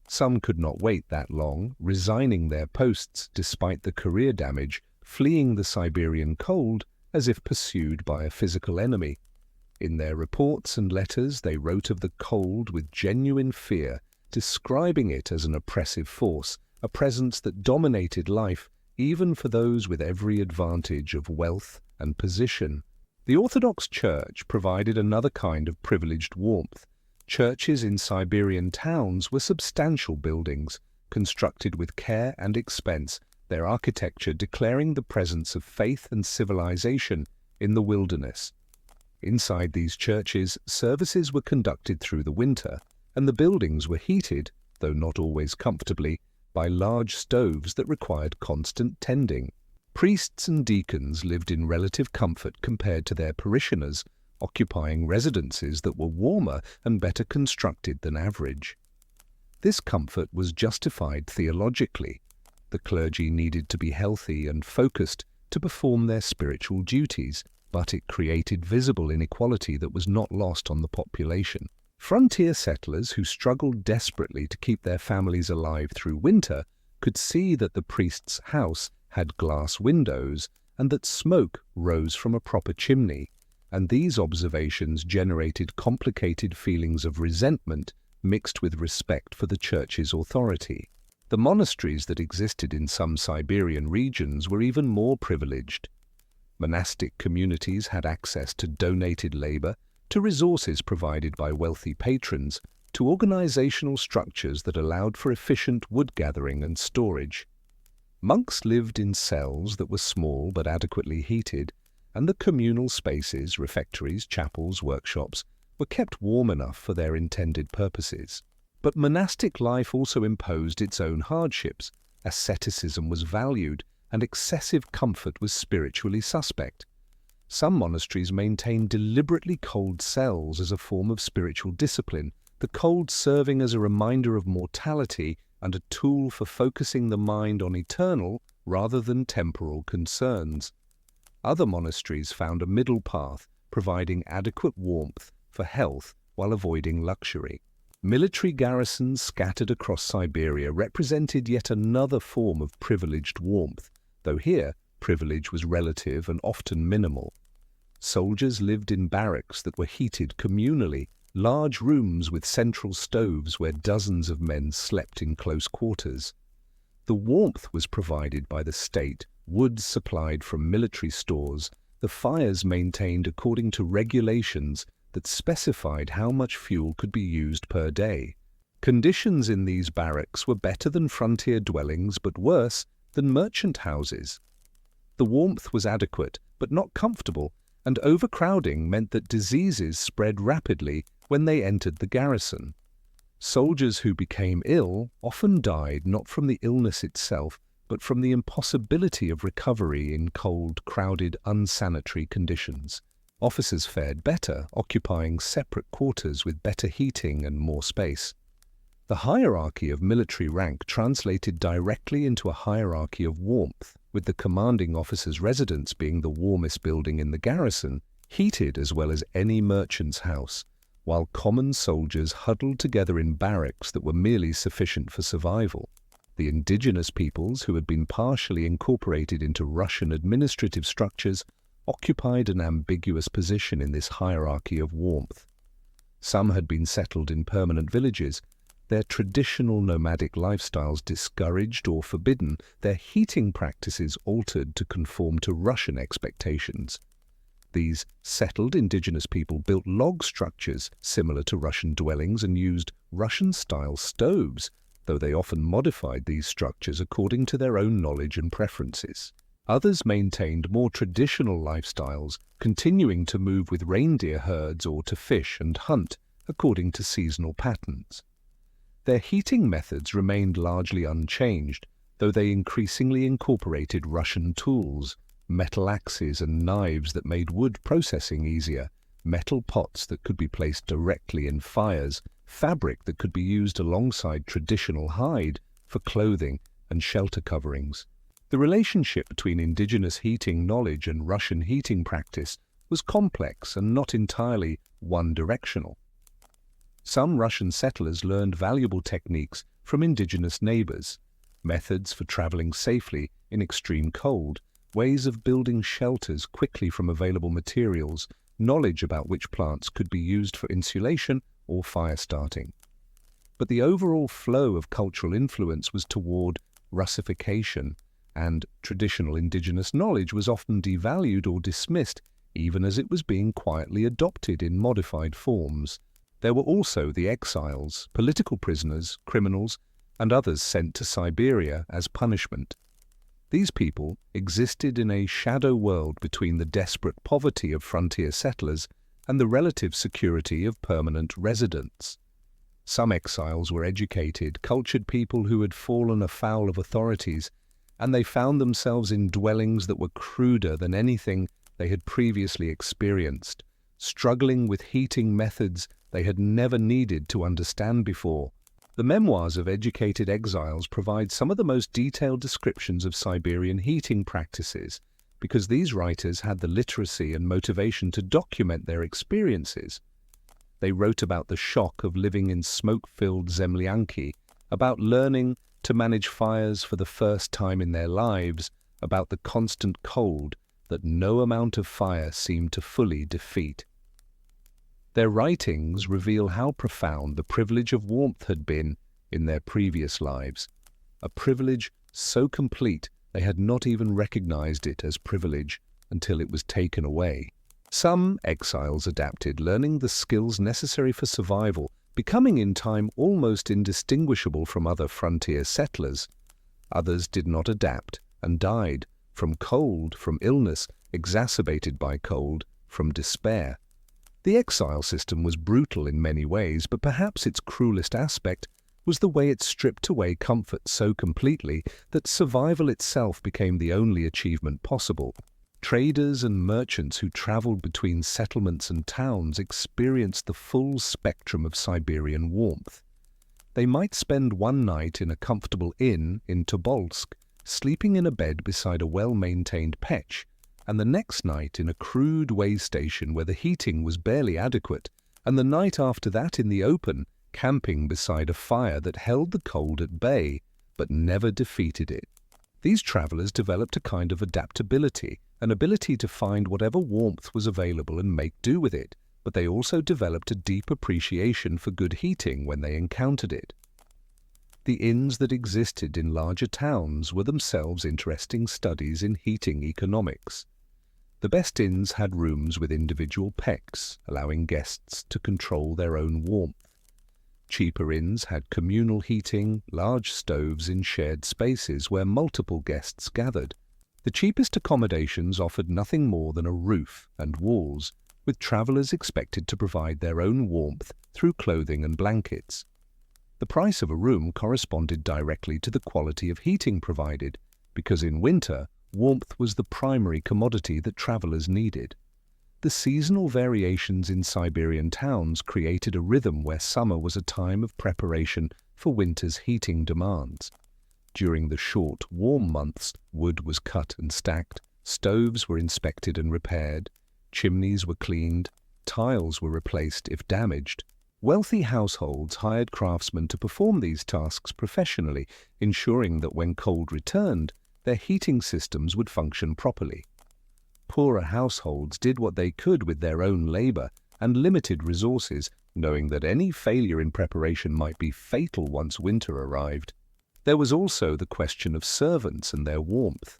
Some could not wait that long, resigning their posts despite the career damage, fleeing the Siberian cold as if pursued by a physical enemy. In their reports and letters they wrote of the cold with genuine fear, describing it as an oppressive force, a presence that dominated life even for those with every advantage of wealth and position. The Orthodox Church provided another kind of privileged warmth. Churches in Siberian towns were substantial buildings, constructed with care and expense, their architecture declaring the presence of faith and civilization in the wilderness. Inside these churches, services were conducted through the winter, and the buildings were heated, though not always comfortably, by large stoves that required constant tending. Priests and deacons lived in relative comfort compared to their parishioners, occupying residences that were warmer and better constructed than average. This comfort was justified theologically. The clergy needed to be healthy and focused to perform their spiritual duties, but it created visible inequality that was not lost on the population. Frontier settlers who struggled desperately to keep their families alive through winter could see that the priest's house had glass windows and that smoke rose from a proper chimney, and these observations generated complicated feelings of resentment mixed with respect for the church's authority. The monasteries that existed in some Siberian regions were even more privileged. Monastic communities had access to donated labor, to resources provided by wealthy patrons, to organizational structures that allowed for efficient wood gathering and storage. Monks lived in cells that were small but adequately heated, and the communal spaces, refectories, chapels, workshops, were kept warm enough for their intended purposes. But monastic life also imposed its own hardships. Asceticism was valued, and excessive comfort was spiritually suspect. Some monasteries maintained deliberately cold cells as a form of spiritual discipline, the cold serving as a reminder of mortality and a tool for focusing the mind on eternal rather than temporal concerns. Other monasteries found a middle path, providing adequate warmth for health while avoiding luxury. Military garrisons scattered across Siberia represented yet another form of privileged warmth, though here privilege was relative and often minimal. Soldiers lived in barracks that were heated communally, large rooms with central stoves where dozens of men slept in close quarters. The warmth was provided by the state, wood supplied from military stores, the fires maintained according to regulations that specified how much fuel could be used per day. Conditions in these barracks were better than frontier dwellings but worse than merchant houses. The warmth was adequate but not comfortable, and overcrowding meant that diseases spread rapidly when they entered the garrison. Soldiers who became ill often died not from the illness itself, but from the impossibility of recovery in cold, crowded, unsanitary conditions. Officers fared better, occupying separate quarters with better heating and more space. The hierarchy of military rank translated directly into a hierarchy of warmth, with the commanding officer's residence being the warmest building in the garrison, heated as well as any merchant's house, while common soldiers huddled together in barracks that were merely sufficient for survival. The indigenous peoples, who had been partially incorporated into Russian administrative structures, occupied an ambiguous position in this hierarchy of warmth. Some had been settled in permanent villages, their traditional nomadic lifestyles discouraged or forbidden, their heating practices altered to conform to Russian expectations. These settled indigenous people built log structures similar to Russian dwellings and used Russian-style stoves, though they often modified these structures according to their own knowledge and preferences. Others maintained more traditional lifestyles, continuing to move with reindeer herds or to fish and hunt according to seasonal patterns. Their heating methods remained largely unchanged, though they increasingly incorporated Russian tools, metal axes and knives that made wood processing easier, metal pots that could be placed directly in fires, fabric that could be used alongside traditional hide for clothing and shelter coverings. The relationship between indigenous heating knowledge and Russian heating practice was complex and not entirely one-directional. Some Russian settlers learned valuable techniques from indigenous neighbors, methods for traveling safely in extreme cold, ways of building shelters quickly from available materials, knowledge about which plants could be used for insulation or fire starting. But the overall flow of cultural influence was toward Russification, and traditional indigenous knowledge was often devalued or dismissed, even as it was being quietly adopted in modified forms. There were also the exiles, political prisoners, criminals, and others sent to Siberia as punishment. These people existed in a shadow world between the desperate poverty of frontier settlers and the relative security of permanent residents. Some exiles were educated, cultured people who had fallen afoul of authorities, and they found themselves in dwellings that were cruder than anything they had previously experienced, struggling with heating methods they had never needed to understand before. The memoirs of educated exiles provide some of the most detailed descriptions of Siberian heating practices, because these writers had the literacy and motivation to document their experiences. They wrote about the shock of living in smoke-filled zemlyanki, about learning to manage fires for the first time in their lives, about the constant cold that no amount of fire seemed to fully defeat. Their writings reveal how profound the privilege of warmth had been in their previous lives, a privilege so complete they had not even recognized it as privilege until it was taken away. Some exiles adapted, learning the skills necessary for survival, becoming in time almost indistinguishable from other frontier settlers. Others did not adapt and died from cold, from illness, exacerbated by cold, from despair. The exile system was brutal in many ways, but perhaps its cruelest aspect was the way it stripped away comfort so completely that survival itself became the only achievement possible. Traders and merchants who traveled between settlements and towns experienced the full spectrum of Siberian warmth. They might spend one night in a comfortable inn in Tobolsk, sleeping in a bed beside a well-maintained pech, and the next night in a crude way station where the heating was barely adequate, and the night after that in the open, camping beside a fire that held the cold at bay, but never defeated it. These travelers developed a kind of adaptability, an ability to find whatever warmth was available and make do with it, but they also developed a deep appreciation for good heating when they encountered it. The inns that existed in larger towns were themselves interesting studies in heating economics. The best inns had rooms with individual pecks, allowing guests to control their own warmth. Cheaper inns had communal heating, large stoves in shared spaces where multiple guests gathered. The cheapest accommodations offered nothing more than a roof and walls, with travelers expected to provide their own warmth through clothing and blankets. The price of a room corresponded directly to the quality of heating provided, because in winter, warmth was the primary commodity that travelers needed. The seasonal variations in Siberian towns created a rhythm where summer was a time of preparation for winter's heating demands. During the short, warm months, wood was cut and stacked, stoves were inspected and repaired, chimneys were cleaned, tiles were replaced if damaged. Wealthy households hired craftsmen to perform these tasks professionally, ensuring that when cold returned, their heating systems would function properly. Poorer households did what they could with their own labor and limited resources, knowing that any failure in preparation might be fatal once winter arrived. There was also the question of servants and their warmth.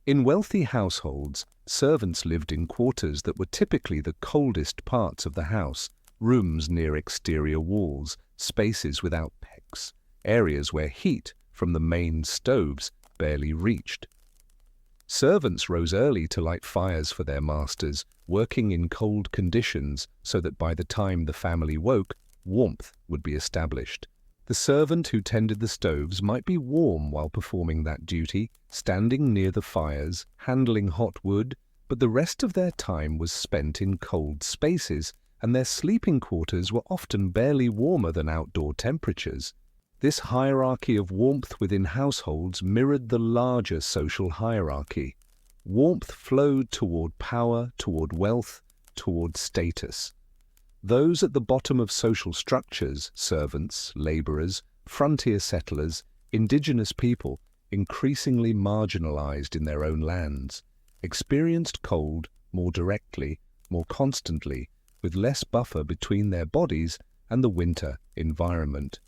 In wealthy households, servants lived in quarters that were typically the coldest parts of the house, rooms near exterior walls, spaces without pecks, areas where heat from the main stoves barely reached. Servants rose early to light fires for their masters, working in cold conditions so that by the time the family woke, warmth would be established. The servant who tended the stoves might be warm while performing that duty, standing near the fires, handling hot wood, but the rest of their time was spent in cold spaces, and their sleeping quarters were often barely warmer than outdoor temperatures. This hierarchy of warmth within households mirrored the larger social hierarchy. Warmth flowed toward power, toward wealth, toward status. Those at the bottom of social structures, servants, laborers, frontier settlers, indigenous people, increasingly marginalized in their own lands, experienced cold more directly, more constantly, with less buffer between their bodies and the winter environment.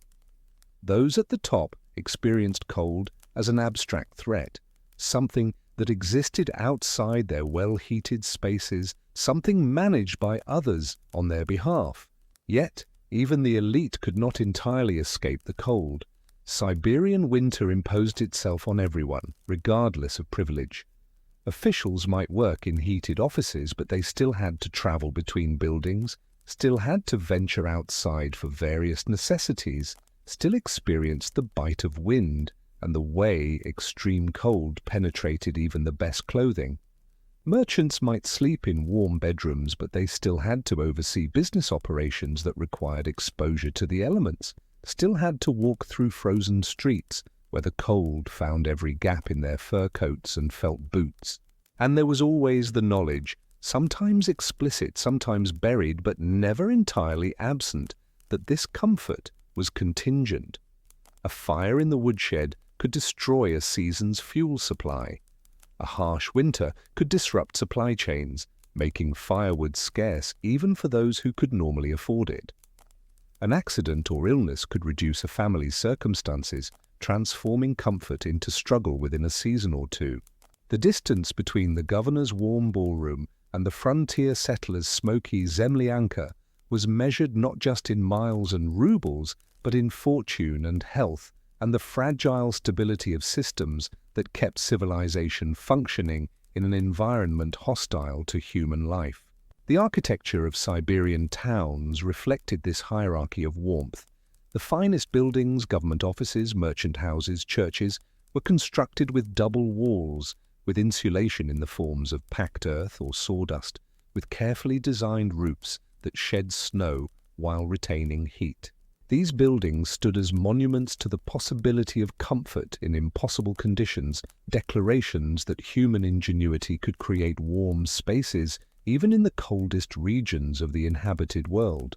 Those at the top experienced cold as an abstract threat, something that existed outside their well-heated spaces, something managed by others on their behalf. Yet, even the elite could not entirely escape the cold. Siberian winter imposed itself on everyone, regardless of privilege. Officials might work in heated offices, but they still had to travel between buildings, still had to venture outside for various necessities, still experienced the bite of wind and the way extreme cold penetrated even the best clothing. Merchants might sleep in warm bedrooms, but they still had to oversee business operations that required exposure to the elements, still had to walk through frozen streets where the cold found every gap in their fur coats and felt boots. And there was always the knowledge, sometimes explicit, sometimes buried, but never entirely absent, that this comfort was contingent. A fire in the woodshed could destroy a season's fuel supply. A harsh winter could disrupt supply chains, making firewood scarce even for those who could normally afford it. An accident or illness could reduce a family's circumstances, transforming comfort into struggle within a season or two. The distance between the governor's warm ballroom and the frontier settler's smoky zemlyanka was measured not just in miles and rubles, but in fortune and health and the fragile stability of systems that kept civilization functioning in an environment hostile to human life. The architecture of Siberian towns reflected this hierarchy of warmth. The finest buildings, government offices, merchant houses, churches, were constructed with double walls, with insulation in the forms of packed earth or sawdust, with carefully designed roofs that shed snow while retaining heat. These buildings stood as monuments to the possibility of comfort in impossible conditions, declarations that human ingenuity could create warm spaces even in the coldest regions of the inhabited world.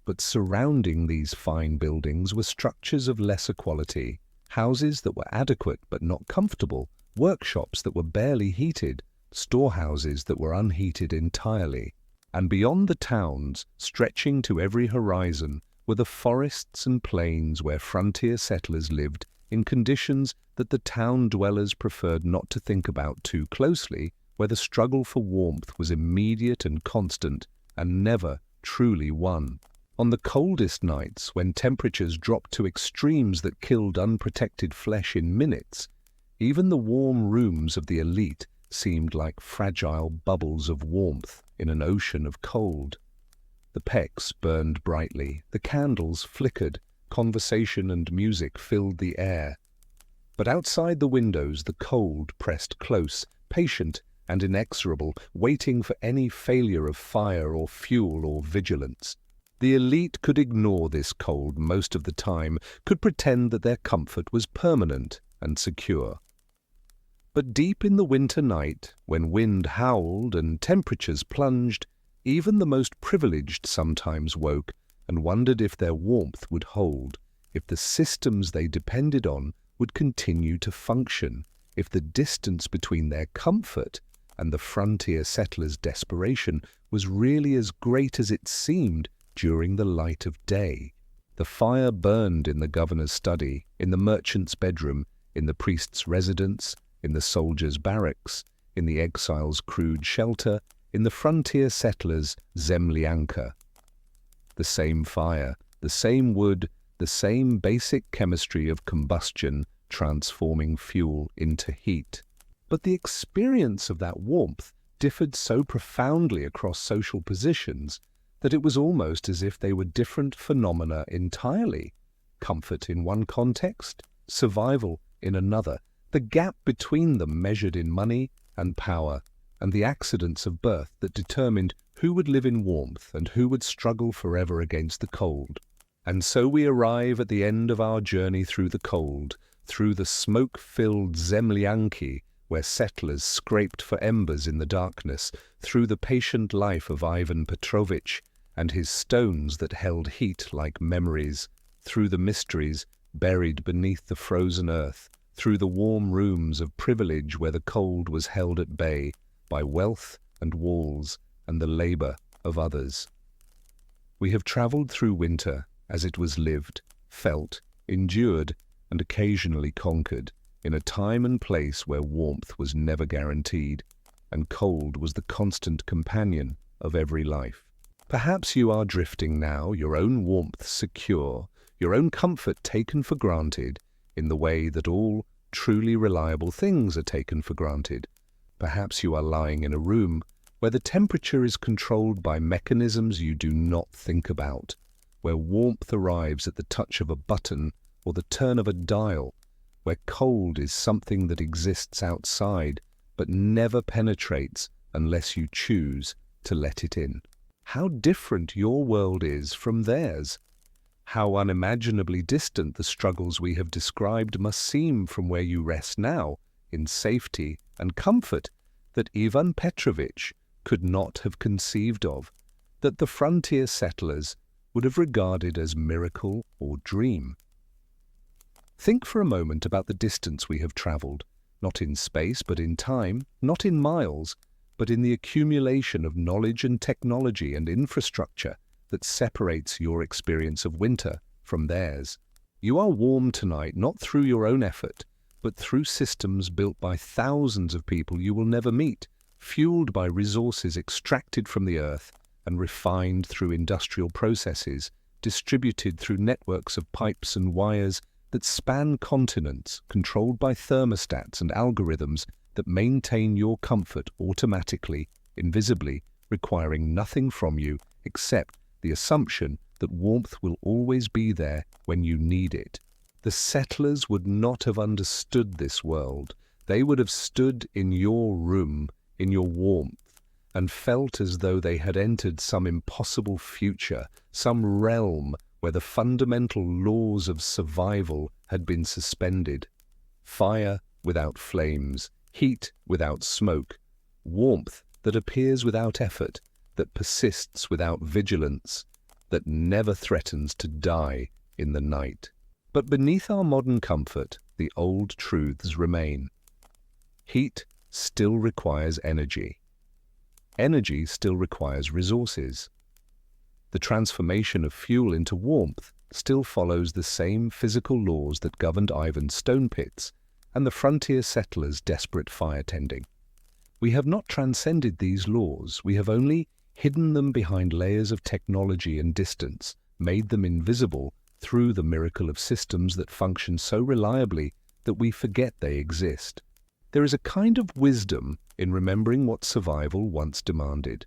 But surrounding these fine buildings were structures of lesser quality, houses that were adequate but not comfortable, workshops that were barely heated, storehouses that were unheated entirely. And beyond the towns, stretching to every horizon, were the forests and plains where frontier settlers lived in conditions that the town dwellers preferred not to think about too closely, where the struggle for warmth was immediate and constant and never truly won. On the coldest nights, when temperatures dropped to extremes that killed unprotected flesh in minutes, even the warm rooms of the elite seemed like fragile bubbles of warmth in an ocean of cold. The pecks burned brightly, the candles flickered, conversation and music filled the air. But outside the windows the cold pressed close, patient and inexorable, waiting for any failure of fire or fuel or vigilance. The elite could ignore this cold most of the time, could pretend that their comfort was permanent and secure. But deep in the winter night, when wind howled and temperatures plunged, even the most privileged sometimes woke and wondered if their warmth would hold, if the systems they depended on would continue to function, if the distance between their comfort and the frontier settlers' desperation was really as great as it seemed during the light of day. The fire burned in the governor's study, in the merchant's bedroom, in the priest's residence, in the soldier's barracks, in the exile's crude shelter, in the frontier settler's zemlyanka. The same fire, the same wood, the same basic chemistry of combustion transforming fuel into heat. But the experience of that warmth differed so profoundly across social positions that it was almost as if they were different phenomena entirely. Comfort in one context, survival in another, the gap between them measured in money and power, and the accidents of birth that determined who would live in warmth and who would struggle forever against the cold. And so we arrive at the end of our journey through the cold, through the smoke-filled zemlyanki, where settlers scraped for embers in the darkness, through the patient life of Ivan Petrovich and his stones that held heat like memories, through the mysteries buried beneath the frozen earth, through the warm rooms of privilege where the cold was held at bay by wealth and walls and the labor of others. We have traveled through winter as it was lived, felt, endured, and occasionally conquered. in a time and place where warmth was never guaranteed, and cold was the constant companion of every life. Perhaps you are drifting now, your own warmth secure, your own comfort taken for granted in the way that all truly reliable things are taken for granted. Perhaps you are lying in a room where the temperature is controlled by mechanisms you do not think about, where warmth arrives at the touch of a button or the turn of a dial, where cold is something that exists outside but never penetrates unless you choose to let it in. How different your world is from theirs. How unimaginably distant the struggles we have described must seem from where you rest now, in safety and comfort that Ivan Petrovich could not have conceived of, that the frontier settlers would have regarded as miracle or dream. Think for a moment about the distance we have traveled, not in space but in time, not in miles, but in the accumulation of knowledge and technology and infrastructure that separates your experience of winter from theirs. You are warm tonight not through your own effort, but through systems built by thousands of people you will never meet, fueled by resources extracted from the earth and refined through industrial processes, distributed through networks of pipes and wires that span continents, controlled by thermostats and algorithms that maintain your comfort automatically, invisibly, requiring nothing from you except the assumption that warmth will always be there when you need it. The settlers would not have understood this world. They would have stood in your room, in your warmth, and felt as though they had entered some impossible future, some realm where the fundamental laws of survival had been suspended. Fire without flames, heat without smoke, warmth that appears without effort, that persists without vigilance, that never threatens to die in the night. But beneath our modern comfort, the old truths remain. Heat still requires energy. Energy still requires resources. The transformation of fuel into warmth still follows the same physical laws that governed Ivan's stone pits and the frontier settlers' desperate fire tending. We have not transcended these laws, we have only hidden them behind layers of technology and distance, made them invisible through the miracle of systems that function so reliably that we forget they exist. There is a kind of wisdom in remembering what survival once demanded.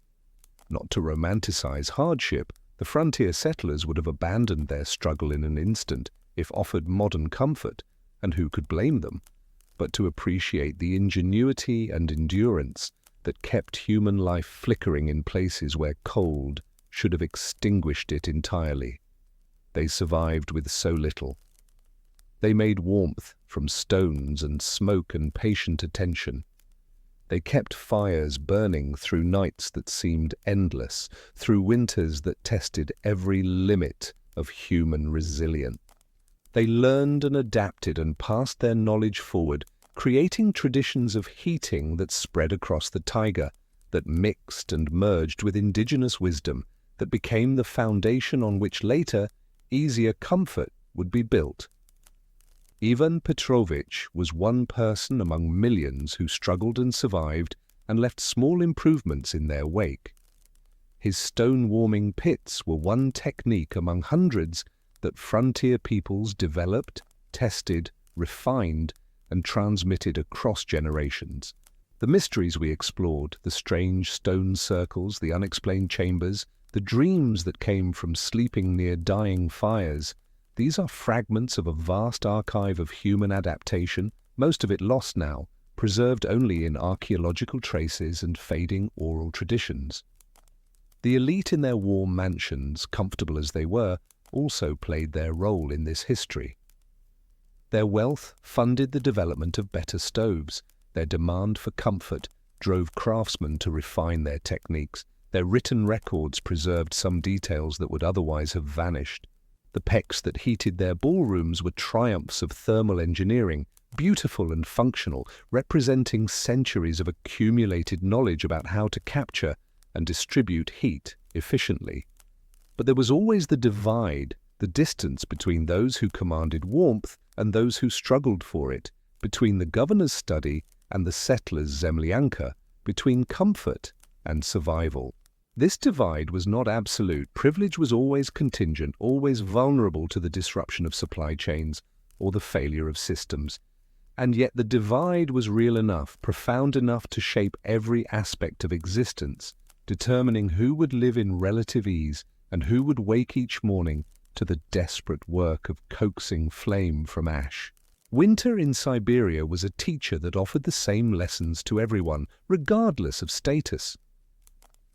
Not to romanticize hardship, the frontier settlers would have abandoned their struggle in an instant if offered modern comfort, and who could blame them? But to appreciate the ingenuity and endurance that kept human life flickering in places where cold should have extinguished it entirely. They survived with so little. They made warmth from stones and smoke and patient attention. They kept fires burning through nights that seemed endless, through winters that tested every limit of human resilience. They learned and adapted and passed their knowledge forward, creating traditions of heating that spread across the taiga, that mixed and merged with indigenous wisdom, that became the foundation on which later easier comfort would be built. Ivan Petrovich was one person among millions who struggled and survived and left small improvements in their wake. His stone-warming pits were one technique among hundreds that frontier peoples developed, tested, refined, and transmitted across generations. The mysteries we explored, the strange stone circles, the unexplained chambers, the dreams that came from sleeping near dying fires, these are fragments of a vast archive of human adaptation, most of it lost now, preserved only in archaeological traces and fading oral traditions. The elite in their warm mansions, comfortable as they were, also played their role in this history. Their wealth funded the development of better stoves. Their demand for comfort drove craftsmen to refine their techniques. Their written records preserved some details that would otherwise have vanished. The pecks that heated their ballrooms were triumphs of thermal engineering, beautiful and functional, representing centuries of accumulated knowledge about how to capture and distribute heat efficiently. But there was always the divide, the distance between those who commanded warmth and those who struggled for it, between the governor's study and the settler's zemlyanka, between comfort and survival. This divide was not absolute. Privilege was always contingent, always vulnerable to the disruption of supply chains or the failure of systems. And yet the divide was real enough, profound enough to shape every aspect of existence, determining who would live in relative ease and who would wake each morning to the desperate work of coaxing flame from ash. Winter in Siberia was a teacher that offered the same lessons to everyone, regardless of status.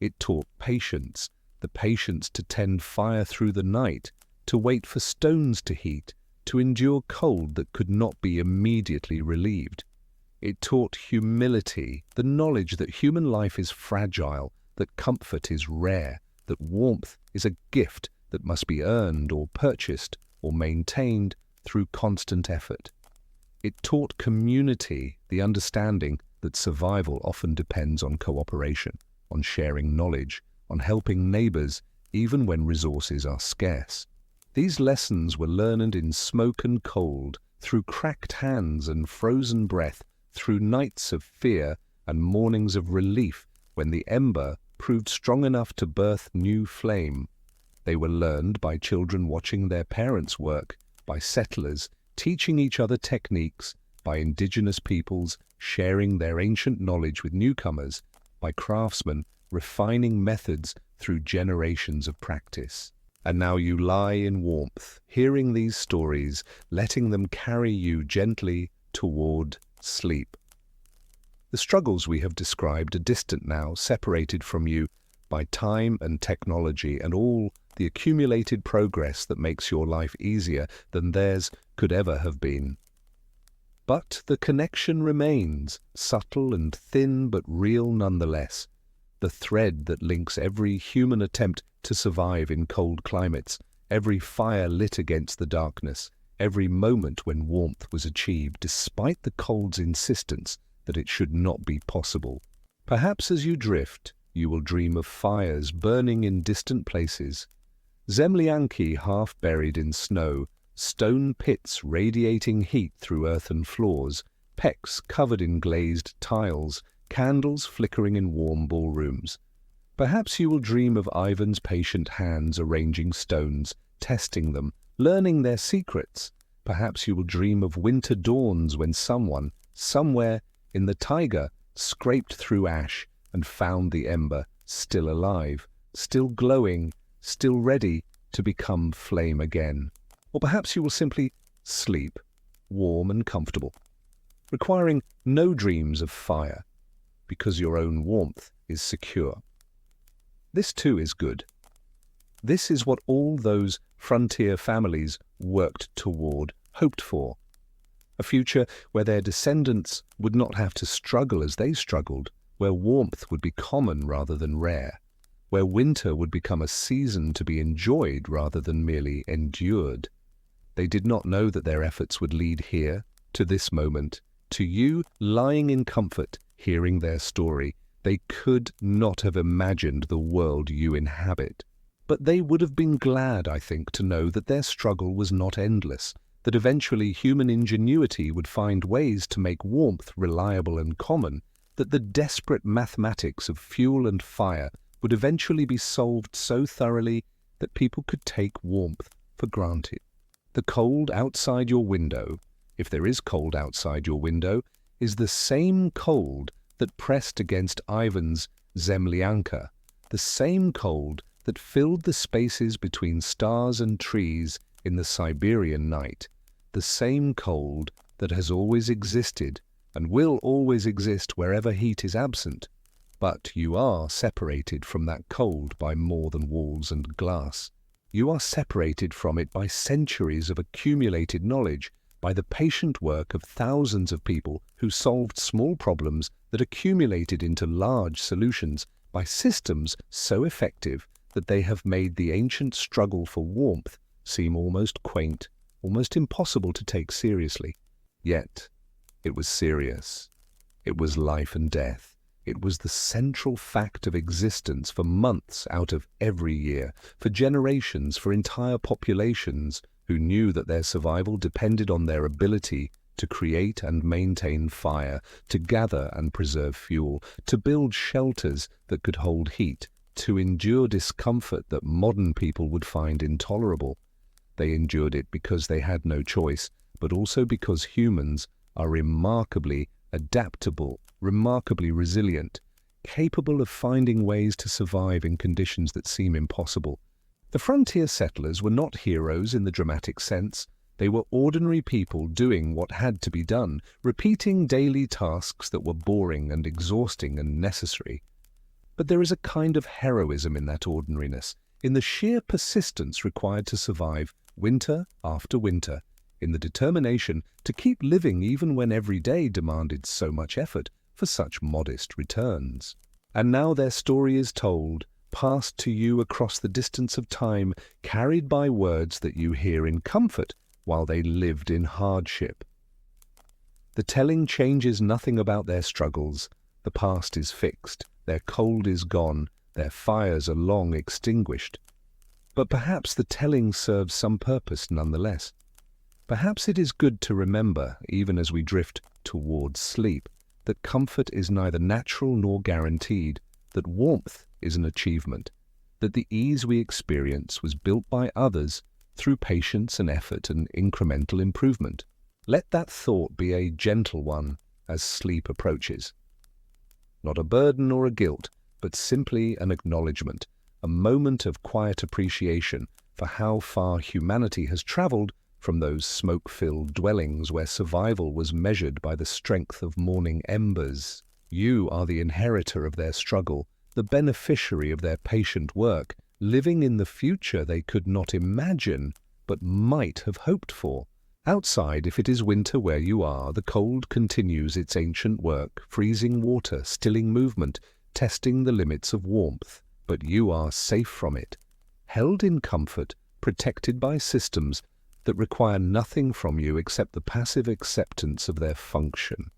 It taught patience, the patience to tend fire through the night, to wait for stones to heat, to endure cold that could not be immediately relieved. It taught humility, the knowledge that human life is fragile, that comfort is rare, that warmth is a gift that must be earned or purchased or maintained through constant effort. It taught community, the understanding that survival often depends on cooperation, on sharing knowledge, on helping neighbors, even when resources are scarce. These lessons were learned in smoke and cold, through cracked hands and frozen breath, through nights of fear and mornings of relief when the ember proved strong enough to birth new flame. They were learned by children watching their parents work, by settlers teaching each other techniques, by indigenous peoples sharing their ancient knowledge with newcomers, by craftsmen refining methods through generations of practice. And now you lie in warmth, hearing these stories, letting them carry you gently toward sleep. The struggles we have described are distant now, separated from you by time and technology and all the accumulated progress that makes your life easier than theirs could ever have been. But the connection remains, subtle and thin but real nonetheless, the thread that links every human attempt to survive in cold climates, every fire lit against the darkness, every moment when warmth was achieved despite the cold's insistence that it should not be possible. Perhaps as you drift, you will dream of fires burning in distant places, zemlyanki half buried in snow, stone pits radiating heat through earthen floors, pecks covered in glazed tiles, candles flickering in warm ballrooms. Perhaps you will dream of Ivan's patient hands arranging stones, testing them, learning their secrets. Perhaps you will dream of winter dawns when someone, somewhere in the taiga, scraped through ash and found the ember still alive, still glowing, still ready to become flame again. Or perhaps you will simply sleep, warm and comfortable, requiring no dreams of fire, because your own warmth is secure. This too is good. This is what all those frontier families worked toward, hoped for. A future where their descendants would not have to struggle as they struggled, where warmth would be common rather than rare, where winter would become a season to be enjoyed rather than merely endured. They did not know that their efforts would lead here, to this moment, to you lying in comfort, hearing their story. They could not have imagined the world you inhabit. But they would have been glad, I think, to know that their struggle was not endless, that eventually human ingenuity would find ways to make warmth reliable and common, that the desperate mathematics of fuel and fire would eventually be solved so thoroughly that people could take warmth for granted. The cold outside your window, if there is cold outside your window, is the same cold that pressed against Ivan's zemlyanka, the same cold that filled the spaces between stars and trees in the Siberian night, the same cold that has always existed and will always exist wherever heat is absent. But you are separated from that cold by more than walls and glass. You are separated from it by centuries of accumulated knowledge, by the patient work of thousands of people who solved small problems that accumulated into large solutions, by systems so effective that they have made the ancient struggle for warmth seem almost quaint, almost impossible to take seriously. Yet, it was serious. It was life and death. It was the central fact of existence for months out of every year, for generations, for entire populations who knew that their survival depended on their ability to create and maintain fire, to gather and preserve fuel, to build shelters that could hold heat, to endure discomfort that modern people would find intolerable. They endured it because they had no choice, but also because humans are remarkably adaptable, remarkably resilient, capable of finding ways to survive in conditions that seem impossible. The frontier settlers were not heroes in the dramatic sense. They were ordinary people doing what had to be done, repeating daily tasks that were boring and exhausting and necessary. But there is a kind of heroism in that ordinariness, in the sheer persistence required to survive winter after winter, in the determination to keep living even when every day demanded so much effort for such modest returns. And now their story is told, passed to you across the distance of time, carried by words that you hear in comfort while they lived in hardship. The telling changes nothing about their struggles. The past is fixed, their cold is gone, their fires are long extinguished. But perhaps the telling serves some purpose nonetheless. Perhaps it is good to remember, even as we drift towards sleep, that comfort is neither natural nor guaranteed, that warmth is an achievement, that the ease we experience was built by others through patience and effort and incremental improvement. Let that thought be a gentle one as sleep approaches. Not a burden or a guilt, but simply an acknowledgement, a moment of quiet appreciation for how far humanity has traveled from those smoke-filled dwellings where survival was measured by the strength of morning embers. You are the inheritor of their struggle, the beneficiary of their patient work, living in the future they could not imagine, but might have hoped for. Outside, if it is winter where you are, the cold continues its ancient work, freezing water, stilling movement, testing the limits of warmth. But you are safe from it, held in comfort, protected by systems that require nothing from you except the passive acceptance of their function.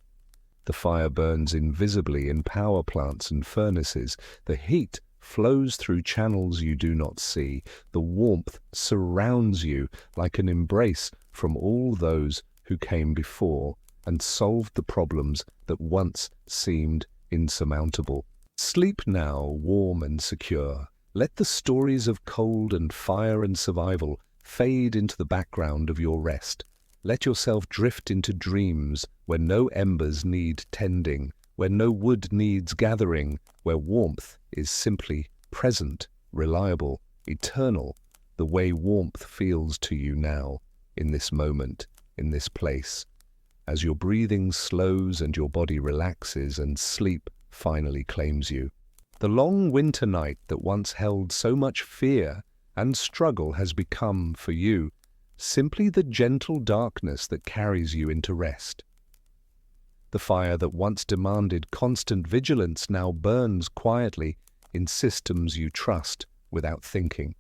The fire burns invisibly in power plants and furnaces. The heat flows through channels you do not see. The warmth surrounds you like an embrace from all those who came before and solved the problems that once seemed insurmountable. Sleep now, warm and secure. Let the stories of cold and fire and survival fade into the background of your rest. Let yourself drift into dreams where no embers need tending, where no wood needs gathering, where warmth is simply present, reliable, eternal, the way warmth feels to you now, in this moment, in this place, as your breathing slows and your body relaxes and sleep finally claims you. The long winter night that once held so much fear and struggle has become, for you, simply the gentle darkness that carries you into rest. The fire that once demanded constant vigilance now burns quietly in systems you trust without thinking.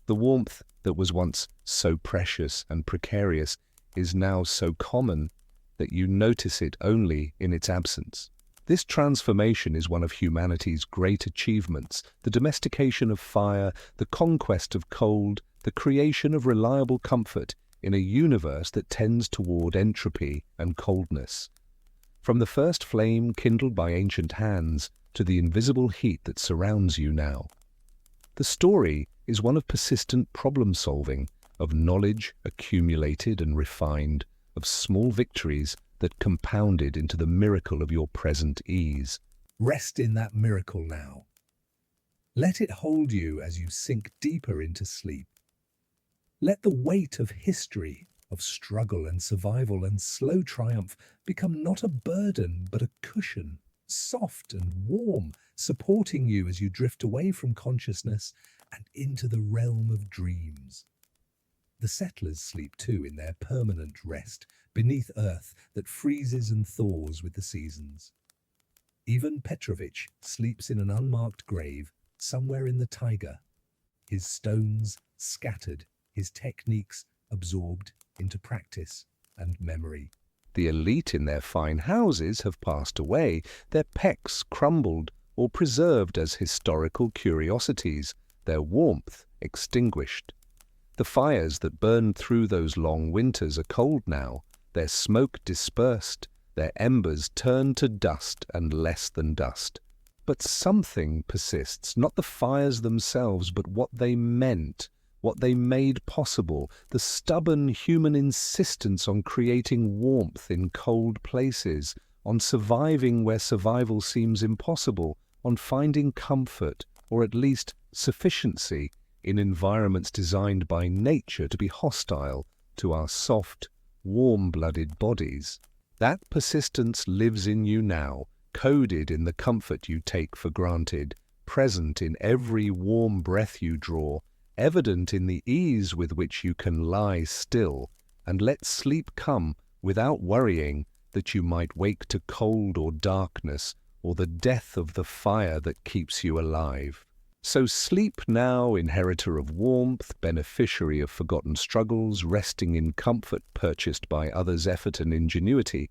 The warmth that was once so precious and precarious is now so common that you notice it only in its absence. This transformation is one of humanity's great achievements, the domestication of fire, the conquest of cold, the creation of reliable comfort in a universe that tends toward entropy and coldness. From the first flame kindled by ancient hands to the invisible heat that surrounds you now. The story is one of persistent problem-solving, of knowledge accumulated and refined, of small victories that compounded into the miracle of your present ease. Rest in that miracle now. Let it hold you as you sink deeper into sleep. Let the weight of history, of struggle and survival and slow triumph become not a burden but a cushion, soft and warm, supporting you as you drift away from consciousness and into the realm of dreams. The settlers sleep too in their permanent rest, beneath earth that freezes and thaws with the seasons. Even Petrovich sleeps in an unmarked grave somewhere in the taiga, his stones scattered, his techniques absorbed into practice and memory. The elite in their fine houses have passed away, their pecks crumbled or preserved as historical curiosities, their warmth extinguished. The fires that burned through those long winters are cold now, their smoke dispersed, their embers turned to dust and less than dust. But something persists, not the fires themselves, but what they meant, what they made possible, the stubborn human insistence on creating warmth in cold places, on surviving where survival seems impossible, on finding comfort, or at least sufficiency, in environments designed by nature to be hostile to our soft, warm-blooded bodies. That persistence lives in you now, coded in the comfort you take for granted, present in every warm breath you draw, evident in the ease with which you can lie still and let sleep come without worrying that you might wake to cold or darkness or the death of the fire that keeps you alive. So sleep now, inheritor of warmth, beneficiary of forgotten struggles, resting in comfort purchased by others' effort and ingenuity.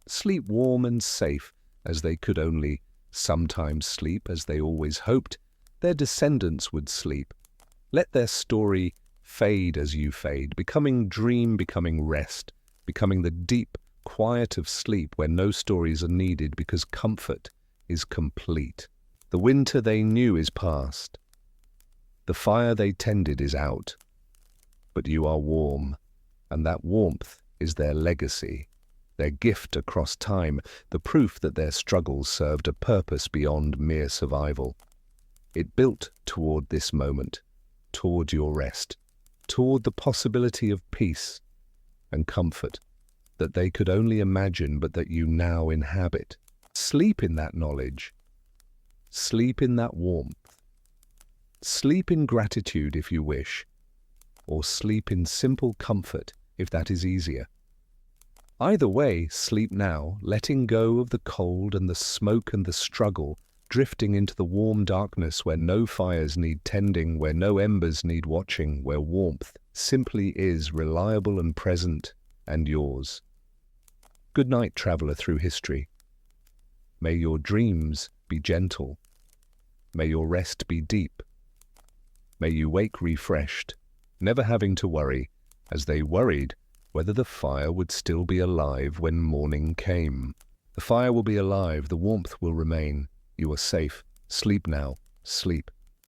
Sleep warm and safe, as they could only sometimes sleep, as they always hoped their descendants would sleep. Let their story fade as you fade, becoming dream, becoming rest, becoming the deep quiet of sleep where no stories are needed because comfort is complete. The winter they knew is past. The fire they tended is out. But you are warm, and that warmth is their legacy, their gift across time, the proof that their struggles served a purpose beyond mere survival. It built toward this moment, toward your rest, toward the possibility of peace and comfort that they could only imagine but that you now inhabit. Sleep in that knowledge. Sleep in that warmth. Sleep in gratitude if you wish, or sleep in simple comfort if that is easier. Either way, sleep now, letting go of the cold and the smoke and the struggle, drifting into the warm darkness where no fires need tending, where no embers need watching, where warmth simply is reliable and present and yours. Good night, traveler through history. May your dreams be gentle. May your rest be deep. May you wake refreshed, never having to worry, as they worried, whether the fire would still be alive when morning came. The fire will be alive, the warmth will remain. You are safe. Sleep now. Sleep.